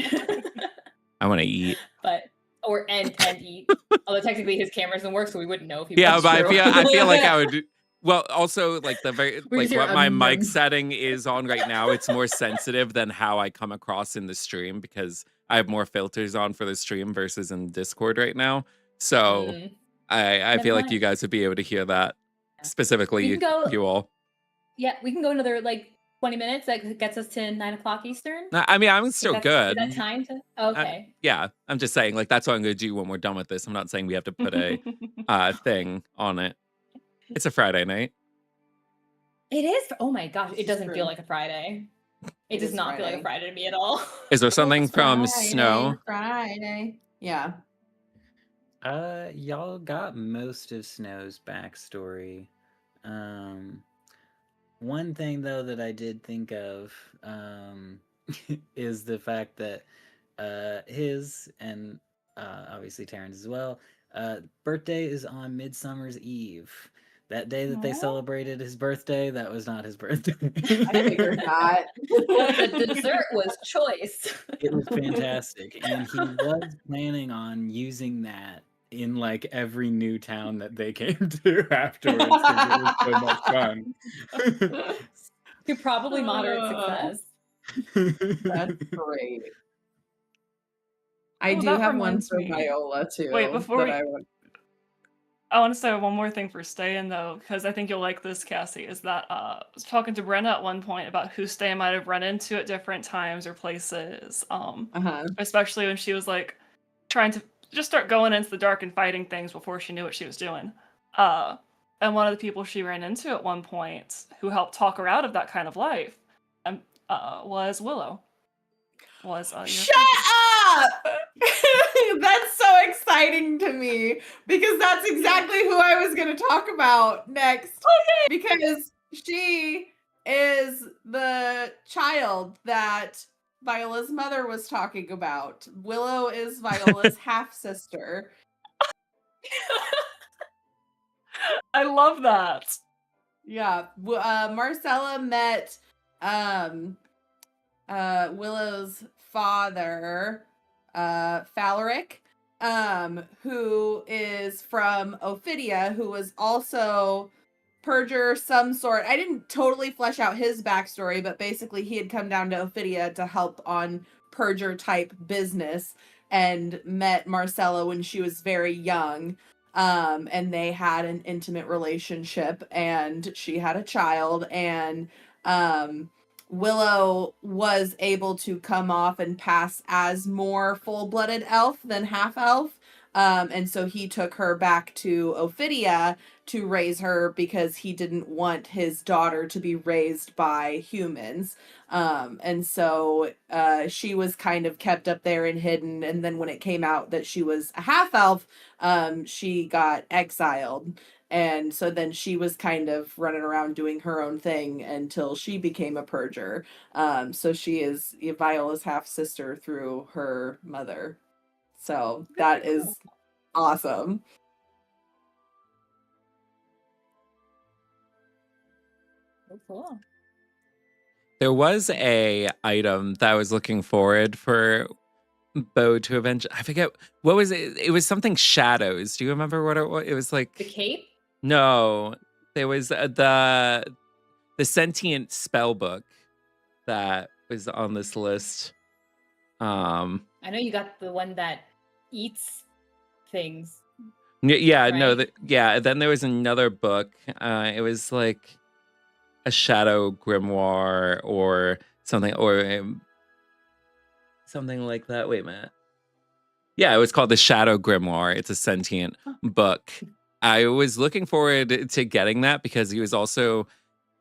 I want to eat. and eat. Although technically his camera doesn't work, so we wouldn't know if he Yeah, was but true. I feel like I would. Well, also like the very We like hear what my mic um. setting is on right now. It's more sensitive than how I come across in the stream because I have more filters on for the stream versus in Discord right now. So I Never feel like mind. you guys would be able to hear that specifically. We can go- You all. Yeah, we can go another like 20 minutes. That gets us to 9 o'clock Eastern. I mean, I'm still good. Is that time to? Okay. Yeah, I'm just saying, like, that's what I'm going to do when we're done with this. I'm not saying we have to put a thing on it. It's a Friday night. It is. Oh my gosh, it This is doesn't true. feel like a Friday. It It does is not feel like a Friday. Friday to me at all. Is there something It's from Friday, Snow? Friday. Yeah. Y'all got most of Snow's backstory. One thing though that I did think of is the fact that his and obviously Taryn's as well, birthday is on Midsummer's Eve. That day that they Aw. celebrated his birthday, that was not his birthday. I figured not. The dessert was choice. It was fantastic, and he was planning on using that in like every new town that they came to afterwards because it was so much fun. To probably moderate success. That's great. I Oh, do that have one reminds for me. Viola too. Wait, before that we- I would... I want to say one more thing for Ste'yn though, because I think you'll like this, Cassie. Is that I was talking to Brenna at one point about who Ste'yn might have run into at different times or places. Especially when she was like trying to just start going into the dark and fighting things before she knew what she was doing. And one of the people she ran into at one point who helped talk her out of that kind of life was Willow. Shut up! That's so exciting to me because that's exactly who I was going to talk about next. Okay. Because she is the child that Viola's mother was talking about. Willow is Viola's half sister. I love that. Yeah, Marcella met Willow's father, Falaric, who is from Ophidia, who was also purger some sort. I didn't totally flesh out his backstory, but basically he had come down to Ophidia to help on purger type business and met Marcella when she was very young. And they had an intimate relationship, and she had a child, and Willow was able to come off and pass as more full-blooded elf than half-elf. And so he took her back to Ophidia to raise her because he didn't want his daughter to be raised by humans. And so she was kind of kept up there and hidden. And then when it came out that she was a half-elf, she got exiled. And so then she was kind of running around doing her own thing until she became a purger. So she is Viola's half sister through her mother. So that is awesome. Oh, cool. There was a item that I was looking forward for Beau to avenge. I forget what was it. It was something shadows. Do you remember what it was? It was like The cape? no. There was the sentient spell book that was on this list. I know you got the one that eats things. Yeah, no, Right? yeah. Then there was another book. It was like a shadow grimoire or something, or something like that. Wait a minute. Yeah, it was called the Shadow Grimoire. It's a sentient book. I was looking forward to getting that because he was also,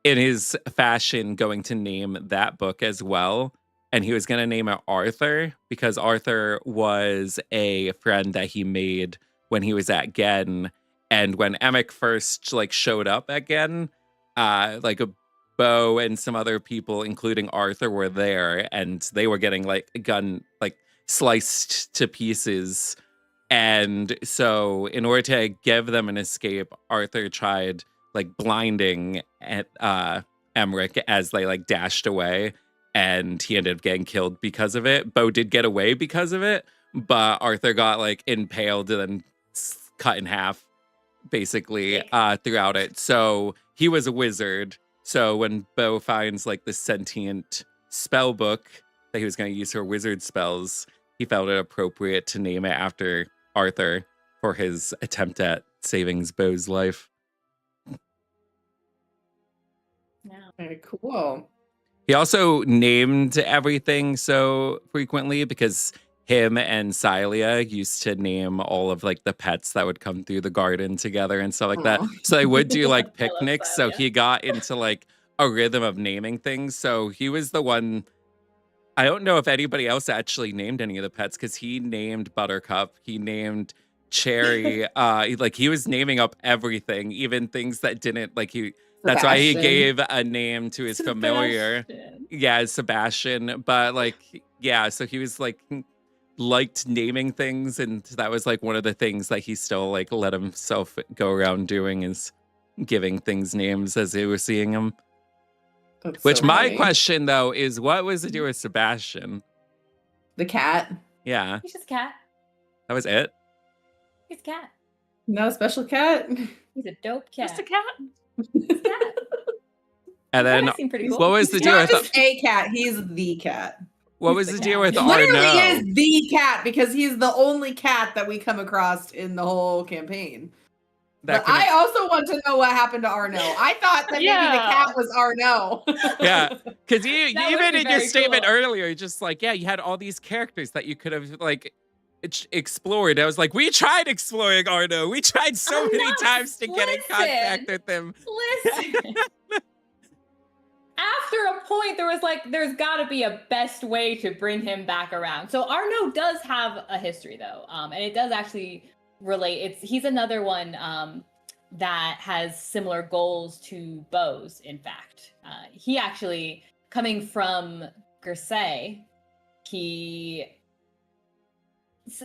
in his fashion, going to name that book as well. And he was going to name it Arthur because Arthur was a friend that he made when he was at Gen. And when Emic first like showed up at Gen, like a Beau and some other people, including Arthur, were there, and they were getting like sliced to pieces. And so in order to give them an escape, Arthur tried like blinding at Emmerich as they like dashed away, and he ended up getting killed because of it. Beau did get away because of it, but Arthur got like impaled and then cut in half basically throughout it. So he was a wizard. So when Beau finds like the sentient spell book that he was going to use for wizard spells, he felt it appropriate to name it after Arthur for his attempt at saving Beau's life. Yeah. Very cool. He also named everything so frequently because him and Silia used to name all of like the pets that would come through the garden together and stuff like that. Aw. So they would do like I love picnics. So Silia. he got into like a rhythm of naming things. So he was the one. I don't know if anybody else actually named any of the pets because he named Buttercup. He named Cherry. Like he was naming up everything, even things that didn't like he. That's why he Sebastian. gave a name to his familiar. Sebastian. Yeah, Sebastian. But like, yeah, so he was like liked naming things, and that was like one of the things that he still like let himself go around doing is giving things names as he was seeing them. That's Which so my funny. question though is, what was to do with Sebastian? The cat. Yeah, He's just a cat. that was it. He's a cat. Not a special cat. He's a dope cat. Just a cat. He's a cat. And then That seemed pretty cool. what was the He's deal not with just a cat. He's the cat. what was the the deal cat. with He literally Arno? is the cat because he's the only cat that we come across in the whole campaign. That But I also want to know what happened to Arno. I thought that maybe the Yeah. cat was Arno. Yeah, because you That would even be in your very statement cool. earlier, just like, yeah, you had all these characters that you could have like explored. I was like, we tried exploring Arno. We tried so I'm many not- times to get in contact listen. with him. Listen. After a point, there was like, there's got to be a best way to bring him back around. So Arno does have a history, though, and it does actually relate. He's another one that has similar goals to Beau's. In fact, he actually coming from Gersay, he.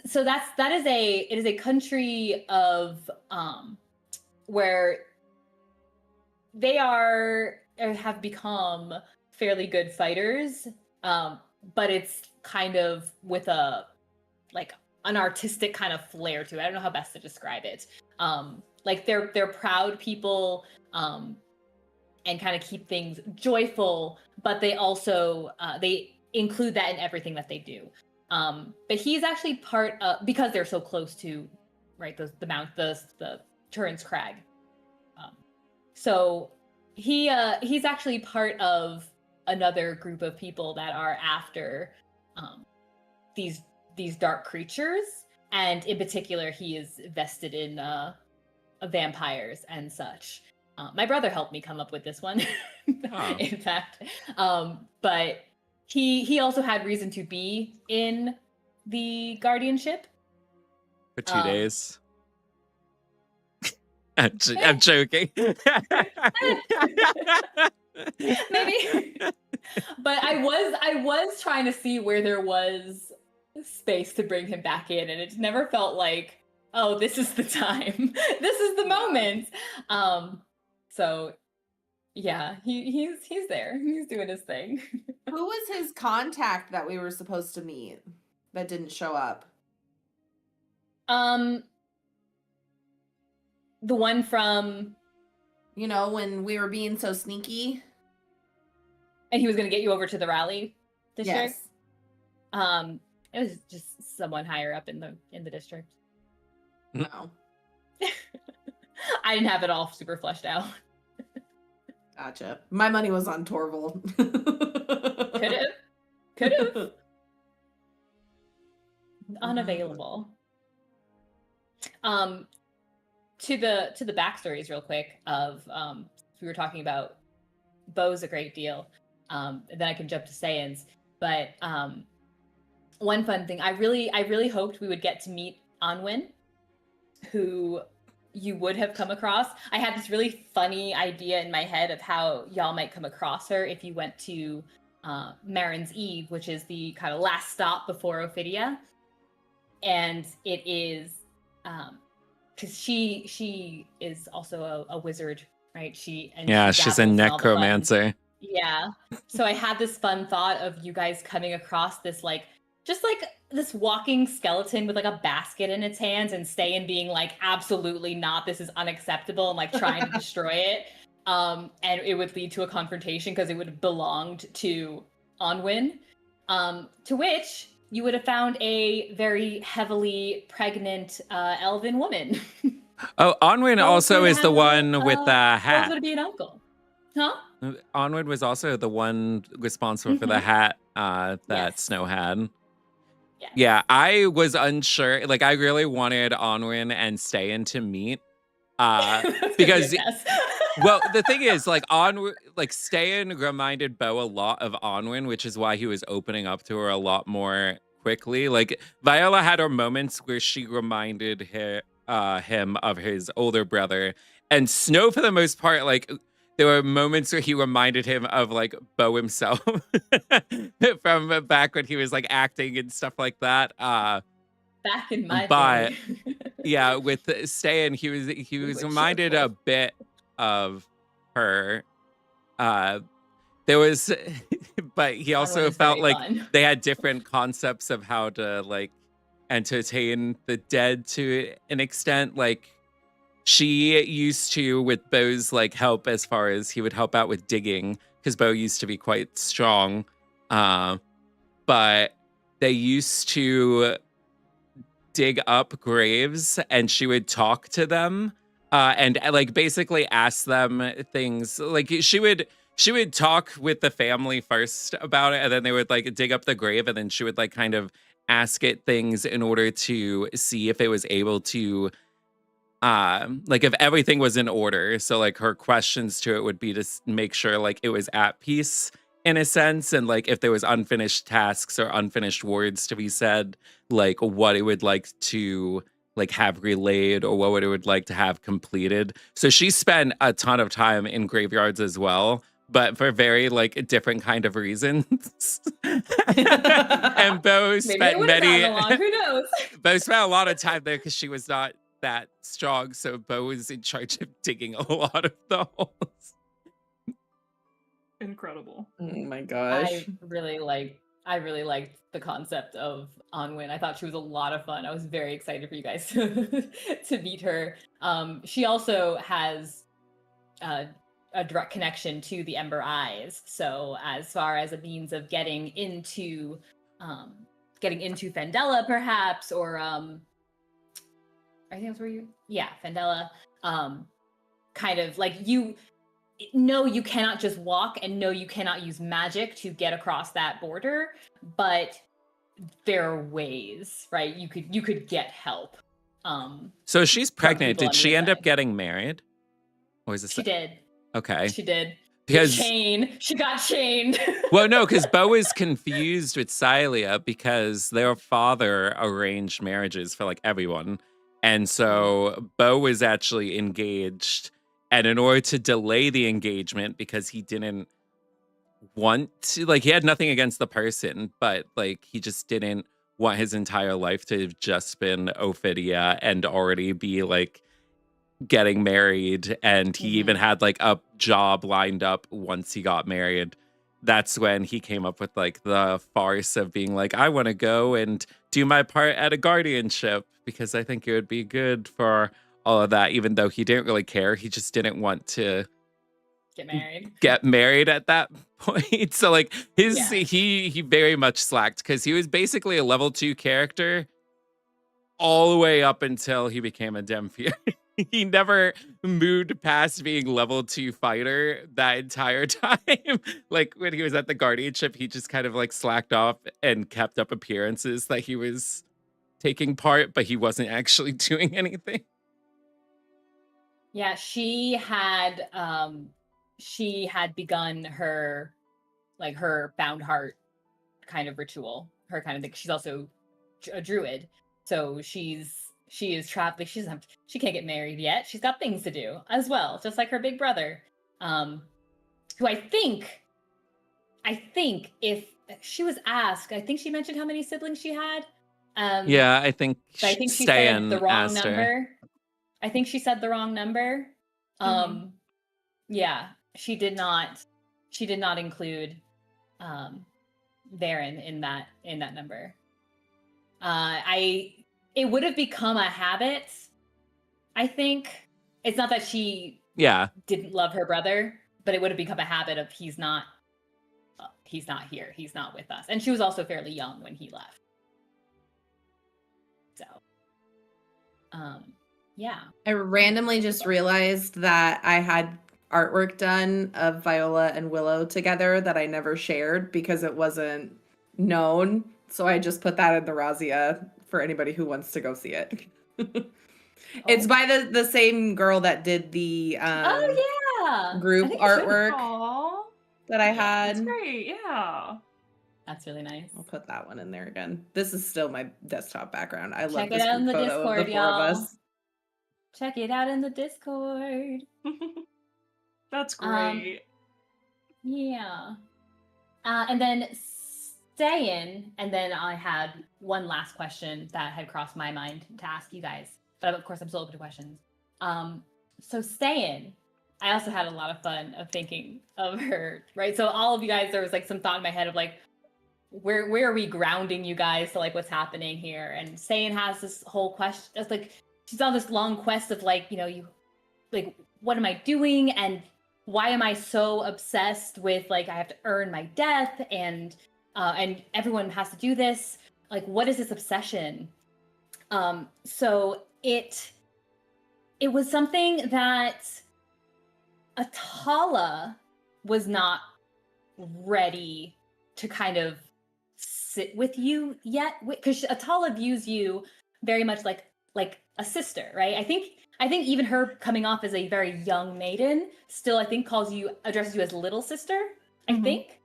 So that is a country of where they have become fairly good fighters, but it's kind of with a like an artistic kind of flair to it. I don't know how best to describe it. Like they're proud people, and kind of keep things joyful, but they also they include that in everything that they do. But he's actually part of, because they're so close to, right, the Turin's Crag. So he's actually part of another group of people that are after these dark creatures, and in particular, he is vested in vampires and such. My brother helped me come up with this one, in fact. But he also had reason to be in the guardianship For 2 days. I'm joking. Maybe. But I was trying to see where there was space to bring him back in, and it never felt like, oh, this is the time. This is the moment. So yeah, he's there. He's doing his thing. Who was his contact that we were supposed to meet that didn't show up? The one from, You know, when we were being so sneaky? and he was gonna get you over to the rally district. Yes. It was just someone higher up in the district. No. I didn't have it all super fleshed out. Gotcha. My money was on Torval. Could have. Unavailable. To the backstories real quick of we were talking about Beau's a great deal. And then I can jump to Ste'yn's. But one fun thing, I really hoped we would get to meet Anwen, who you would have come across. I had this really funny idea in my head of how y'all might come across her if you went to Marin's Eve, which is the kind of last stop before Ophidia. And it is because she is also a wizard, right? She's a necromancer. Yeah. So I had this fun thought of you guys coming across this just this walking skeleton with a basket in its hands, and Ste'yn being like, absolutely not, this is unacceptable, and trying to destroy it. And it would lead to a confrontation because it would have belonged to Anwen. To which you would have found a very heavily pregnant elven woman. Oh, Anwen also is the one with the hat. Going to be an uncle, huh? Anwen was also the one responsible for the hat that Snow had. Yes. Yeah, I was unsure. I really wanted Anwen and Ste'yn to meet. Because, well, the thing is, Ste'yn reminded Beau a lot of Anwen, which is why he was opening up to her a lot more quickly. Viola had her moments where she reminded him of his older brother, and Snow, for the most part, there were moments where he reminded him of Beau himself from back when he was acting and stuff like that. Back in my but day. yeah, with Ste'yn, he was reminded a bit of her. There was, but he also felt they had different concepts of how to entertain the dead to an extent. She used to, with Beau's help, as far as he would help out with digging, because Beau used to be quite strong. But they used to dig up graves, and she would talk to them, and basically ask them things. She would talk with the family first about it, and then they would dig up the grave, and then she would kind of ask it things in order to see if it was able to if everything was in order. So her questions to it would be to make sure it was at peace in a sense, and if there was unfinished tasks or unfinished words to be said, what it would like to have relayed, or what it would like to have completed. So she spent a ton of time in graveyards as well, but for very different kind of reasons. And Beau spent who knows? Beau spent a lot of time there because she was not that strong, so Beau was in charge of digging a lot of the holes. Incredible. Oh my gosh. I I really liked the concept of Onwin. I thought she was a lot of fun. I was very excited for you guys to meet her. She also has a direct connection to the Ember Eyes. So as far as a means of getting into Fandela, perhaps, or I think that's where Fandela. Kind of like you cannot just walk, and no, you cannot use magic to get across that border, but there are ways, right? You could get help. So she's pregnant. people Did on she the end up inside. getting married? Or is this She did. okay? She did. Because She got chained. well, no, because Beau is confused with Silia because their father arranged marriages for like everyone. And so Beau was actually engaged. And in order to delay the engagement, because he didn't want to, like, he had nothing against the person, but like he just didn't want his entire life to have just been Ophidia and already be like getting married, and he even had like a job lined up once he got married. That's when he came up with like the farce of being like, I want to go and do my part at a guardianship because I think it would be good for all of that, even though he didn't really care. He just didn't want to get married at that point. So like he very much slacked because he was basically a level 2 character all the way up until he became a Demphier. He never moved past being level 2 fighter that entire time. Like when he was at the guardianship, he just kind of like slacked off and kept up appearances that he was taking part, but he wasn't actually doing anything. Yeah, she had begun her bound heart kind of ritual, her kind of thing. She's also a druid, so she is trapped. Like she can't get married yet. She's got things to do as well, just like her big brother, who I think if she was asked, I think she mentioned how many siblings she had. Yeah, I think she Ste'yn said the wrong asked her. number. I think she said the wrong number. Yeah, she did not include Varen in that number. It would have become a habit. I think it's not that she didn't love her brother, but it would have become a habit of he's not here, he's not with us. And she was also fairly young when he left. So yeah. I randomly just realized that I had artwork done of Viola and Willow together that I never shared because it wasn't known. So I just put that in the Razia for anybody who wants to go see it. It's by the same girl that did the group artwork that I had. That's great, yeah. That's really nice. I'll put that one in there again. This is still my desktop background. I love Check this it out in the photo Discord, of the 4 of us. Check it out in the Discord. That's great. Yeah. And then Ste'yn, and then I had one last question that had crossed my mind to ask you guys. But of course, I'm still open to questions. So Ste'yn, I also had a lot of fun of thinking of her, right? So all of you guys, there was like some thought in my head of like, where are we grounding you guys to like what's happening here? And Ste'yn has this whole question. It's like she's on this long quest of like, what am I doing, and why am I so obsessed with like I have to earn my death, and everyone has to do this. Like, what is this obsession? So it was something that Atala was not ready to kind of sit with you yet, because Atala views you very much like a sister, right? I think even her coming off as a very young maiden still, I think, addresses you as little sister, I think.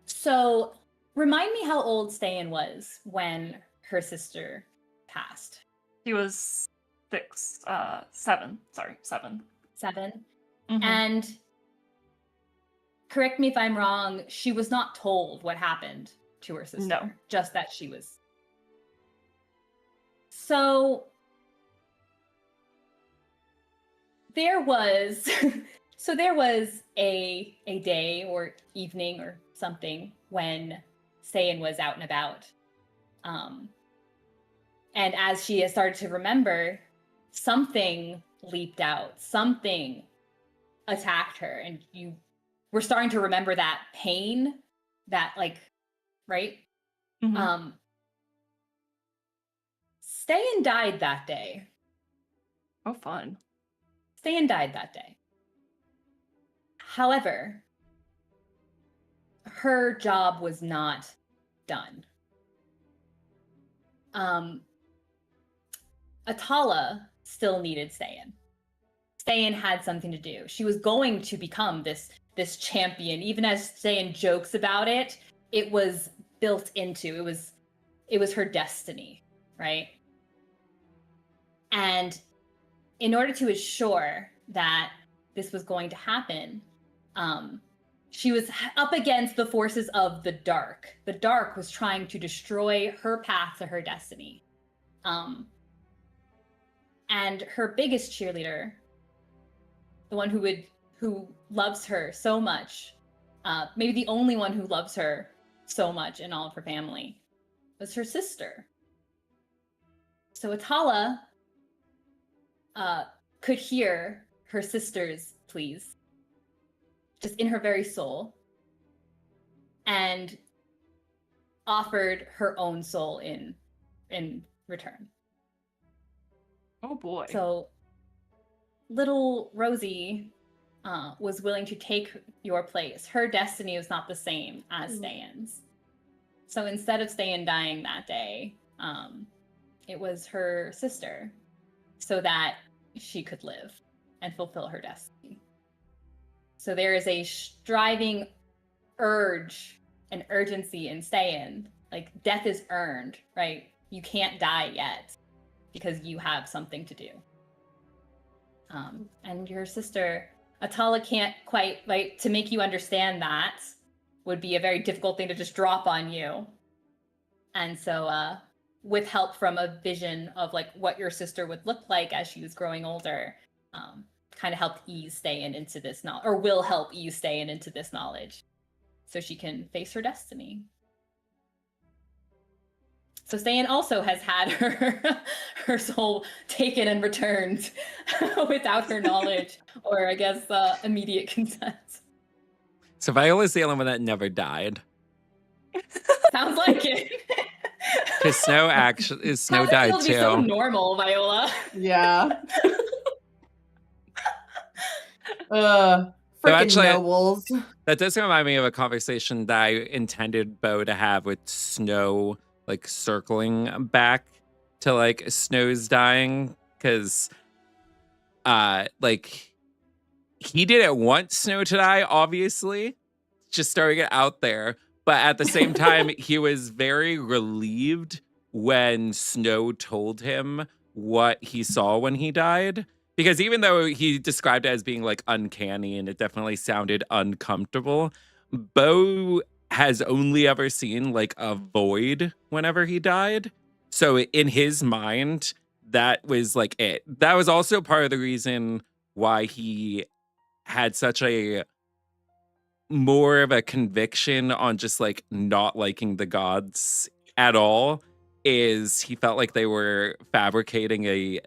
So remind me how old Ste'yn was when her sister passed. He was 7. Sorry, 7. 7. And correct me if I'm wrong, she was not told what happened to her sister. No. Just that she was. So there was a day or evening or something when Ste'yn was out and about. And as she has started to remember, something leaped out, something attacked her, and you were starting to remember that pain, that like, right? Mhm. Ste'yn died that day. Oh, fun. Ste'yn died that day. However, her job was not done. Atala still needed Ste'yn. Ste'yn had something to do. She was going to become this champion. Even as Ste'yn jokes about it, it was built into, it was her destiny, right? And in order to assure that this was going to happen, she was up against the forces of the dark. The dark was trying to destroy her path to her destiny. And her biggest cheerleader, the one who loves her so much, maybe the only one who loves her so much in all of her family, was her sister. So Atala could hear her sister's pleas, just in her very soul, and offered her own soul in return. Oh boy. So little Rosie was willing to take your place. Her destiny was not the same as Ste'yn's. So instead of Ste'yn dying that day, it was her sister, so that she could live and fulfill her destiny. So there is a striving urge and urgency in Ste'yn. Like, death is earned, right? You can't die yet because you have something to do. And your sister, Atala, can't quite, like, to make you understand that would be a very difficult thing to just drop on you. And so with help from a vision of like what your sister would look like as she was growing older, kind of helped ease Ste'yn into this knowledge, or will help ease Ste'yn into this knowledge, so she can face her destiny. So Ste'yn also has had her soul taken and returned without her knowledge, or I guess immediate consent. So Viola's the only one that never died. Sounds like it. Because Snow How's it died feel to be too. so normal, Viola? Yeah. So Freaking actually, nobles. that does remind me of a conversation that I intended Beau to have with Snow, like circling back to like Snow's dying, because like he didn't want Snow to die, obviously, just throwing it out there. But at the same time, he was very relieved when Snow told him what he saw when he died. Because even though he described it as being like uncanny and it definitely sounded uncomfortable, Beau has only ever seen like a void whenever he died. So in his mind, that was like it. That was also part of the reason why he had such a more of a conviction on just like not liking the gods at all, is he felt like they were fabricating a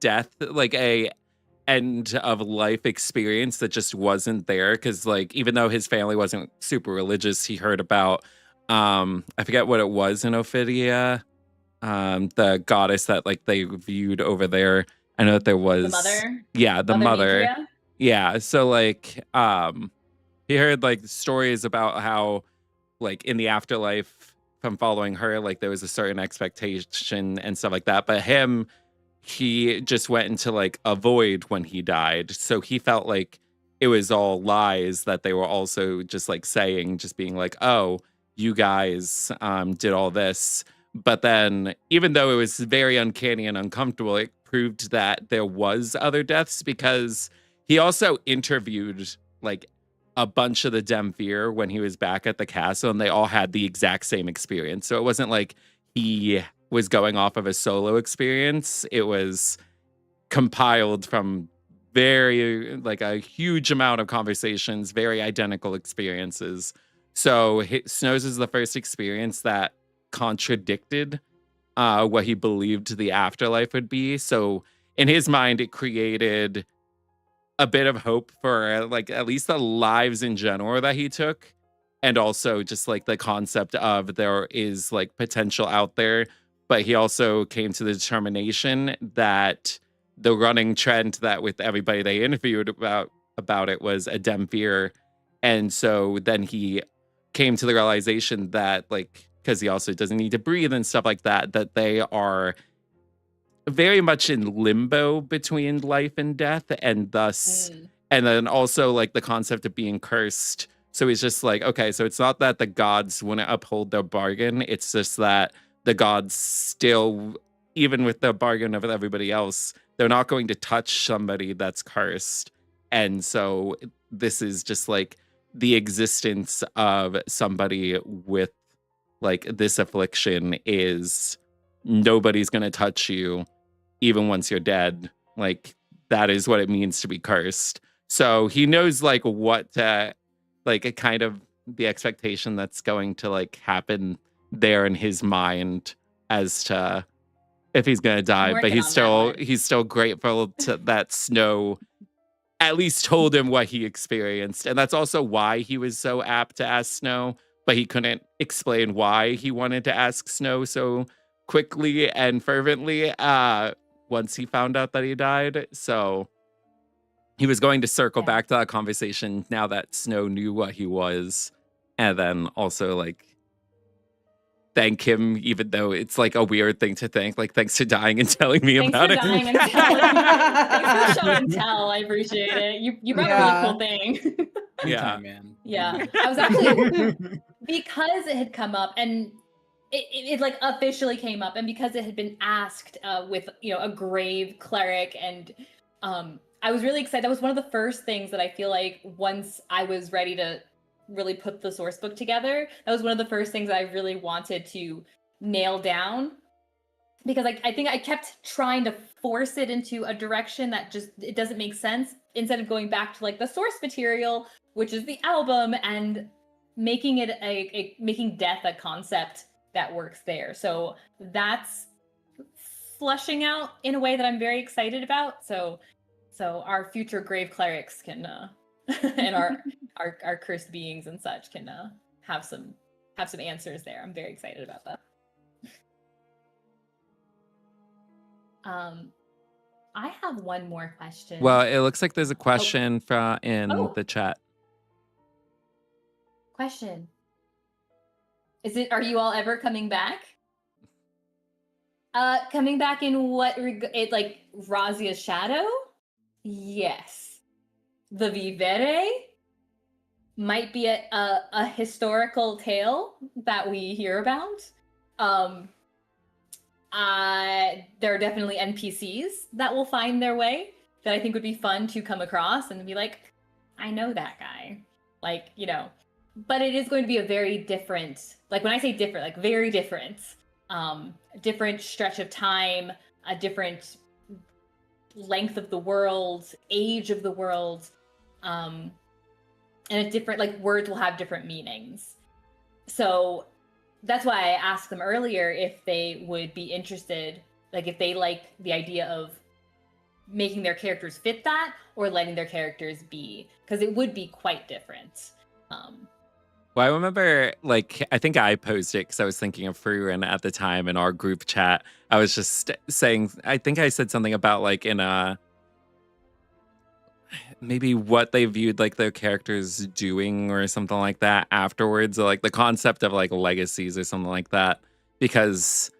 death, like a end of life experience that just wasn't there. Because like even though his family wasn't super religious, he heard about I forget what it was in Ophidia, the goddess that like they viewed over there. I know that there was The mother? yeah, the mother. Mithria? Yeah, so like he heard like stories about how like in the afterlife from following her, like there was a certain expectation and stuff like that. But he just went into like a void when he died. So he felt like it was all lies that they were also just like saying, just being like, oh, you guys did all this. But then even though it was very uncanny and uncomfortable, it proved that there was other deaths, because he also interviewed like a bunch of the Demvir when he was back at the castle, and they all had the exact same experience. So it wasn't like he was going off of a solo experience. It was compiled from very like a huge amount of conversations, very identical experiences So Snow's is the first experience that contradicted what he believed the afterlife would be. So in his mind, it created a bit of hope for like at least the lives in general that he took, and also just like the concept of there is like potential out there. But he also came to the determination that the running trend that with everybody they interviewed about it was a dem fear. And so then he came to the realization that, like, because he also doesn't need to breathe and stuff like that, that they are very much in limbo between life and death, and thus, and then also like the concept of being cursed. So he's just like, okay, so it's not that the gods wouldn't uphold their bargain, it's just that the gods still, even with the bargain of everybody else, they're not going to touch somebody that's cursed. And so this is just like the existence of somebody with like this affliction is nobody's going to touch you even once you're dead. Like that is what it means to be cursed. So he knows like what like a kind of the expectation that's going to like happen there in his mind as to if he's going to die, but he's still grateful to that Snow at least told him what he experienced. And that's also why he was so apt to ask Snow, but he couldn't explain why he wanted to ask Snow so quickly and fervently once he found out that he died. So he was going to circle back to that conversation now that Snow knew what he was, and then also like thank him, even though it's like a weird thing to thank. Like, thanks for dying and telling me about it. Thanks for show and tell. I appreciate it. You brought a really cool thing. Yeah, man. Yeah, I was actually because it had come up and it like officially came up, and because it had been asked with a grave cleric, and I was really excited. That was one of the first things that I feel like once I was ready to really put the source book together, that was one of the first things I really wanted to nail down, because I think I kept trying to force it into a direction that just it doesn't make sense, instead of going back to like the source material, which is the album, and making it making death a concept that works there. So that's flushing out in a way that I'm very excited about. So our future grave clerics can and our cursed beings and such can have some answers there. I'm very excited about that. I have one more question. Well, it looks like there's a question in the chat. Question. Are you all ever coming back? Coming back in what like Razia's shadow? Yes. The Vivere might be a historical tale that we hear about. There are definitely NPCs that will find their way that I think would be fun to come across and be like, I know that guy. Like, but it is going to be a very different, like when I say different, like very different, different stretch of time, a different length of the world, age of the world, and a different, like words will have different meanings. So that's why I asked them earlier if they would be interested, like if they like the idea of making their characters fit that or letting their characters be, because it would be quite different. Well, I remember, like, I think I posted it because I was thinking of Fruin at the time in our group chat. I was just saying, I think I said something about, like, in maybe what they viewed, like, their characters doing or something like that afterwards, or, like, the concept of, like, legacies or something like that. Because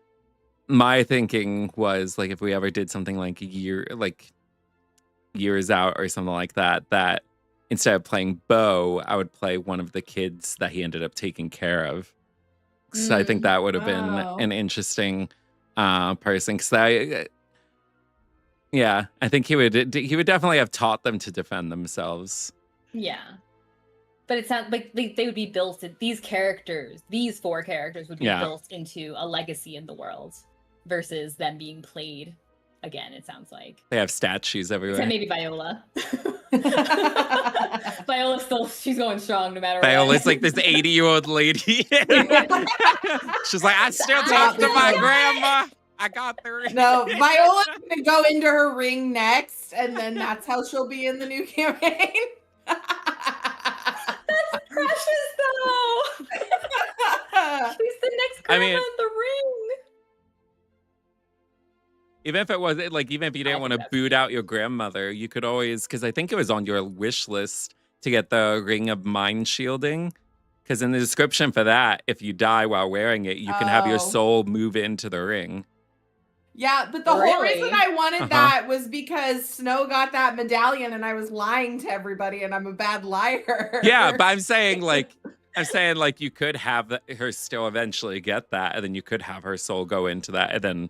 my thinking was, like, if we ever did something like years out or something like that, that instead of playing Beau, I would play one of the kids that he ended up taking care of. So I think that would have been an interesting person. Because I think he would definitely have taught them to defend themselves. Yeah. But it sounds like they would be built, these four characters would be built into a legacy in the world versus them being played again, it sounds like. They have statues everywhere. Except maybe Viola. Viola's still, she's going strong no matter Viola's what. like this 80-year-old lady. She's like, I still talk to still my got it. grandma. I got the ring. No, Viola's gonna go into her ring next, and then that's how she'll be in the new campaign. That's precious though. She's the next grandma in the ring. Even if it wasn't like, even if you didn't want to boot out your grandmother, you could always, because I think it was on your wish list to get the ring of mind shielding. Because in the description for that, if you die while wearing it, you can have your soul move into the ring. Yeah, but the whole reason I wanted that was because Snow got that medallion and I was lying to everybody and I'm a bad liar. Yeah, but I'm saying you could have her still eventually get that, and then you could have her soul go into that, and then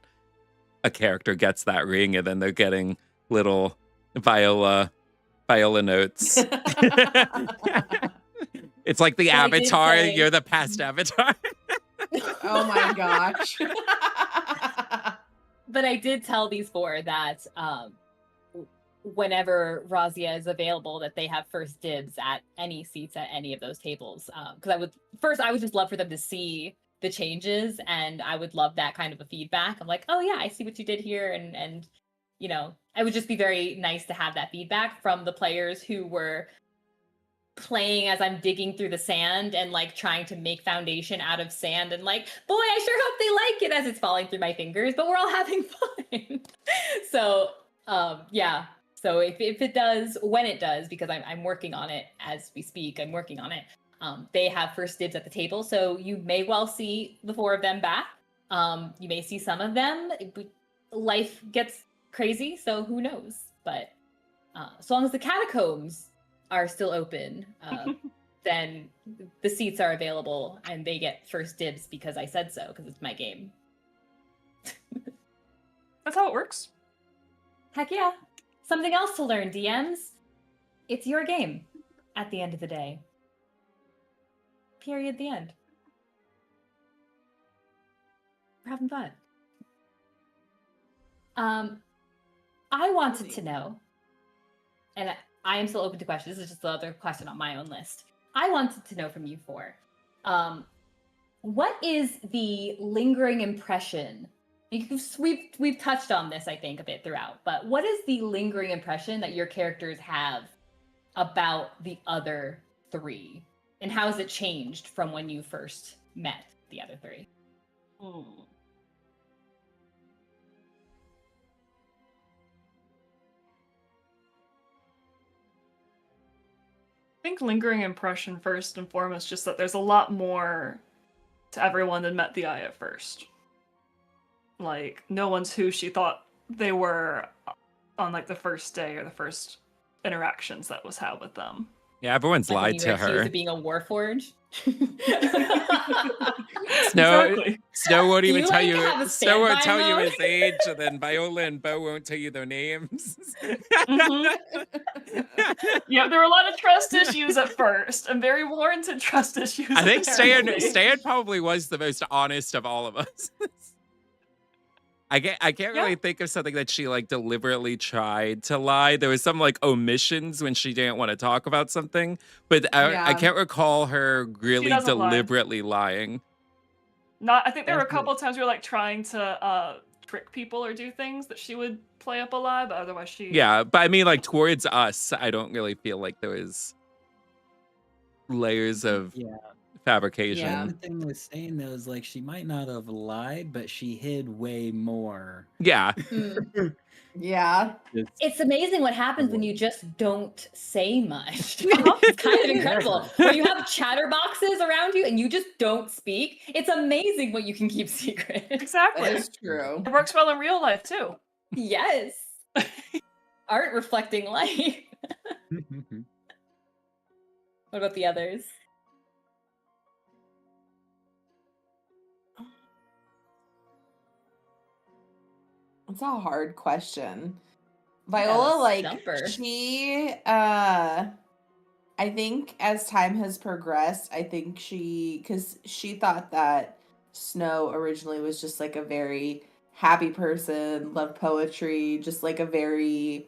a character gets that ring, and then they're getting little Viola notes. It's like the Avatar. You're the past Avatar. Oh my gosh. But I did tell these four that whenever Razia is available, that they have first dibs at any seats at any of those tables. Because I would just love for them to see the changes, and I would love that kind of a feedback. I'm like, oh yeah, I see what you did here, and you know, it would just be very nice to have that feedback from the players who were playing as I'm digging through the sand and like trying to make foundation out of sand, and like, boy, I sure hope they like it as it's falling through my fingers, but we're all having fun. So yeah, so if it does, when it does, because I'm working on it as we speak, I'm working on it, they have first dibs at the table, so you may well see the four of them back. You may see some of them. Life gets crazy, so who knows, but as long as the catacombs are still open, then the seats are available and they get first dibs because I said so, because it's my game. That's how it works. Heck yeah. Something else to learn, DMs. It's your game at the end of the day. Period, the end. We're having fun. I wanted to know, and I am still open to questions. This is just the other question on my own list. I wanted to know from you four, what is the lingering impression? We've touched on this, I think, a bit throughout, but what is the lingering impression that your characters have about the other three? And how has it changed from when you first met the other three? I think lingering impression first and foremost, just that there's a lot more to everyone than met the eye at first. Like, no one's who she thought they were on like the first day or the first interactions that was had with them. Yeah, everyone's like lied to her. Of being a warforged. Snow won't even tell you. Snow won't standby tell you mode? his age, and then Viola and Beau won't tell you their names. Yeah, there were a lot of trust issues at first, and very warranted trust issues. I think apparently. Ste'yn probably was the most honest of all of us. I can't really think of something that she like deliberately tried to lie. There was some like omissions when she didn't want to talk about something, but I can't recall her really deliberately lying. I think there were a couple of times we were like trying to trick people or do things that she would play up a lie, but otherwise she. Yeah, but I mean, like towards us, I don't really feel like there was layers of fabrication. Yeah, the thing with Ste'yn though is like she might not have lied, but she hid way more. Yeah. Yeah. It's amazing what happens when you just don't say much. It's kind of incredible. When you have chatterboxes around you and you just don't speak, it's amazing what you can keep secret. Exactly. That is true. It works well in real life too. Yes. Art reflecting life. What about the others? It's a hard question. Viola, like, she, I think as time has progressed, I think because she thought that Snow originally was just like a very happy person, loved poetry, just like a very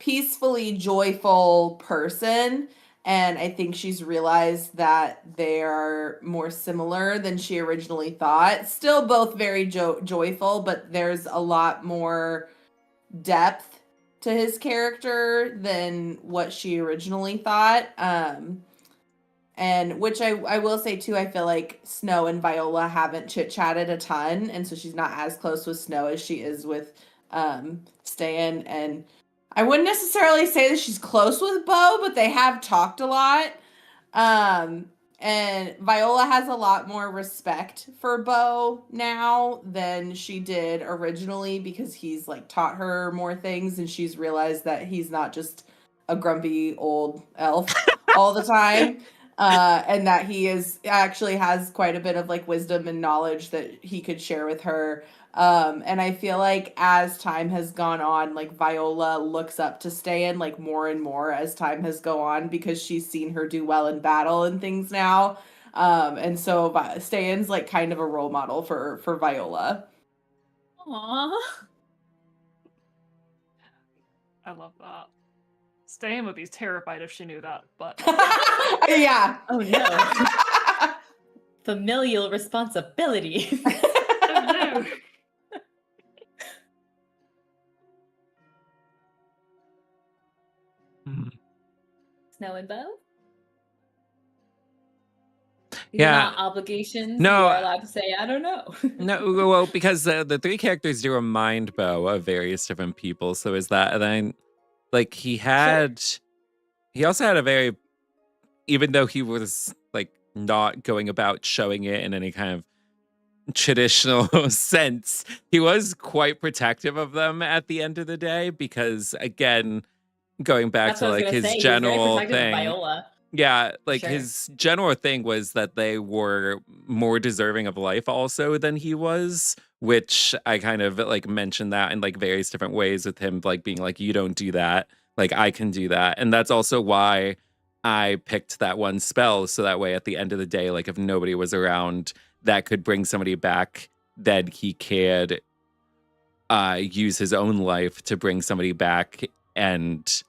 peacefully joyful person. And I think she's realized that they are more similar than she originally thought. Still both very joyful, but there's a lot more depth to his character than what she originally thought. And which I will say too, I feel like Snow and Viola haven't chit-chatted a ton, and so she's not as close with Snow as she is with Ste'yn. And I wouldn't necessarily say that she's close with Beau, but they have talked a lot. And Viola has a lot more respect for Beau now than she did originally, because he's like taught her more things, and she's realized that he's not just a grumpy old elf all the time. And that he actually has quite a bit of like wisdom and knowledge that he could share with her. And I feel like as time has gone on, like Viola looks up to Ste'yn like more and more as time has gone on, because she's seen her do well in battle and things now. And so Ste'yn's like kind of a role model for Viola. Aww. I love that. Ste'yn would be terrified if she knew that, but Yeah. Oh no. Familial responsibility. oh, no. Snow and Beau? Yeah. Not obligations. No. You are allowed to say, I don't know. No, well, because the three characters do remind Beau of various different people. So is that, and then, like, he also had a very, even though he was like not going about showing it in any kind of traditional sense, he was quite protective of them at the end of the day, because again, going back That's to what I was like gonna his say. He was very general protective of thing. Viola. Yeah, like Sure. his general thing was that they were more deserving of life also than he was, which I kind of like mentioned that in like various different ways, with him like being like, you don't do that, like I can do that. And that's also why I picked that one spell, so that way at the end of the day, like if nobody was around that could bring somebody back, then he could use his own life to bring somebody back and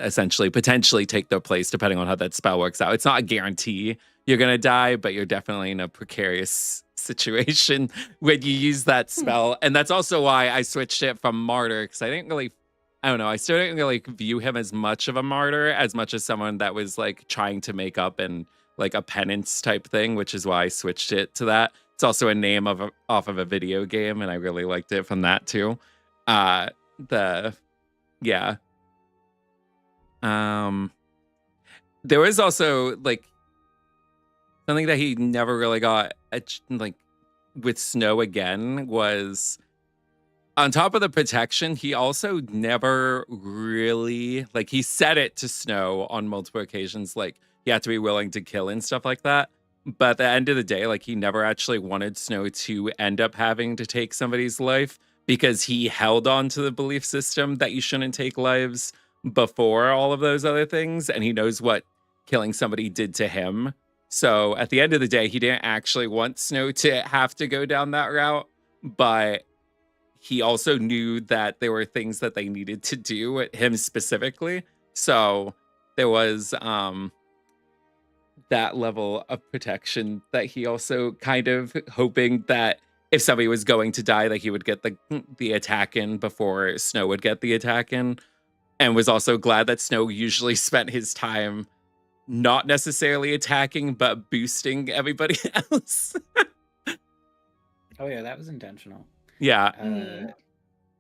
essentially potentially take their place, depending on how that spell works out. It's not a guarantee you're gonna die, but you're definitely in a precarious situation when you use that spell. And that's also why I switched it from martyr, because I don't know, I still didn't really view him as much of a martyr, as much as someone that was like trying to make up and like a penance type thing, which is why I switched it to that. It's also a name off of a video game, and I really liked it from that too. There was also like something that he never really got like with Snow again, was on top of the protection, he also never really, like, he said it to Snow on multiple occasions, like you have to be willing to kill and stuff like that. But at the end of the day, like, he never actually wanted Snow to end up having to take somebody's life, because he held on to the belief system that you shouldn't take lives before all of those other things. And he knows what killing somebody did to him. So at the end of the day, he didn't actually want Snow to have to go down that route. But he also knew that there were things that they needed to do, him specifically. So there was that level of protection that he also kind of hoping that if somebody was going to die, that he would get the attack in before Snow would get the attack in. And was also glad that Snow usually spent his time not necessarily attacking, but boosting everybody else. Oh yeah, that was intentional. Yeah. And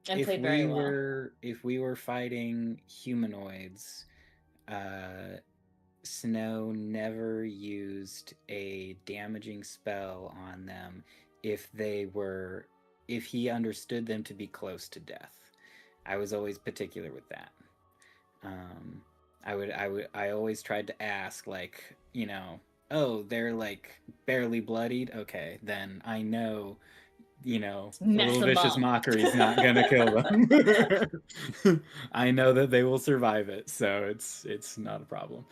played very well. If we were fighting humanoids, Snow never used a damaging spell on them if he understood them to be close to death. I was always particular with that. I always tried to ask, like, you know, oh, they're like barely bloodied. Okay, then I know, you know, Mess little them vicious up. mockery is not gonna kill them. I know that they will survive it, so it's not a problem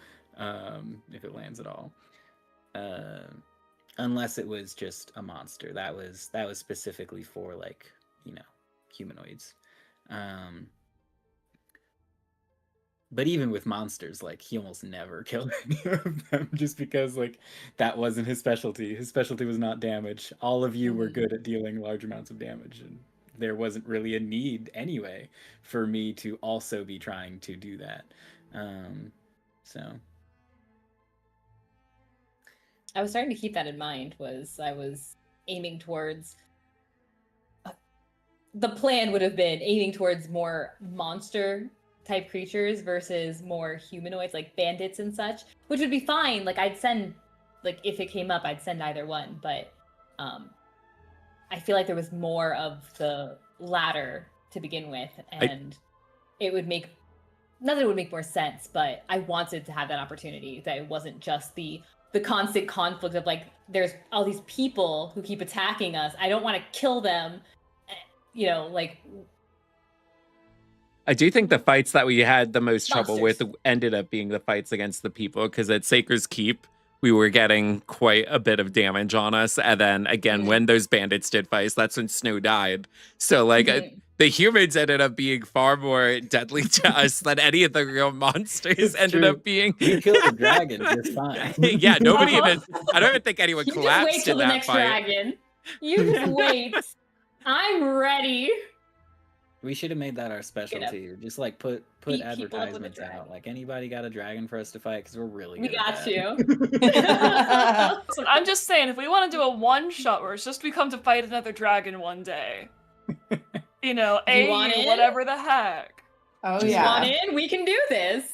if it lands at all. Unless it was just a monster. That was specifically for, like, you know, humanoids. But even with monsters, like, he almost never killed any of them just because, like, that wasn't his specialty. His specialty was not damage. All of you were good at dealing large amounts of damage, and there wasn't really a need anyway for me to also be trying to do that. So I was starting to keep that in mind. I was aiming towards. The plan would have been aiming towards more monster type creatures versus more humanoids, like bandits and such, which would be fine. Like, I'd send, like, if it came up, I'd send either one. But I feel like there was more of the latter to begin with, and it would make, not that it would make more sense, but I wanted to have that opportunity, that it wasn't just the constant conflict of, like, there's all these people who keep attacking us. I don't want to kill them, you know, like. I do think the fights that we had the most trouble Monsters. with ended up being the fights against the people, because at Saker's Keep, we were getting quite a bit of damage on us. And then again, when those bandits did fights, that's when Snow died. So, like, the humans ended up being far more deadly to us than any of the real monsters ended up being. You killed the dragon just fine. Yeah, nobody even, I don't even think anyone You just wait collapsed till in the that next fight. dragon. You just wait. I'm ready. We should have made that our specialty. Just like put beat people up with a advertisements dragon. out. Like, anybody got a dragon for us to fight? Because we're really We good at got that. you. Listen, I'm just saying, if we want to do a one-shot where it's just we come to fight another dragon one day, you know, You want in? whatever the heck. Oh You want yeah. in? We can do this.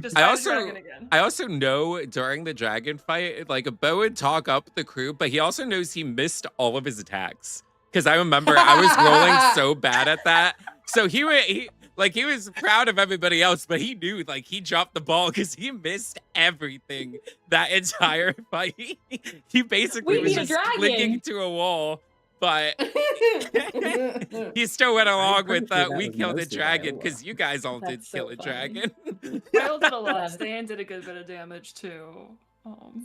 Just I fight also- a dragon again. I also know during the dragon fight, like, Beau would talk up the crew, but he also knows he missed all of his attacks. Because I remember I was rolling so bad at that. So he was proud of everybody else, but he knew, like, he dropped the ball because he missed everything that entire fight. He basically We was need a just dragon. clicking to a wall, but he still went along pretty with sure that we was killed a mostly dragon Viola. because you guys all did That's so kill a funny. dragon. Viola did a lot. Love it. Ste'yn did a good bit of damage too.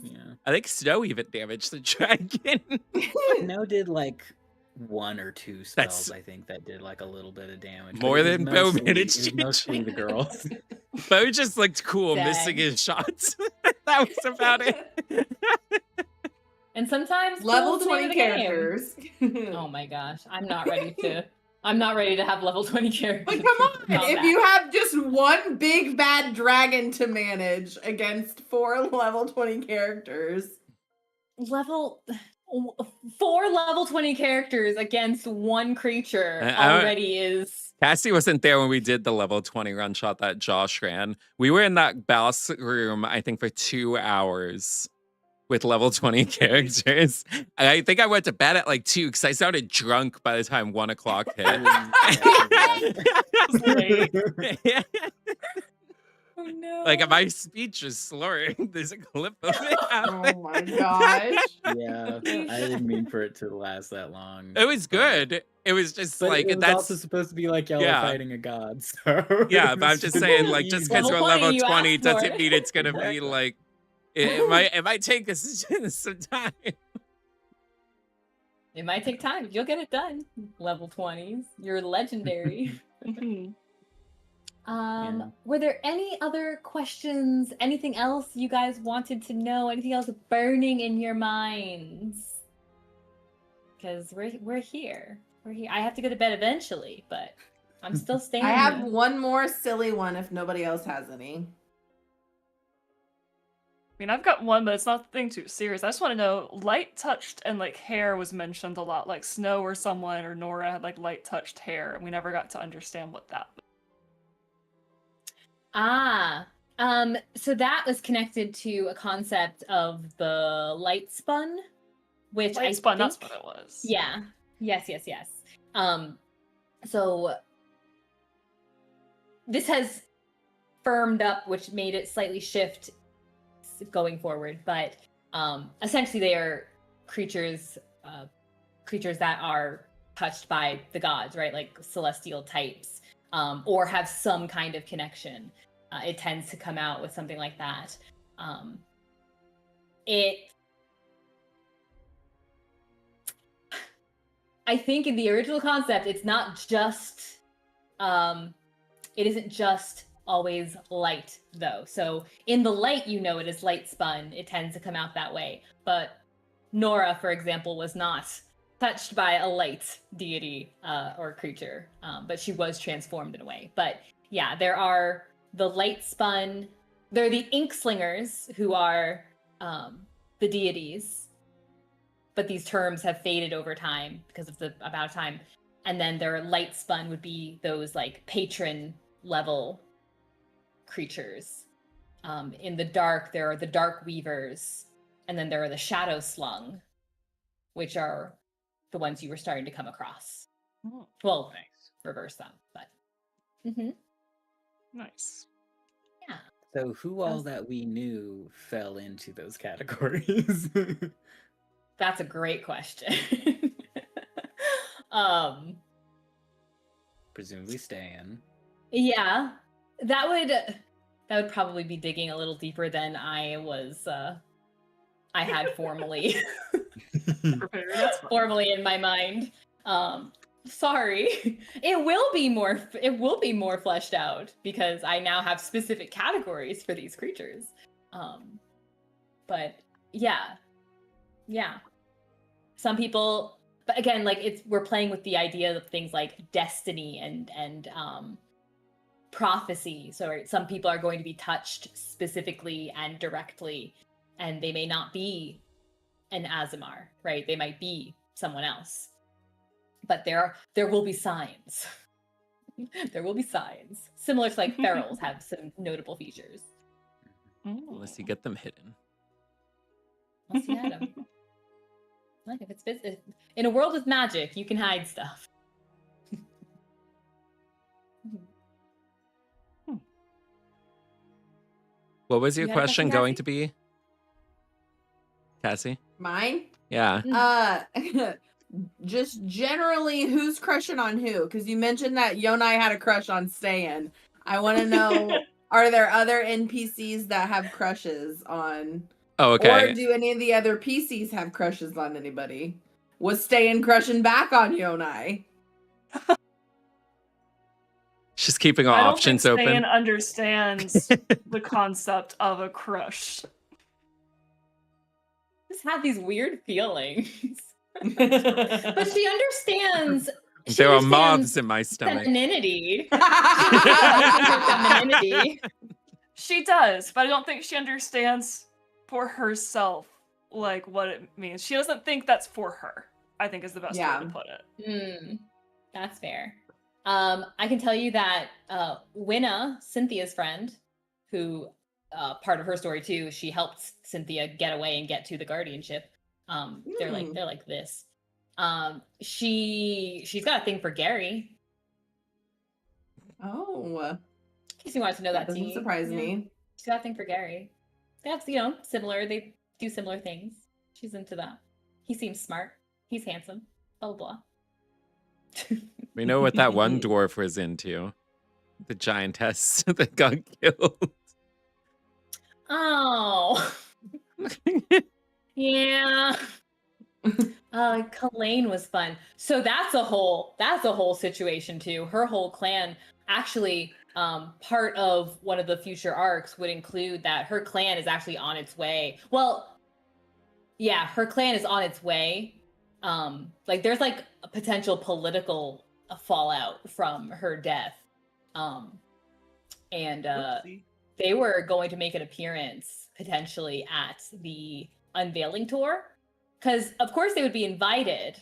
Yeah. I think Snow even damaged the dragon. Snow did like 1 or 2 spells, That's- I think, that did like a little bit of damage. More but it was than Beau mostly- managed it was to mostly the girls. Beau just looked cool Dang. missing his shots. That was about it. And sometimes Level cool's the name 20 of the game. characters. Oh my gosh, I'm not ready to have level 20 characters. But come on, Combat. if you have just one big bad dragon to manage against 4 level 20 characters. level 4 level 20 characters against one creature I- already is. Kassie wasn't there when we did the level 20 run shot that Josh ran. We were in that boss room, I think, for 2 hours with level 20 characters. And I think I went to bed at like 2 because I sounded drunk by the time 1 o'clock hit. Oh no. Like, my speech is slurring. There's a clip of it happening. Oh my gosh. Yeah, I didn't mean for it to last that long. It was good. It was just But like, it was that's. also supposed to be like y'all Yeah. are fighting a god. So Yeah, but I'm just saying, like, just because Level we're level 20, you 20 asked for doesn't it. mean it's gonna be Exactly. like it might take us some time. It might take time. You'll get it done. Level 20s. You're legendary. Mhm. Yeah. Were there any other questions? Anything else you guys wanted to know? Anything else burning in your minds? Because we're here. We're here. I have to go to bed eventually, but I'm still staying. I have one more silly one if nobody else has any. I mean, I've got one, but it's not the thing too serious. I just want to know, light touched and like hair was mentioned a lot. Like Snow or someone or Nora had like light touched hair, and we never got to understand what that was. So that was connected to a concept of the light spun, which I Light spun, think, that's what it was. Yeah. Yes. So this has firmed up, which made it slightly shift going forward. But essentially, they are creatures that are touched by the gods, right? Like celestial types, or have some kind of connection. It tends to come out with something like that. I think in the original concept, it's not just, it isn't just always light, though. So in the light, you know it is light spun. It tends to come out that way. But Nora, for example, was not touched by a light deity or creature, but she was transformed in a way. But yeah, there are the light spun. There are the ink slingers who are the deities, but these terms have faded over time because of the amount of time. And then their light spun would be those like patron level creatures. In the dark, there are the dark weavers, and then there are the shadow slung, which are the ones you were starting to come across. Oh, Well, Nice. reverse them, but nice. yeah. So who all that we knew fell into those categories? That's a great question. Presumably Ste'yn. Yeah, that would probably be digging a little deeper than I had formally Prepared. That's fine. formally in my mind. Sorry. It will be more fleshed out because I now have specific categories for these creatures. But yeah. Some people, but again, like we're playing with the idea of things like destiny and prophecy. So right, some people are going to be touched specifically and directly, and they may not be an Azamar, right? They might be someone else. But there will be signs. There will be signs. Similar to like ferals have some notable features. Unless you get them hidden. Unless you had them. Like if it's in a world with magic, you can hide stuff. What was your You had a question question, going Kassie? to be, Cassie? Mine? Yeah. Just generally, who's crushing on who? Because you mentioned that Yonai had a crush on Ste'yn. I want to know, are there other NPCs that have crushes on? Oh, okay. Or do any of the other PCs have crushes on anybody? Was Ste'yn crushing back on Yonai? She's keeping our I don't options think open. Ste'yn understands the concept of a crush. Just have these weird feelings. But she understands. There are understands moths in my stomach. femininity. Femininity. She does, but I don't think she understands for herself like what it means. She doesn't think that's for her, I think is the best way to put it. That's fair. I can tell you that Winna, Cynthia's friend, who part of her story too, she helped Cynthia get away and get to the guardianship. They're like this. She's got a thing for Gary. Oh, In case you wanted to know that, doesn't surprise me. She's got a thing for Gary. That's similar. They do similar things. She's into that. He seems smart. He's handsome. Blah blah blah. We know what that one dwarf was into. The giantess that got killed. Oh. Yeah. Kalain was fun. So that's a whole situation too. Her whole clan actually, part of one of the future arcs would include that her clan is actually on its way. Well, yeah, her clan is on its way. Like there's like a potential political fallout from her death. And they were going to make an appearance potentially at the unveiling tour. Because of course they would be invited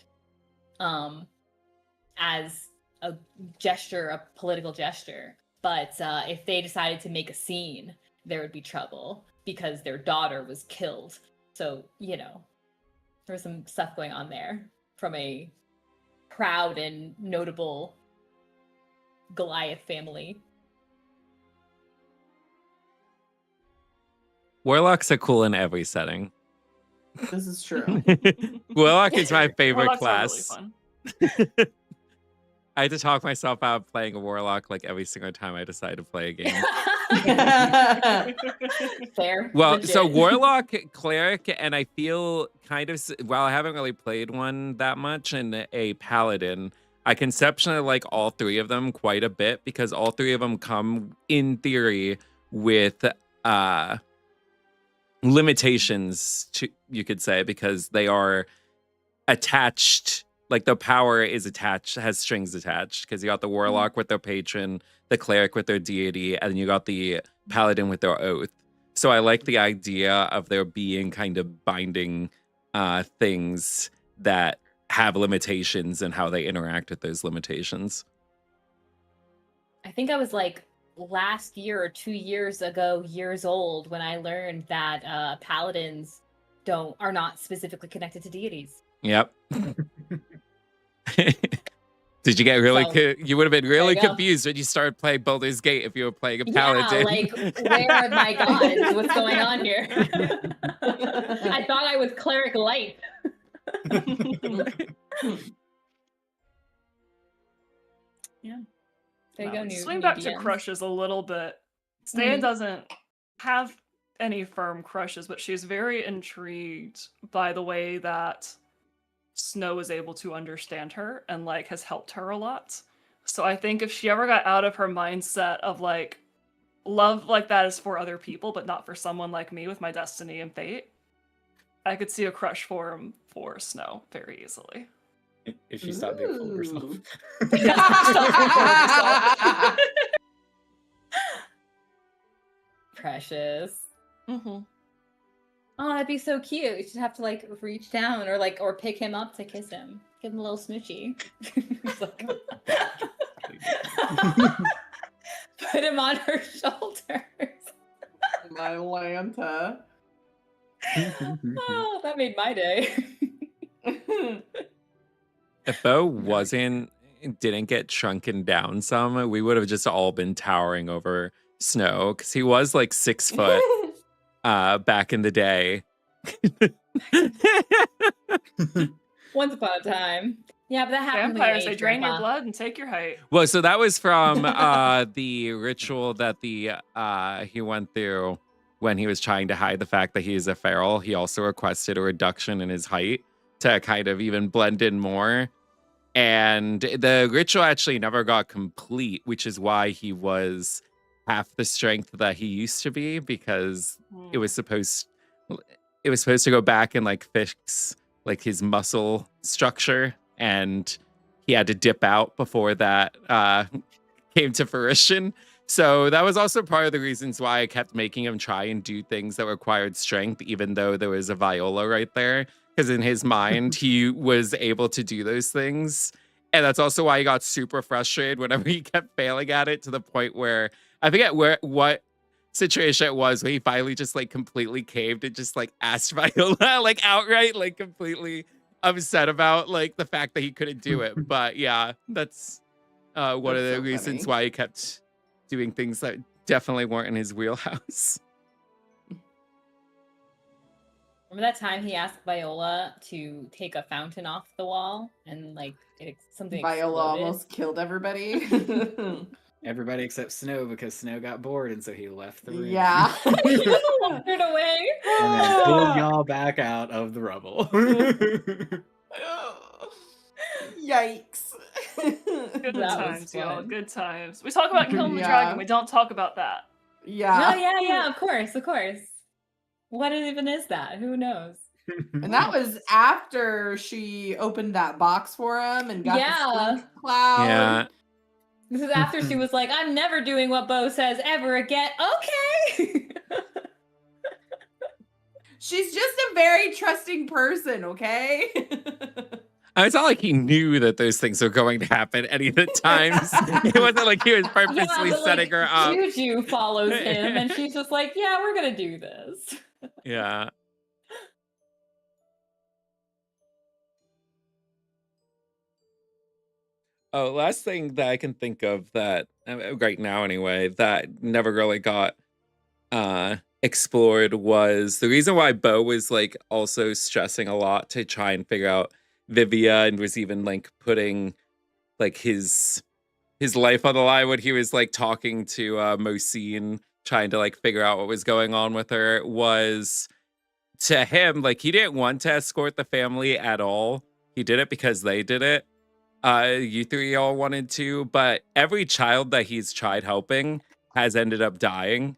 as a gesture, a political gesture. But if they decided to make a scene, there would be trouble because their daughter was killed. So, there was some stuff going on there from a proud and notable Goliath family. Warlocks are cool in every setting. This is true. Warlock is my favorite Warlocks are class. really fun. I had to talk myself out of playing a warlock like every single time I decide to play a game. Fair. Well, legit. so warlock, cleric, and I feel kind of, while I haven't really played one that much, and a paladin, I conceptually like all three of them quite a bit because all three of them come in theory with limitations, you could say, because they are attached. Like the power is attached, has strings attached, because you got the warlock with their patron, the cleric with their deity, and then you got the paladin with their oath. So I like the idea of there being kind of binding things that have limitations and how they interact with those limitations. I think I was like last year or 2 years ago, years old, when I learned that paladins are not specifically connected to deities. Yep. Did you get really? You would have been really confused when you started playing Baldur's Gate if you were playing a paladin. Yeah, like where are my gods? What's going on here? I thought I was cleric light. Yeah. There you go. Swing back to crushes a little bit. Ste'yn doesn't have any firm crushes, but she's very intrigued by the way that Snow is able to understand her and like has helped her a lot. So I think if she ever got out of her mindset of like love like that is for other people but not for someone like me with my destiny and fate, I could see a crush form for Snow very easily. If she stopped being full of herself. Precious. Mm-hmm. Oh, that'd be so cute. You should have to like reach down or pick him up to kiss him. Give him a little smoochie. Put him on her shoulders. My Lanta. Oh, that made my day. If Beau didn't get shrunken down some, we would have just all been towering over Snow because he was like 6 foot back in the day. Once upon a time. Yeah, but that happened. Vampires, they drain your blood and take your height. Well, so that was from the ritual that he went through when he was trying to hide the fact that he is a feral. He also requested a reduction in his height to kind of even blend in more. And the ritual actually never got complete, which is why he was half the strength that he used to be, because it was supposed to go back and like fix like his muscle structure, and he had to dip out before that came to fruition. So that was also part of the reasons why I kept making him try and do things that required strength, even though there was a Viola right there. Because in his mind, he was able to do those things. And that's also why he got super frustrated whenever he kept failing at it, to the point where I forget what situation it was, where he finally just like completely caved and just like asked Viola like outright, like completely upset about like the fact that he couldn't do it. But yeah, that's one of the reasons why he kept doing things that definitely weren't in his wheelhouse. Remember that time he asked Viola to take a fountain off the wall and like something Viola exploded? almost killed everybody. Everybody except Snow, because Snow got bored and so he left the room. Yeah. Wandered away. And then pulled y'all back out of the rubble. Yikes. Good That times, was y'all. fun. Good times. We talk about killing the Yeah. dragon. We don't talk about that. Yeah. No, yeah, of course. What even is that? Who knows? And that was after she opened that box for him and got the stink cloud. Yeah. This is after she was like, I'm never doing what Beau says ever again. Okay. She's just a very trusting person, okay? It's not like he knew that those things were going to happen any of the times. It wasn't like he was purposely setting her up. Juju follows him, and she's just like, yeah, we're going to do this. Yeah. Oh, last thing that I can think of that right now anyway, that never really got explored was the reason why Beau was like also stressing a lot to try and figure out Vivia, and was even like putting like his life on the line when he was like talking to Mosine, trying to like figure out what was going on with her. Was to him like he didn't want to escort the family at all. He did it because they did it. you three all wanted to, but every child that he's tried helping has ended up dying.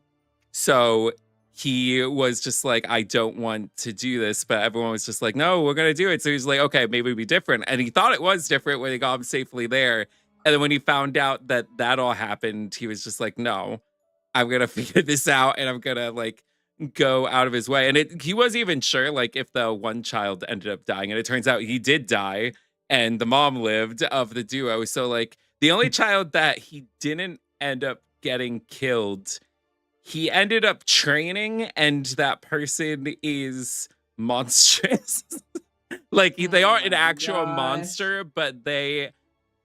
So he was just like, I don't want to do this, but everyone was just like, no, we're gonna do it. So he's like, okay, maybe it'll be different. And he thought it was different when he got him safely there. And then when he found out that that all happened, he was just like, no, I'm gonna figure this out and I'm gonna like go out of his way. And he wasn't even sure like if the one child ended up dying. And it turns out he did die and the mom lived of the duo. So like the only child that he didn't end up getting killed, he ended up training, and that person is monstrous. Like they aren't an actual monster, but they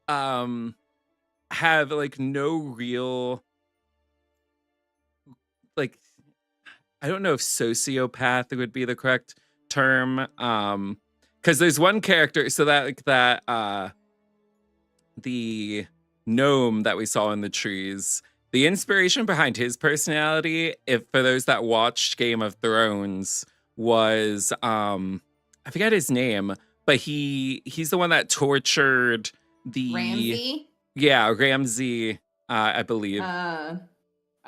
have like no real, like, I don't know if sociopath would be the correct term. Because there's one character, so that like that the gnome that we saw in the trees, the inspiration behind his personality, if for those that watched Game of Thrones, was I forget his name, but he's the one that tortured the Ramsey? Yeah, Ramsey, I believe. I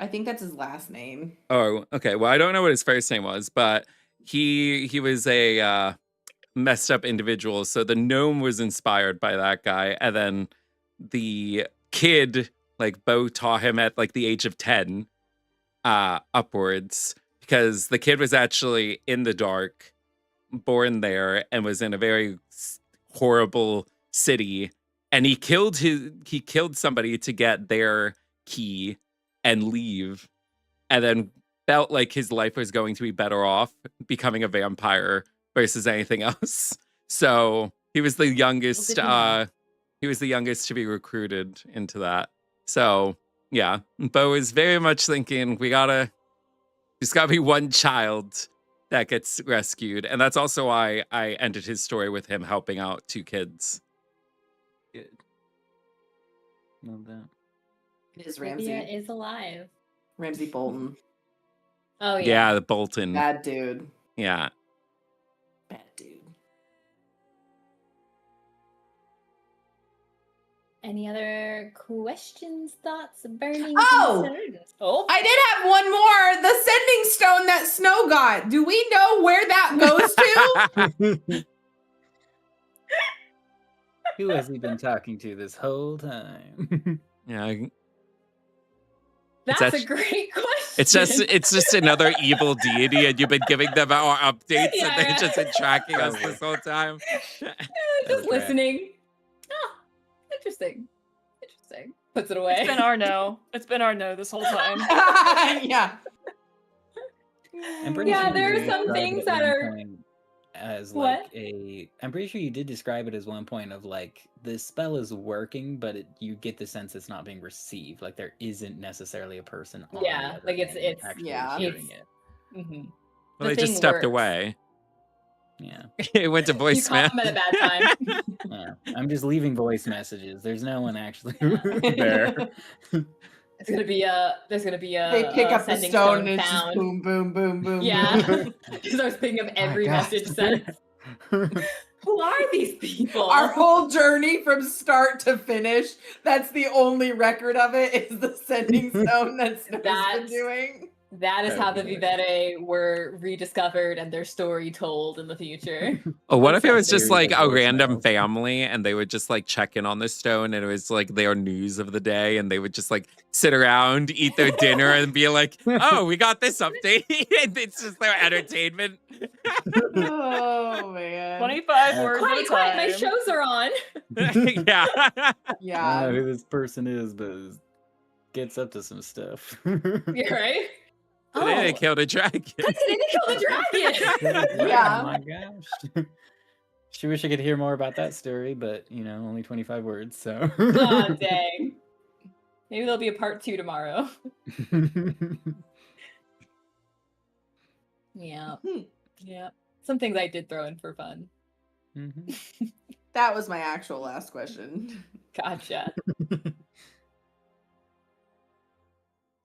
think that's his last name. Oh, okay. Well, I don't know what his first name was, but he was a messed up individual. So the gnome was inspired by that guy, and then the kid, like Beau, taught him at like the age of 10 upwards, because the kid was actually in the dark, born there, and was in a very horrible city, and he killed somebody to get their key and leave, and then felt like his life was going to be better off becoming a vampire versus anything else. So he was the youngest. He was the youngest to be recruited into that. So yeah, Beau is very much thinking there's gotta be one child that gets rescued, and that's also why I ended his story with him helping out 2 kids. Good. Love that. It is Ramsey. Razia is alive. Ramsey Bolton. Oh yeah. Yeah, the Bolton. Bad dude. Yeah. Bad dude. Any other questions, thoughts, burning Oh! concerns? Oh, I did have one more. The sending stone that Snow got. Do we know where that goes to? Who has he been talking to this whole time? Yeah. that's It's a great question. It's just another evil deity, and you've been giving them our updates, Yeah, and they've yeah. just been tracking us this whole time. Just listening. Oh, interesting. Puts it away. It's been our no. It's been our no this whole time. Yeah. I'm pretty Yeah, sure there you are some described things it that at one are. point as What? like I'm pretty sure you did describe it as one point of like the spell is working, but you get the sense it's not being received. Like there isn't necessarily a person on Yeah, the other like it's actually yeah. hearing it. Mhm. Well, The they just thing stepped works. away. Yeah. It went to You voicemail. caught them at a bad time. Yeah. I'm just leaving voice messages. There's no one actually there. It's gonna be there's gonna be a They pick up the sending stone and it's just found. boom, boom, boom, boom. Yeah. boom. Because I was thinking of every God. message sent. Who are these people? Our whole journey from start to finish, that's the only record of it, is the sending stone that Snow's been That's- doing. That is That how would the be Vivere were rediscovered and their story told in the future. Oh, what if it was Series just of like a random voicemails. family, and they would just like check in on the stone, and it was like their news of the day, and they would just like sit around, eat their dinner, and be like, "Oh, we got this update," and it's just their entertainment. Oh man. 25 words at a Quiet, quiet, my time. shows are on. Yeah. I don't know Yeah. who this person is, but gets up to some stuff. You're right. Today they killed a dragon. Today they killed a dragon. Yeah. Oh my gosh. She wish I could hear more about that story, but only 25 words, so. Oh, dang. Maybe there'll be a part 2 tomorrow. Yeah. Yeah. Some things I did throw in for fun. Mhm. That was my actual last question. Gotcha.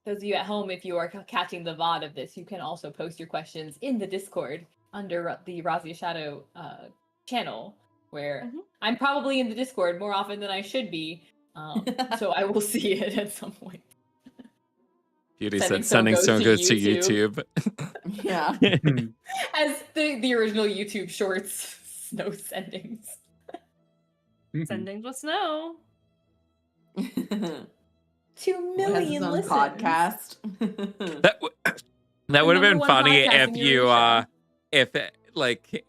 Those of you at home, if you are catching the VOD of this, you can also post your questions in the Discord under the Razia Shadow channel. where Mhm. I'm probably in the Discord more often than I should be. So I will see it at some point. Beauty Sending said Stone Sending Stone goes to YouTube. YouTube. Yeah. As the original YouTube shorts, snow sendings. Sending the snow. 2 Has his million own listens. podcast. That would have been #1 funny podcast if in you Eurasia.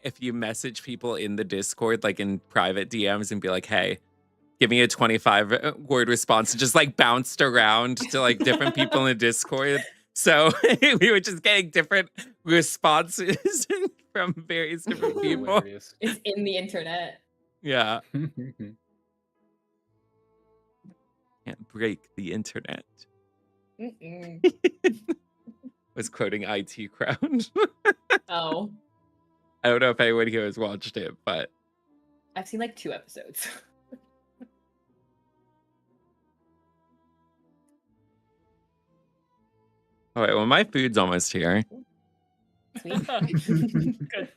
if you message people in the Discord like in private DMs and be like, "Hey, give me a 25 word response," and just like bounced around to like different people in the Discord. So we were just getting different responses from various different people. Hilarious. It's in the internet. Yeah, can't break the internet. Mm-mm. Was quoting IT Crown. Oh, I don't know if anyone here has watched it, but I've seen like 2 episodes. all right. Well, my food's almost here. Sweet. Good.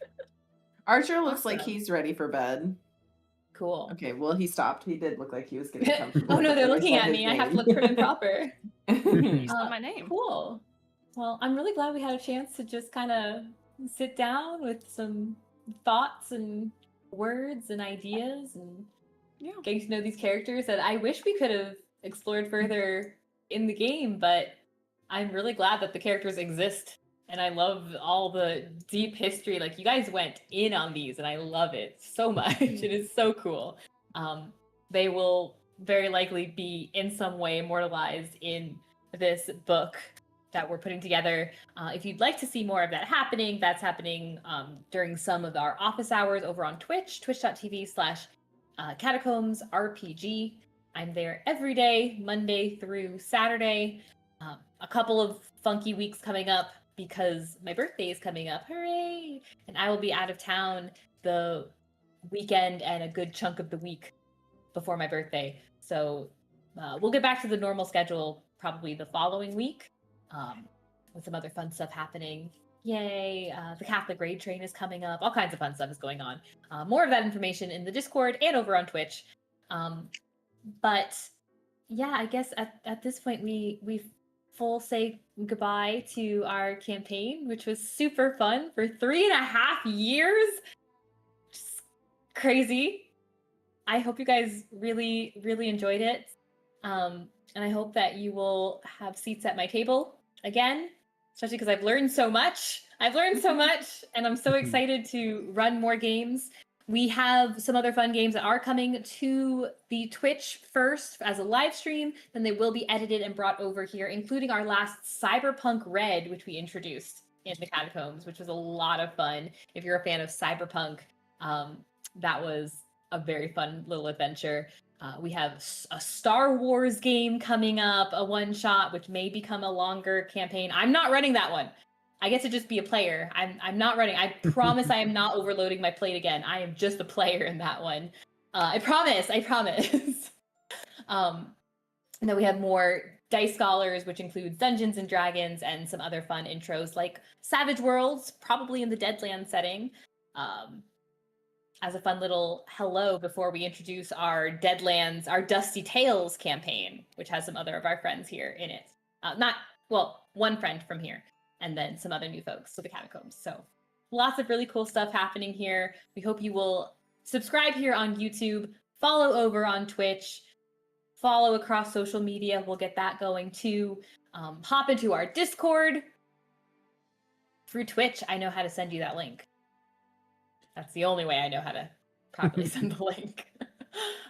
Archer looks like Awesome. he's ready for bed. Cool. Okay, well, he stopped. He did look like he was getting comfortable. Oh no, they're when I looking said at his me. I have to name. look prim and proper. You said my name. Cool. Well, I'm really glad we had a chance to just kind of sit down with some thoughts and words and ideas and Yeah. getting to know these characters that I wish we could have explored further in the game, but I'm really glad that the characters exist. And I love all the deep history. Like, you guys went in on these, and I love it so much. It is so cool. They will very likely be in some way immortalized in this book that we're putting together. If you'd like to see more of that happening, that's happening during some of our office hours over on Twitch, twitch.tv/Catacombs RPG. I'm there every day, Monday through Saturday. A couple of funky weeks coming up because my birthday is coming up. Hooray! And I will be out of town the weekend and a good chunk of the week before my birthday. So we'll get back to the normal schedule probably the following week with some other fun stuff happening. Yay! The Catholic Raid Train is coming up. All kinds of fun stuff is going on. More of that information in the Discord and over on Twitch. But yeah, I guess at this point we full say goodbye to our campaign, which was super fun for 3.5 years. Just crazy. I hope you guys really, really enjoyed it. And I hope that you will have seats at my table again, especially because I've learned so much. And I'm so excited to run more games. We have some other fun games that are coming to the Twitch first as a live stream, then they will be edited and brought over here, including our last Cyberpunk Red, which we introduced in the Catacombs, which was a lot of fun. If you're a fan of Cyberpunk, that was a very fun little adventure. We have a Star Wars game coming up, a one-shot, which may become a longer campaign. I'm not running that one. I get to just be a player. I'm not running. I promise I am not overloading my plate again. I am just a player in that one. I promise. And then we have more Dice Scholars, which includes Dungeons and Dragons and some other fun intros like Savage Worlds, probably in the Deadlands setting. As a fun little hello before we introduce our Deadlands, our Dusty Tales campaign, which has some other of our friends here in it. One friend from here. And then some other new folks to the Catacombs. So lots of really cool stuff happening here. We hope you will subscribe here on YouTube, follow over on Twitch, follow across social media. We'll get that going too. Hop into our Discord. Through Twitch, I know how to send you that link. That's the only way I know how to properly send the link.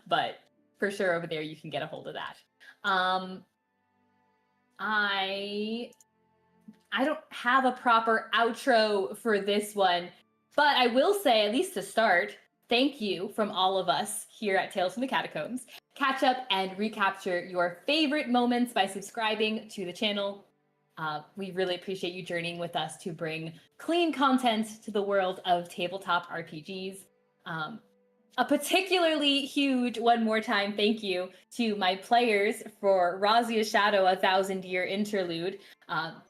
But for sure over there, you can get a hold of that. I don't have a proper outro for this one, but I will say, at least to start, thank you from all of us here at Tales from the Catacombs. Catch up and recapture your favorite moments by subscribing to the channel. We really appreciate you journeying with us to bring clean content to the world of tabletop RPGs. A particularly huge one more time thank you to my players for Razia Shadow, a 1,000-year interlude.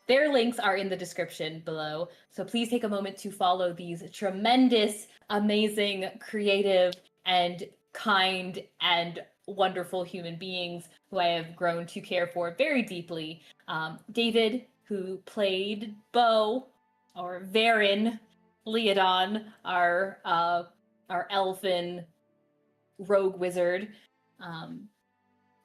Their links are in the description below, so please take a moment to follow these tremendous, amazing, creative, and kind and wonderful human beings who I have grown to care for very deeply. David, who played Beau, or Varen Leodon, our elfin rogue wizard.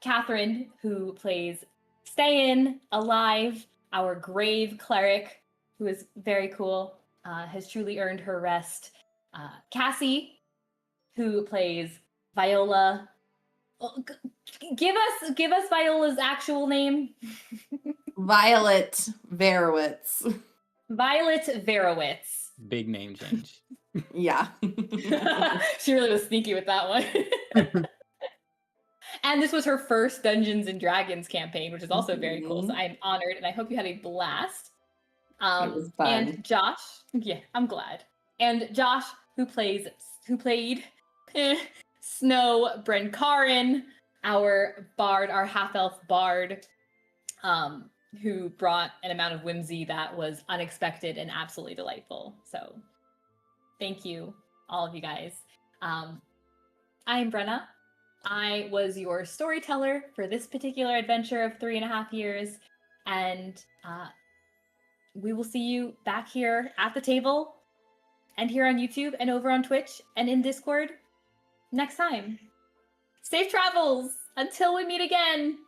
Catherine, who plays Ste'yn, alive, our grave cleric, who is very cool, has truly earned her rest. Kassie, who plays Viola. Oh, give us Viola's actual name. Violet Verowitz. Violet Verowitz. Big name change. Yeah. She really was sneaky with that one. And this was her first Dungeons and Dragons campaign, which is also very cool. So I'm honored, and I hope you had a blast. It was fun. And Josh, yeah, I'm glad. And Josh, who played Snow Brenkarin, our bard, our half-elf bard, who brought an amount of whimsy that was unexpected and absolutely delightful. So thank you, all of you guys. I'm Brenna. I was your storyteller for this particular adventure of 3.5 years, and we will see you back here at the table, and here on YouTube, and over on Twitch, and in Discord next time. Safe travels! Until we meet again!